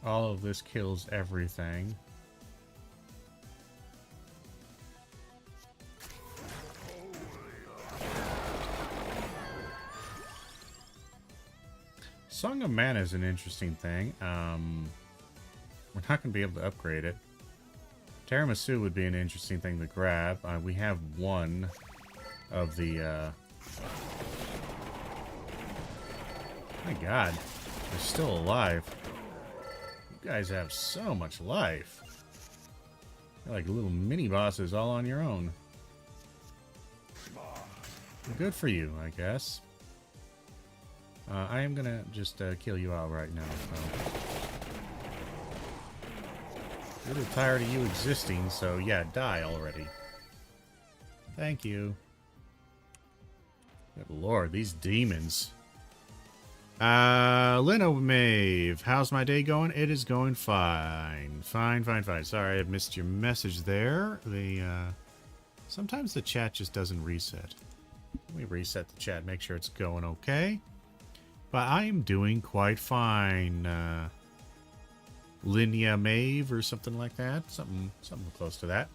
all of this kills everything. Song of Mana is an interesting thing. We're not going to be able to upgrade it. Tiramisu would be an interesting thing to grab. We have one of the... My god, they're still alive. You guys have so much life. You're like little mini bosses all on your own. Good for you, I guess. I am gonna just kill you out right now. So. I'm a little tired of you existing, so yeah, die already. Thank you. Good lord, these demons. Lino Maeve, how's my day going? It is going fine. Fine. Sorry, I missed your message there. Sometimes the chat just doesn't reset. Let me reset the chat, make sure it's going okay. But I am doing quite fine. Linnea Maeve or something like that. Something close to that.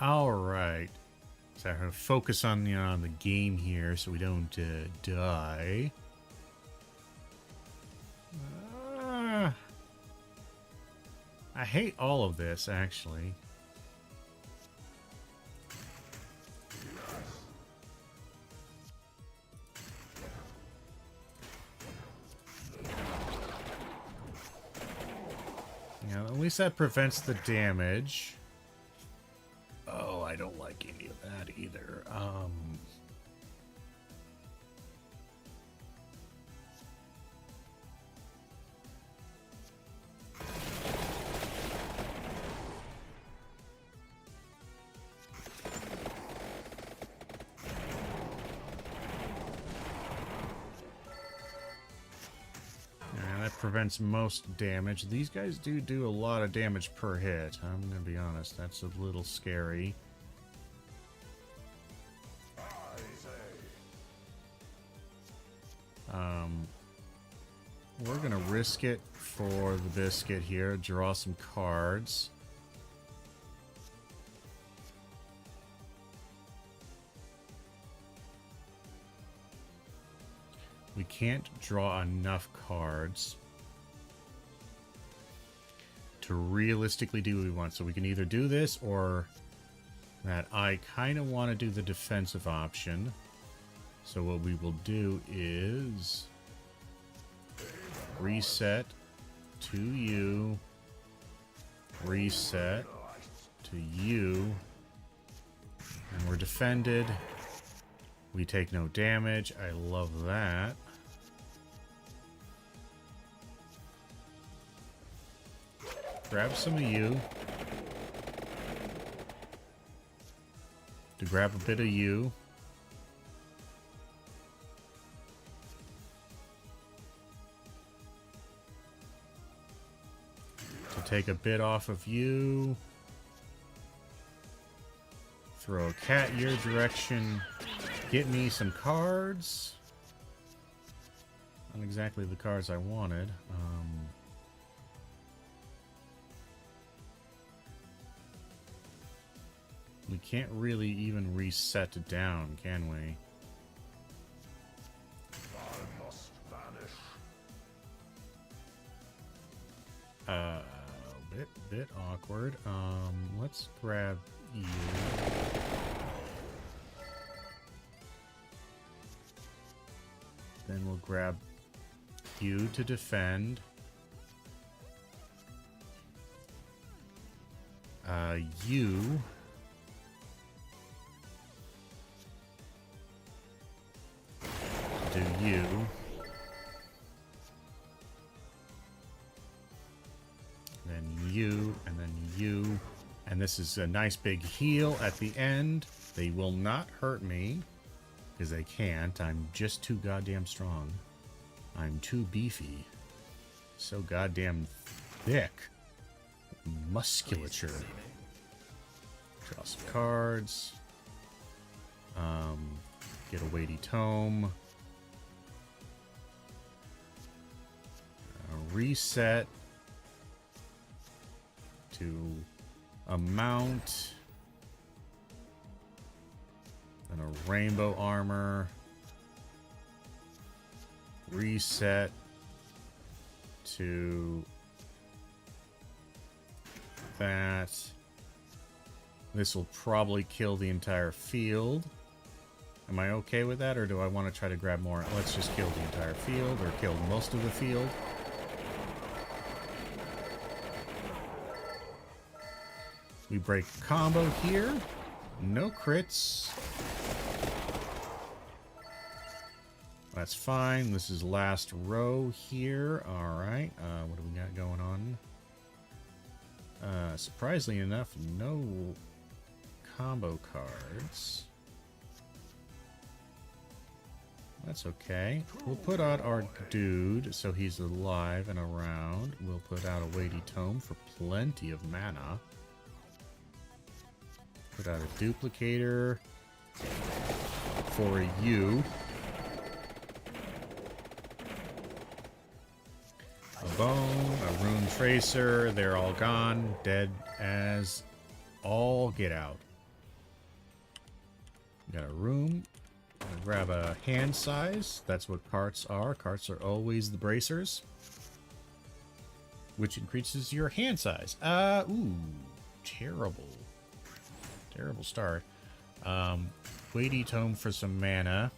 Alright. So I'm going to focus on the game here so we don't die. I hate all of this, actually. Yeah, at least that prevents the damage. Oh, I don't like any of that either. Yeah, that prevents most damage. These guys do a lot of damage per hit. I'm gonna be honest, that's a little scary. We're gonna risk it for the biscuit here. Draw some cards. We can't draw enough cards to realistically do what we want. So we can either do this or that. I kind of want to do the defensive option. So what we will do is reset to you, reset to you, and we're defended. We take no damage. I love that. Grab some of you. To grab a bit of you. To take a bit off of you. Throw a cat your direction. Get me some cards. Not exactly the cards I wanted. We can't really even reset it down, can we? I must vanish. Bit awkward. Let's grab you. Then we'll grab you to defend. You do you. Then you, and then you. And this is a nice big heal at the end. They will not hurt me. Because they can't. I'm just too goddamn strong. I'm too beefy. So goddamn thick. Musculature. Draw some cards. Get a weighty tome. Reset to a mount. And a rainbow armor. Reset to that. This will probably kill the entire field. Am I okay with that, or do I want to try to grab more? Let's just kill the entire field, or kill most of the field. We break combo here. No crits. That's fine. This is last row here. Alright. What do we got going on? Surprisingly enough, no combo cards. That's okay. We'll put out our dude so he's alive and around. We'll put out a weighty tome for plenty of mana. Put out a duplicator for a U. A bone, a rune tracer. They're all gone. Dead as all get out. Got a room. I'll grab a hand size. That's what carts are. Carts are always the bracers, which increases your hand size. Ooh, terrible. Terrible start. Weighty tome for some mana.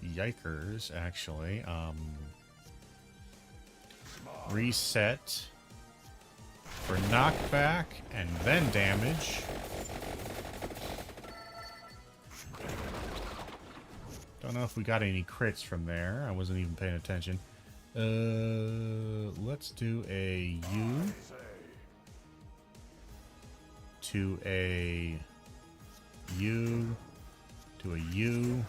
Yikers, actually. Reset for knockback and then damage. Don't know if we got any crits from there. I wasn't even paying attention. Let's do a U to a U to a U.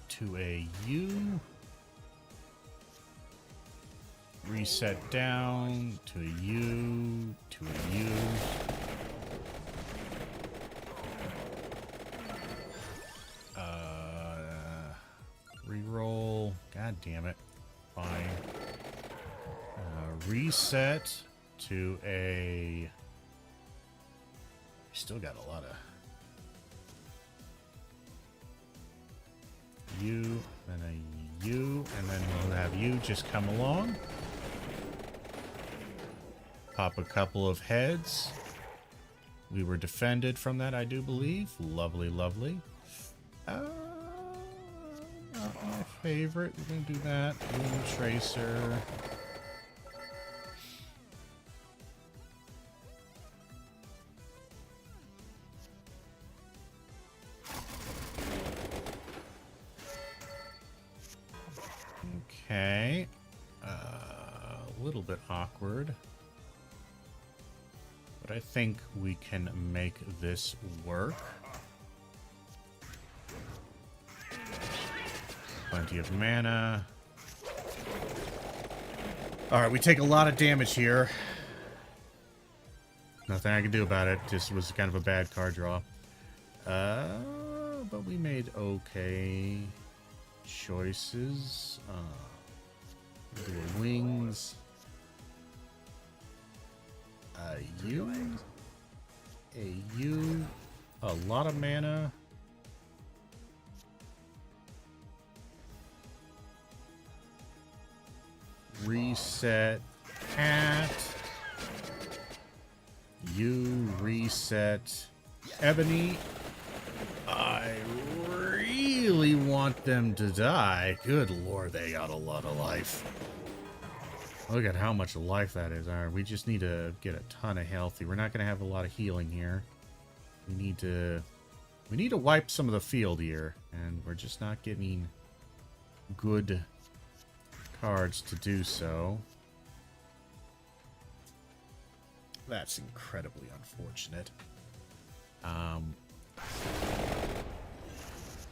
To a U. Reset down to a U to a U. Reroll. God damn it. Fine. Reset to a... Still got a lot of... U, then a U, and then we'll have you just come along. Pop a couple of heads. We were defended from that, I do believe. Lovely, lovely. Not my favorite. We're gonna do that. Rune tracer. Okay. A little bit awkward. But I think we can make this work. Plenty of mana. Alright, we take a lot of damage here. Nothing I can do about it. Just was kind of a bad card draw. But we made okay choices. Do a wings. A U. A U. A lot of mana. Reset hat. You reset Ebony. I really want them to die. Good lord, they got a lot of life. Look at how much life that is. Alright, we just need to get a ton of healthy. We're not going to have a lot of healing here. We need to wipe some of the field here. And we're just not getting good cards to do so. That's incredibly unfortunate.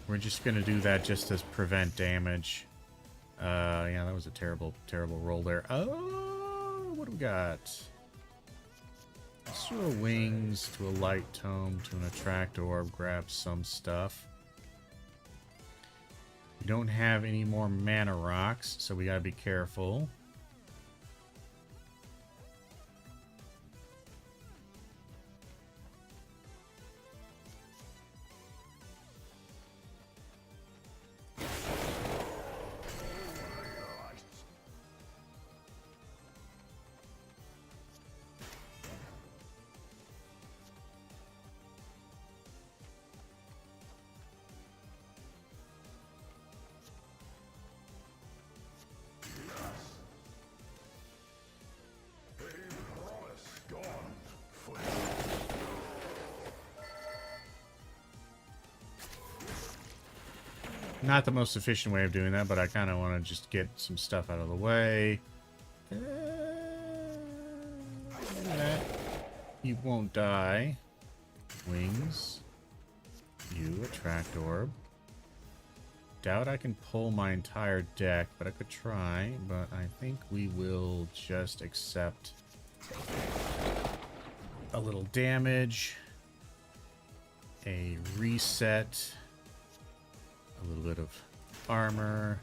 We're just going to do that just to prevent damage. Yeah, that was a terrible, terrible roll there. Oh, what do we got? Let's do a wings to a light tome to an attract orb, grab some stuff. We don't have any more mana rocks, so we gotta be careful. Not the most efficient way of doing that, but I kind of want to just get some stuff out of the way. That. You won't die. Wings. You, attract orb. Doubt I can pull my entire deck, but I could try. But I think we will just accept a little damage. A reset. A little bit of armor.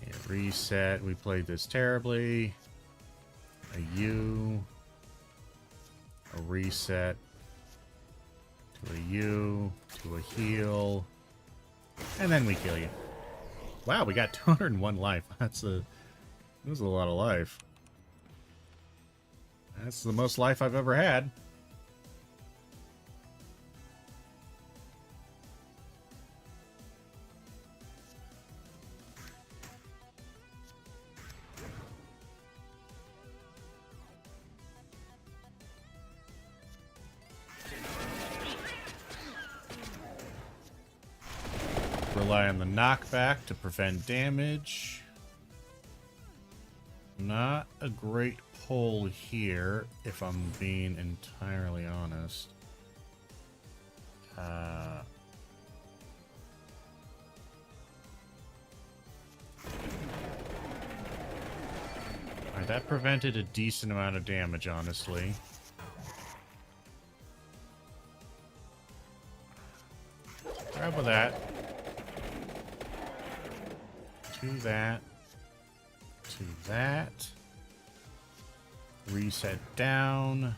A reset. We played this terribly. A U. A reset. To a U. To a heal. And then we kill you. Wow, we got 201 life. That's a lot of life. That's the most life I've ever had. Rely on the knockback to prevent damage. Not a great pull here, if I'm being entirely honest. Alright, that prevented a decent amount of damage, honestly. Grab with that. To that. To that. Reset down.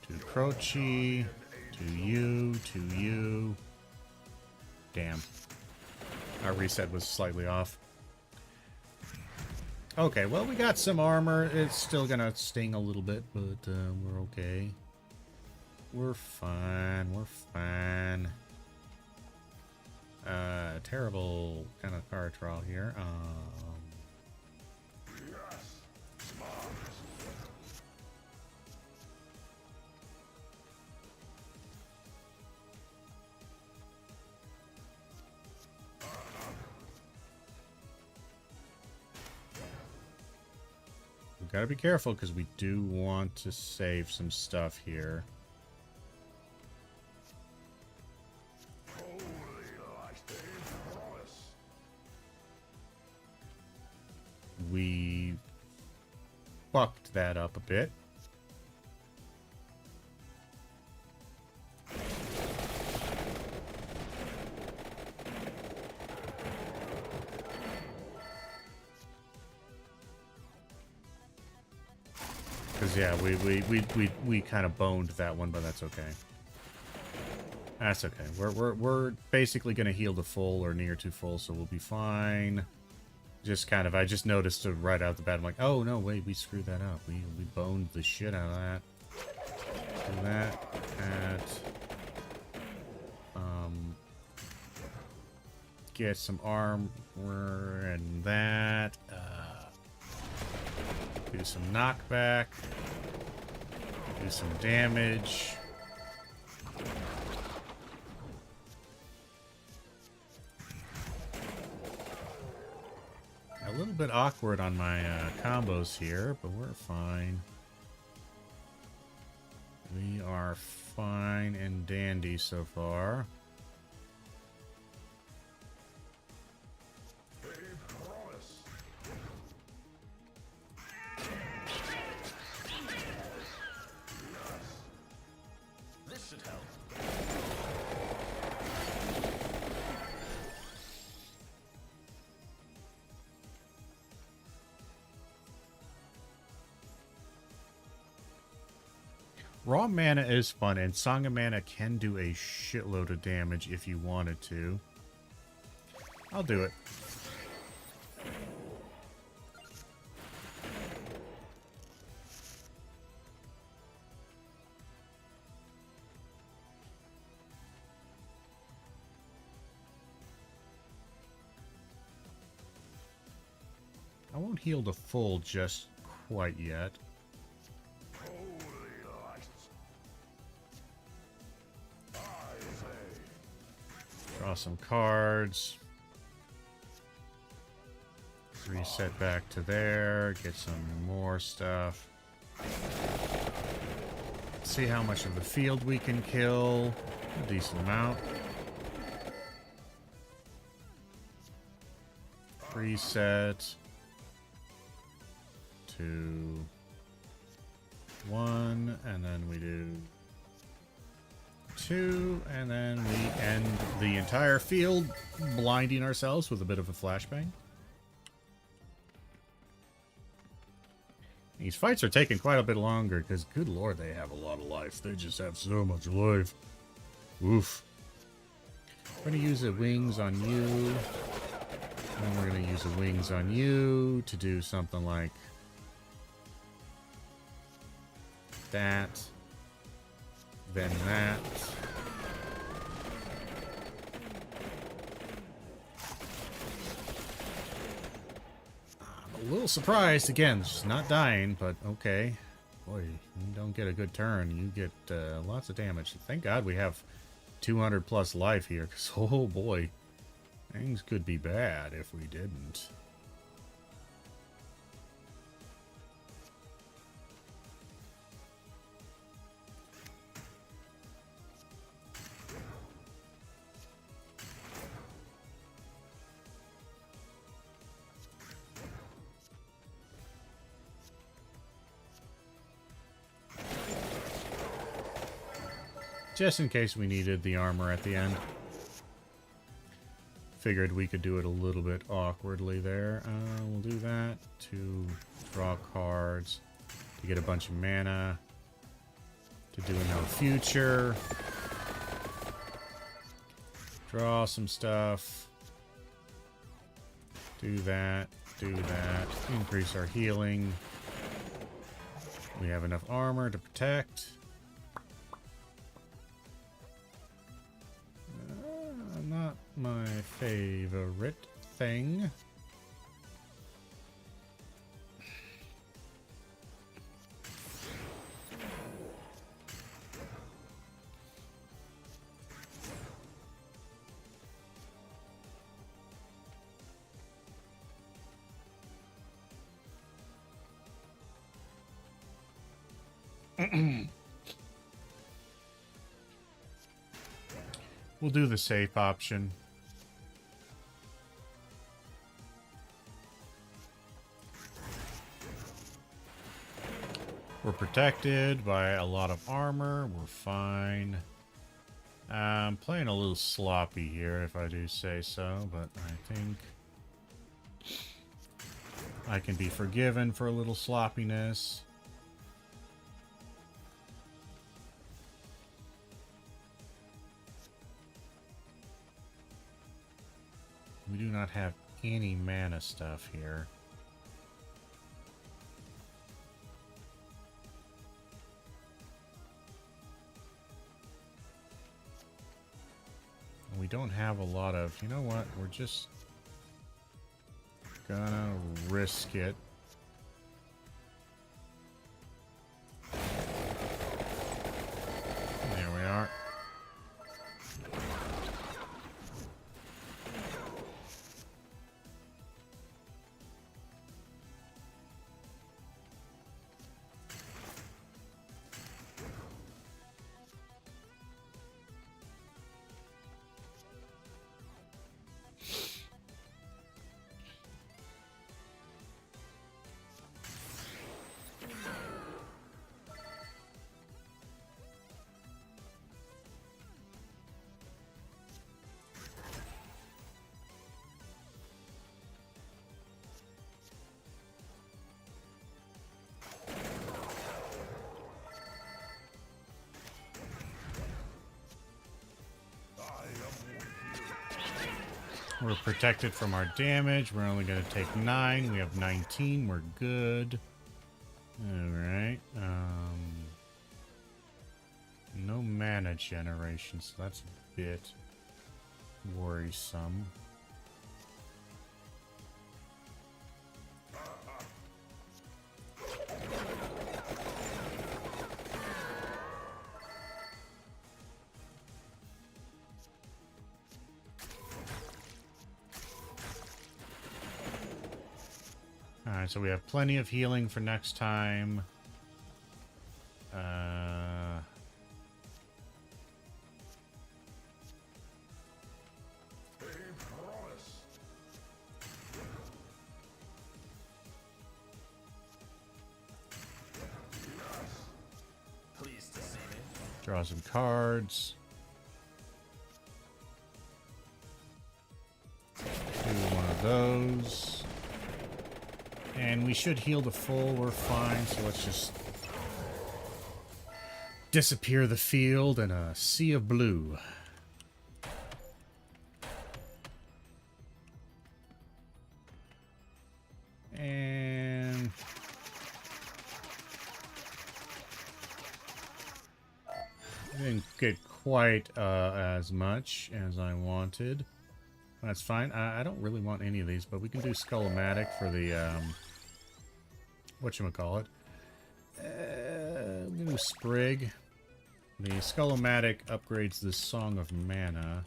To Croce. To you. To you. Damn. Our reset was slightly off. Okay, well, we got some armor. It's still gonna sting a little bit, but we're okay. We're fine. We're fine. Terrible kind of card draw here. We've got to be careful because we do want to save some stuff here. We fucked that up a bit. Because yeah, we kind of boned that one, but that's okay. That's okay. We're basically gonna heal to full or near to full, so we'll be fine. Just kind of, I just noticed right out the bat, I'm like, oh no, wait, we screwed that up. We boned the shit out of that. Do that. get some armor and that. Do some knockback. Do some damage. A little bit awkward on my combos here, but we're fine. We are fine and dandy so far. This should help. Raw mana is fun, and Song of Mana can do a shitload of damage if you wanted to. I'll do it. I won't heal the full just quite yet. Draw some cards. Reset back to there. Get some more stuff. See how much of the field we can kill. A decent amount. Reset. 2, 1, and then we do 2, and then we end the entire field, blinding ourselves with a bit of a flashbang. These fights are taking quite a bit longer, because good lord, they have a lot of life. They just have so much life. Oof. We're going to use the wings on you. And we're going to use the wings on you to do something like that, then that. I'm a little surprised, again, just not dying, but okay. Boy, you don't get a good turn, you get lots of damage. Thank God we have 200 plus life here, because oh boy, things could be bad if we didn't. Just in case we needed the armor at the end. Figured we could do it a little bit awkwardly there. We'll do that to draw cards, to get a bunch of mana, to do no future, draw some stuff, do that, increase our healing. We have enough armor to protect. Not my favorite thing. We'll do the safe option. We're protected by a lot of armor. We're fine. I'm playing a little sloppy here, if I do say so, but I think I can be forgiven for a little sloppiness. We do not have any mana stuff here. We don't have a lot of... You know what? We're just gonna risk it. There we are. We're protected from our damage. We're only going to take 9. We have 19. We're good. Alright. No mana generation, so that's a bit worrisome. Alright, so we have plenty of healing for next time. Pleased to see me. Draw some cards. Do one of those. And we should heal to full. We're fine, so let's just disappear the field in a sea of blue. And didn't get quite as much as I wanted. That's fine. I don't really want any of these, but we can do Skull-O-Matic for the, whatchamacallit. I'm gonna do Sprig. The Skull-O-Matic upgrades the Song of Mana.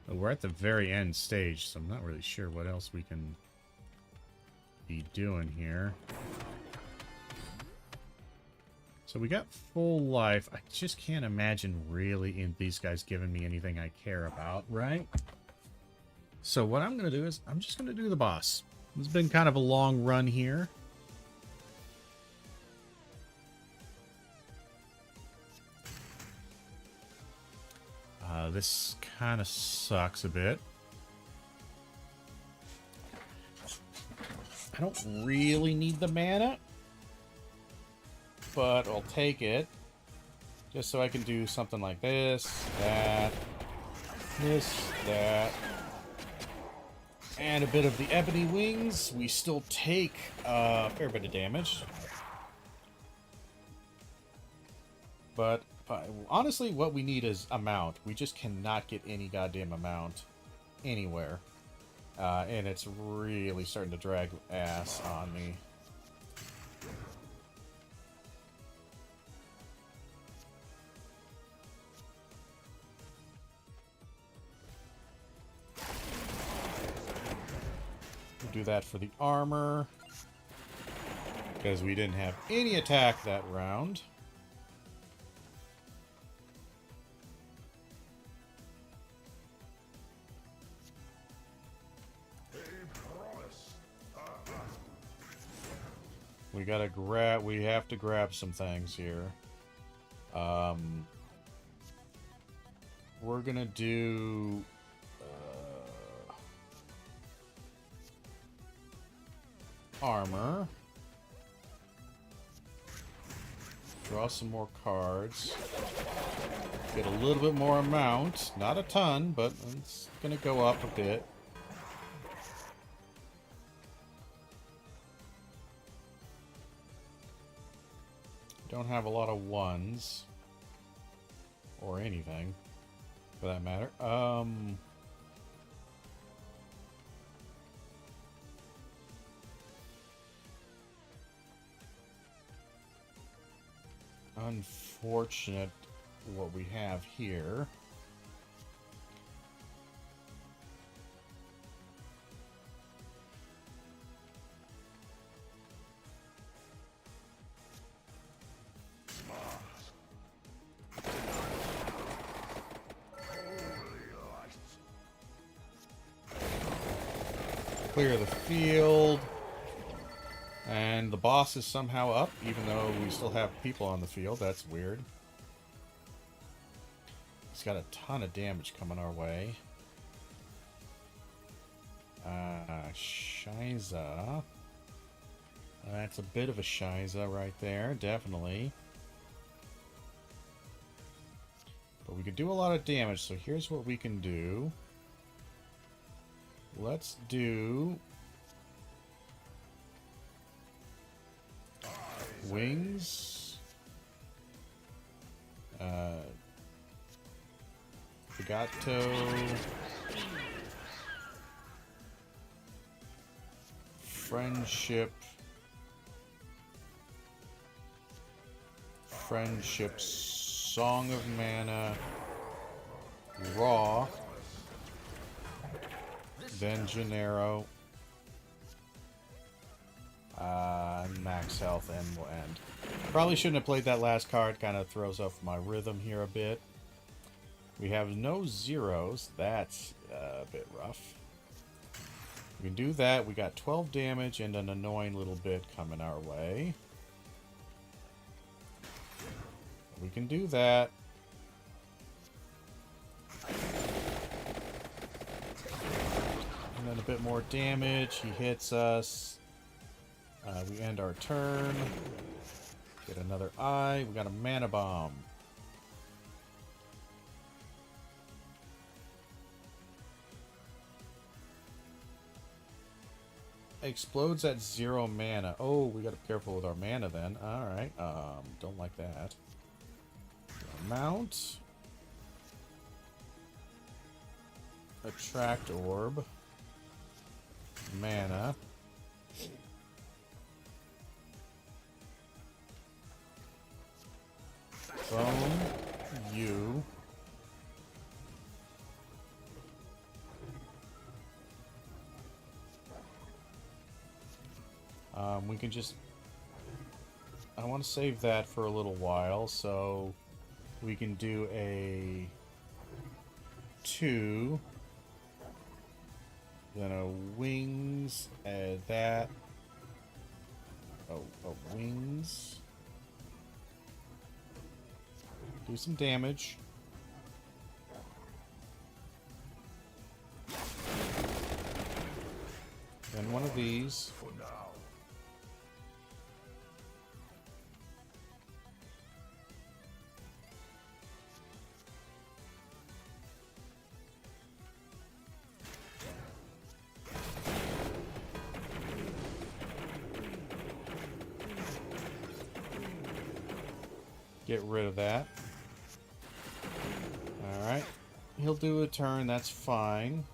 But we're at the very end stage, so I'm not really sure what else we can be doing here. So we got full life. I just can't imagine really in these guys giving me anything I care about, right? So what I'm going to do is I'm just going to do the boss. It's been kind of a long run here. This kind of sucks a bit. I don't really need the mana, but I'll take it. Just so I can do something like this, that, and a bit of the Ebony Wings. We still take a fair bit of damage. But honestly, what we need is amount. We just cannot get any goddamn amount anywhere. And it's really starting to drag ass on me. We'll do that for the armor, because we didn't have any attack that round. We gotta grab. We have to grab some things here. We're gonna do. Armor. Draw some more cards. Get a little bit more amount. Not a ton, but it's gonna go up a bit. Don't have a lot of ones. Or anything. for that matter. Unfortunate what we have here. Clear the field. And the boss is somehow up, even though we still have people on the field. That's weird. He's got a ton of damage coming our way. Shiza. That's a bit of a Shiza right there, definitely. But we could do a lot of damage, so here's what we can do. Let's do... Wings. Fugato. Friendship. Friendship. Song of Mana. Raw. Then Gennaro. Max health and will end. Probably shouldn't have played that last card. Kind of throws off my rhythm here a bit. We have no zeros. That's a bit rough. We can do that. We got 12 damage and an annoying little bit coming our way. We can do that. And then a bit more damage. He hits us. We end our turn. Get another eye. We got a mana bomb. Explodes at 0 mana. Oh, we gotta be careful with our mana then. Alright. Don't like that. Mount. Attract orb. Mana. Bone. You. We can just... I want to save that for a little while, so we can do a 2, then a wings, that, a wings, do some damage, then one of these. Get rid of that. Alright. He'll do a turn, that's fine.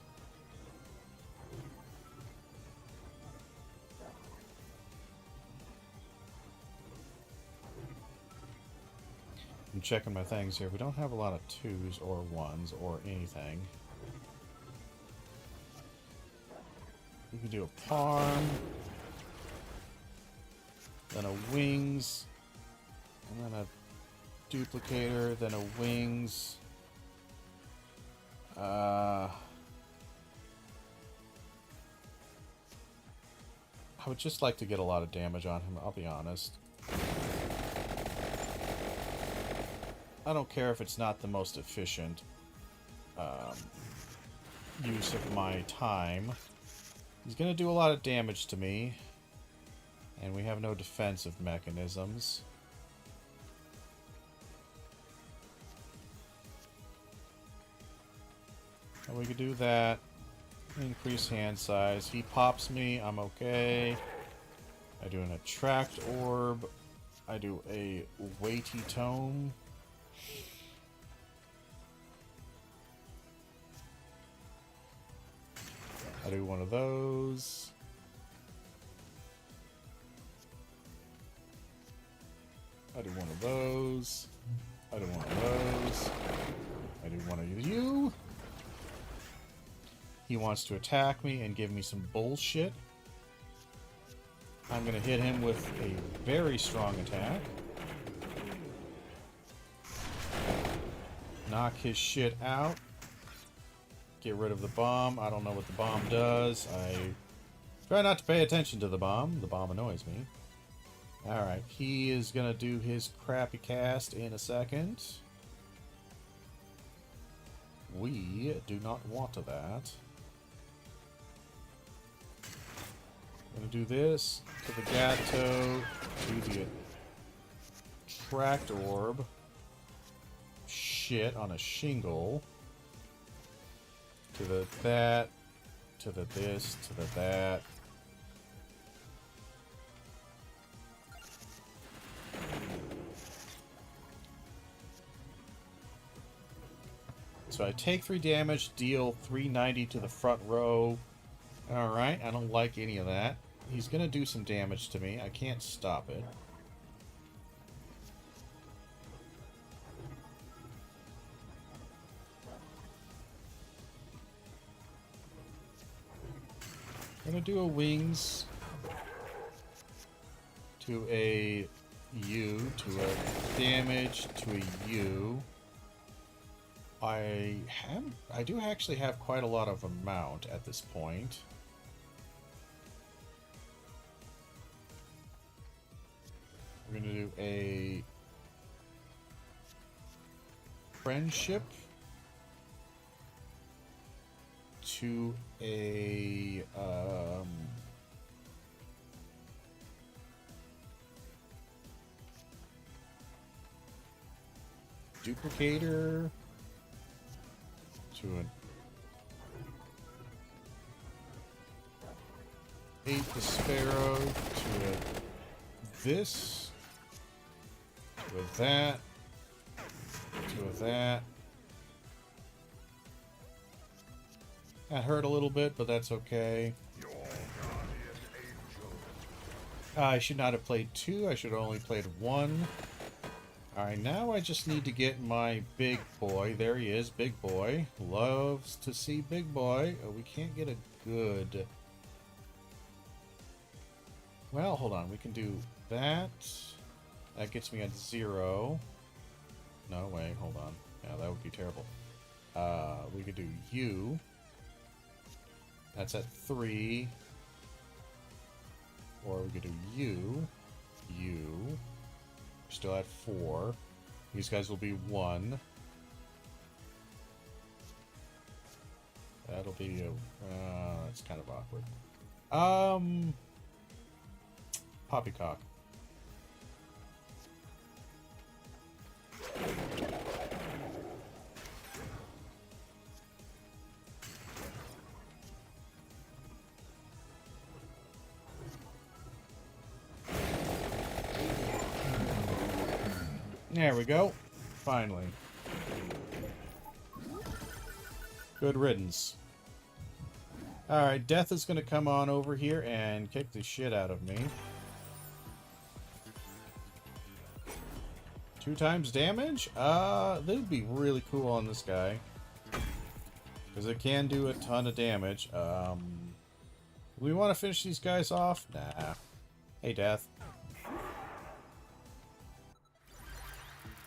I'm checking my things here. We don't have a lot of 2s or 1s or anything. We can do a palm. Then a wings. And then a duplicator, then a wings. I would just like to get a lot of damage on him, I'll be honest. I don't care if it's not the most efficient use of my time. He's going to do a lot of damage to me. And we have no defensive mechanisms. And we could do that. Increase hand size. He pops me. I'm okay. I do an attract orb. I do a weighty tome. I do one of those. I do one of those. I do one of those. I do one of you. He wants to attack me and give me some bullshit. I'm going to hit him with a very strong attack. Knock his shit out. Get rid of the bomb. I don't know what the bomb does. I try not to pay attention to the bomb. The bomb annoys me. Alright, he is going to do his crappy cast in a second. We do not want that. I'm going to do this to the Gatto, to the Attract Orb. Shit on a shingle. To the that, to the this, to the that. So I take 3 damage, deal 390 to the front row. Alright, I don't like any of that. He's gonna do some damage to me. I can't stop it. I'm gonna do a wings to a U, to a damage to a U. I do actually have quite a lot of amount at this point. We're gonna do a friendship to a duplicator to an 8 the sparrow to a this to a that to a that. That hurt a little bit, but that's okay. I should not have played 2. I should have only played 1. Alright, now I just need to get my big boy. There he is, big boy. Loves to see big boy. Oh, we can't get a good... Well, hold on. We can do that. That gets me at 0. No, wait, hold on. Yeah, that would be terrible. We could do U. That's at 3. Or we could do U. U. We're still at 4. These guys will be 1. That'll be a... that's kind of awkward. Poppycock. There we go. Finally. Good riddance. Alright, Death is going to come on over here and kick the shit out of me. 2 times damage? That would be really cool on this guy. Because it can do a ton of damage. We want to finish these guys off? Nah. Hey, Death.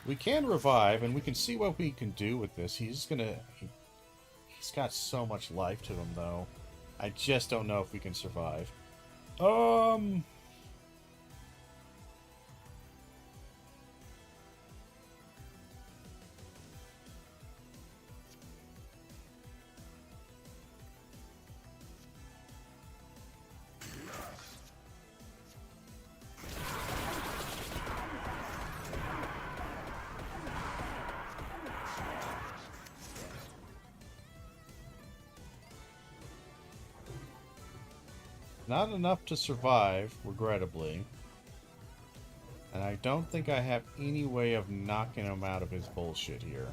We can revive, and we can see what we can do with this. He's gonna... He's got so much life to him, though. I just don't know if we can survive. Not enough to survive, regrettably. And I don't think I have any way of knocking him out of his bullshit here.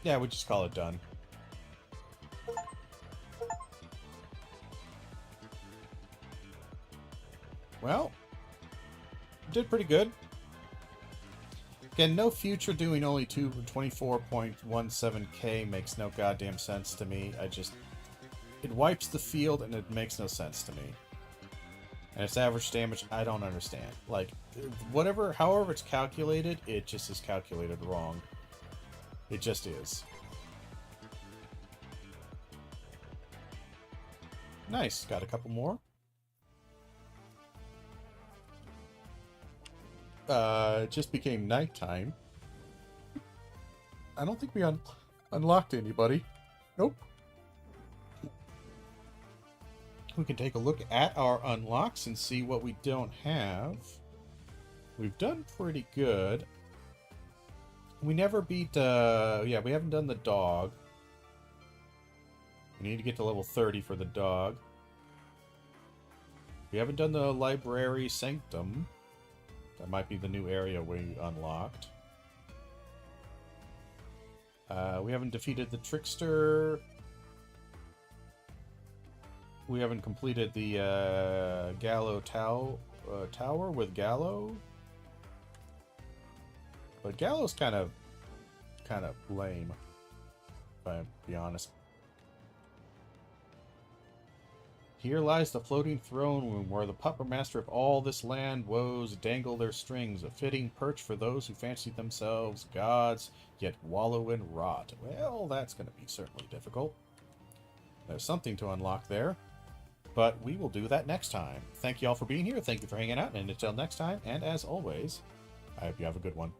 Yeah, we just call it done. Well, did pretty good. Again, no future doing only 24.17k makes no goddamn sense to me. It wipes the field and it makes no sense to me. And its average damage, I don't understand. Like, however it's calculated, it just is calculated wrong. It just is. Nice, got a couple more. It just became nighttime. I don't think we unlocked anybody. Nope. We can take a look at our unlocks and see what we don't have. We've done pretty good. We never beat, yeah, we haven't done the dog. We need to get to level 30 for the dog. We haven't done the library sanctum. That might be the new area we unlocked. We haven't defeated the trickster. We haven't completed the Gallo Tower with Gallo. But Gallo's kind of lame, if I be honest. Here lies the floating throne room, where the puppet master of all this land woes dangle their strings, a fitting perch for those who fancy themselves gods, yet wallow in rot. Well, that's going to be certainly difficult. There's something to unlock there, but we will do that next time. Thank you all for being here, thank you for hanging out, and until next time, and as always, I hope you have a good one.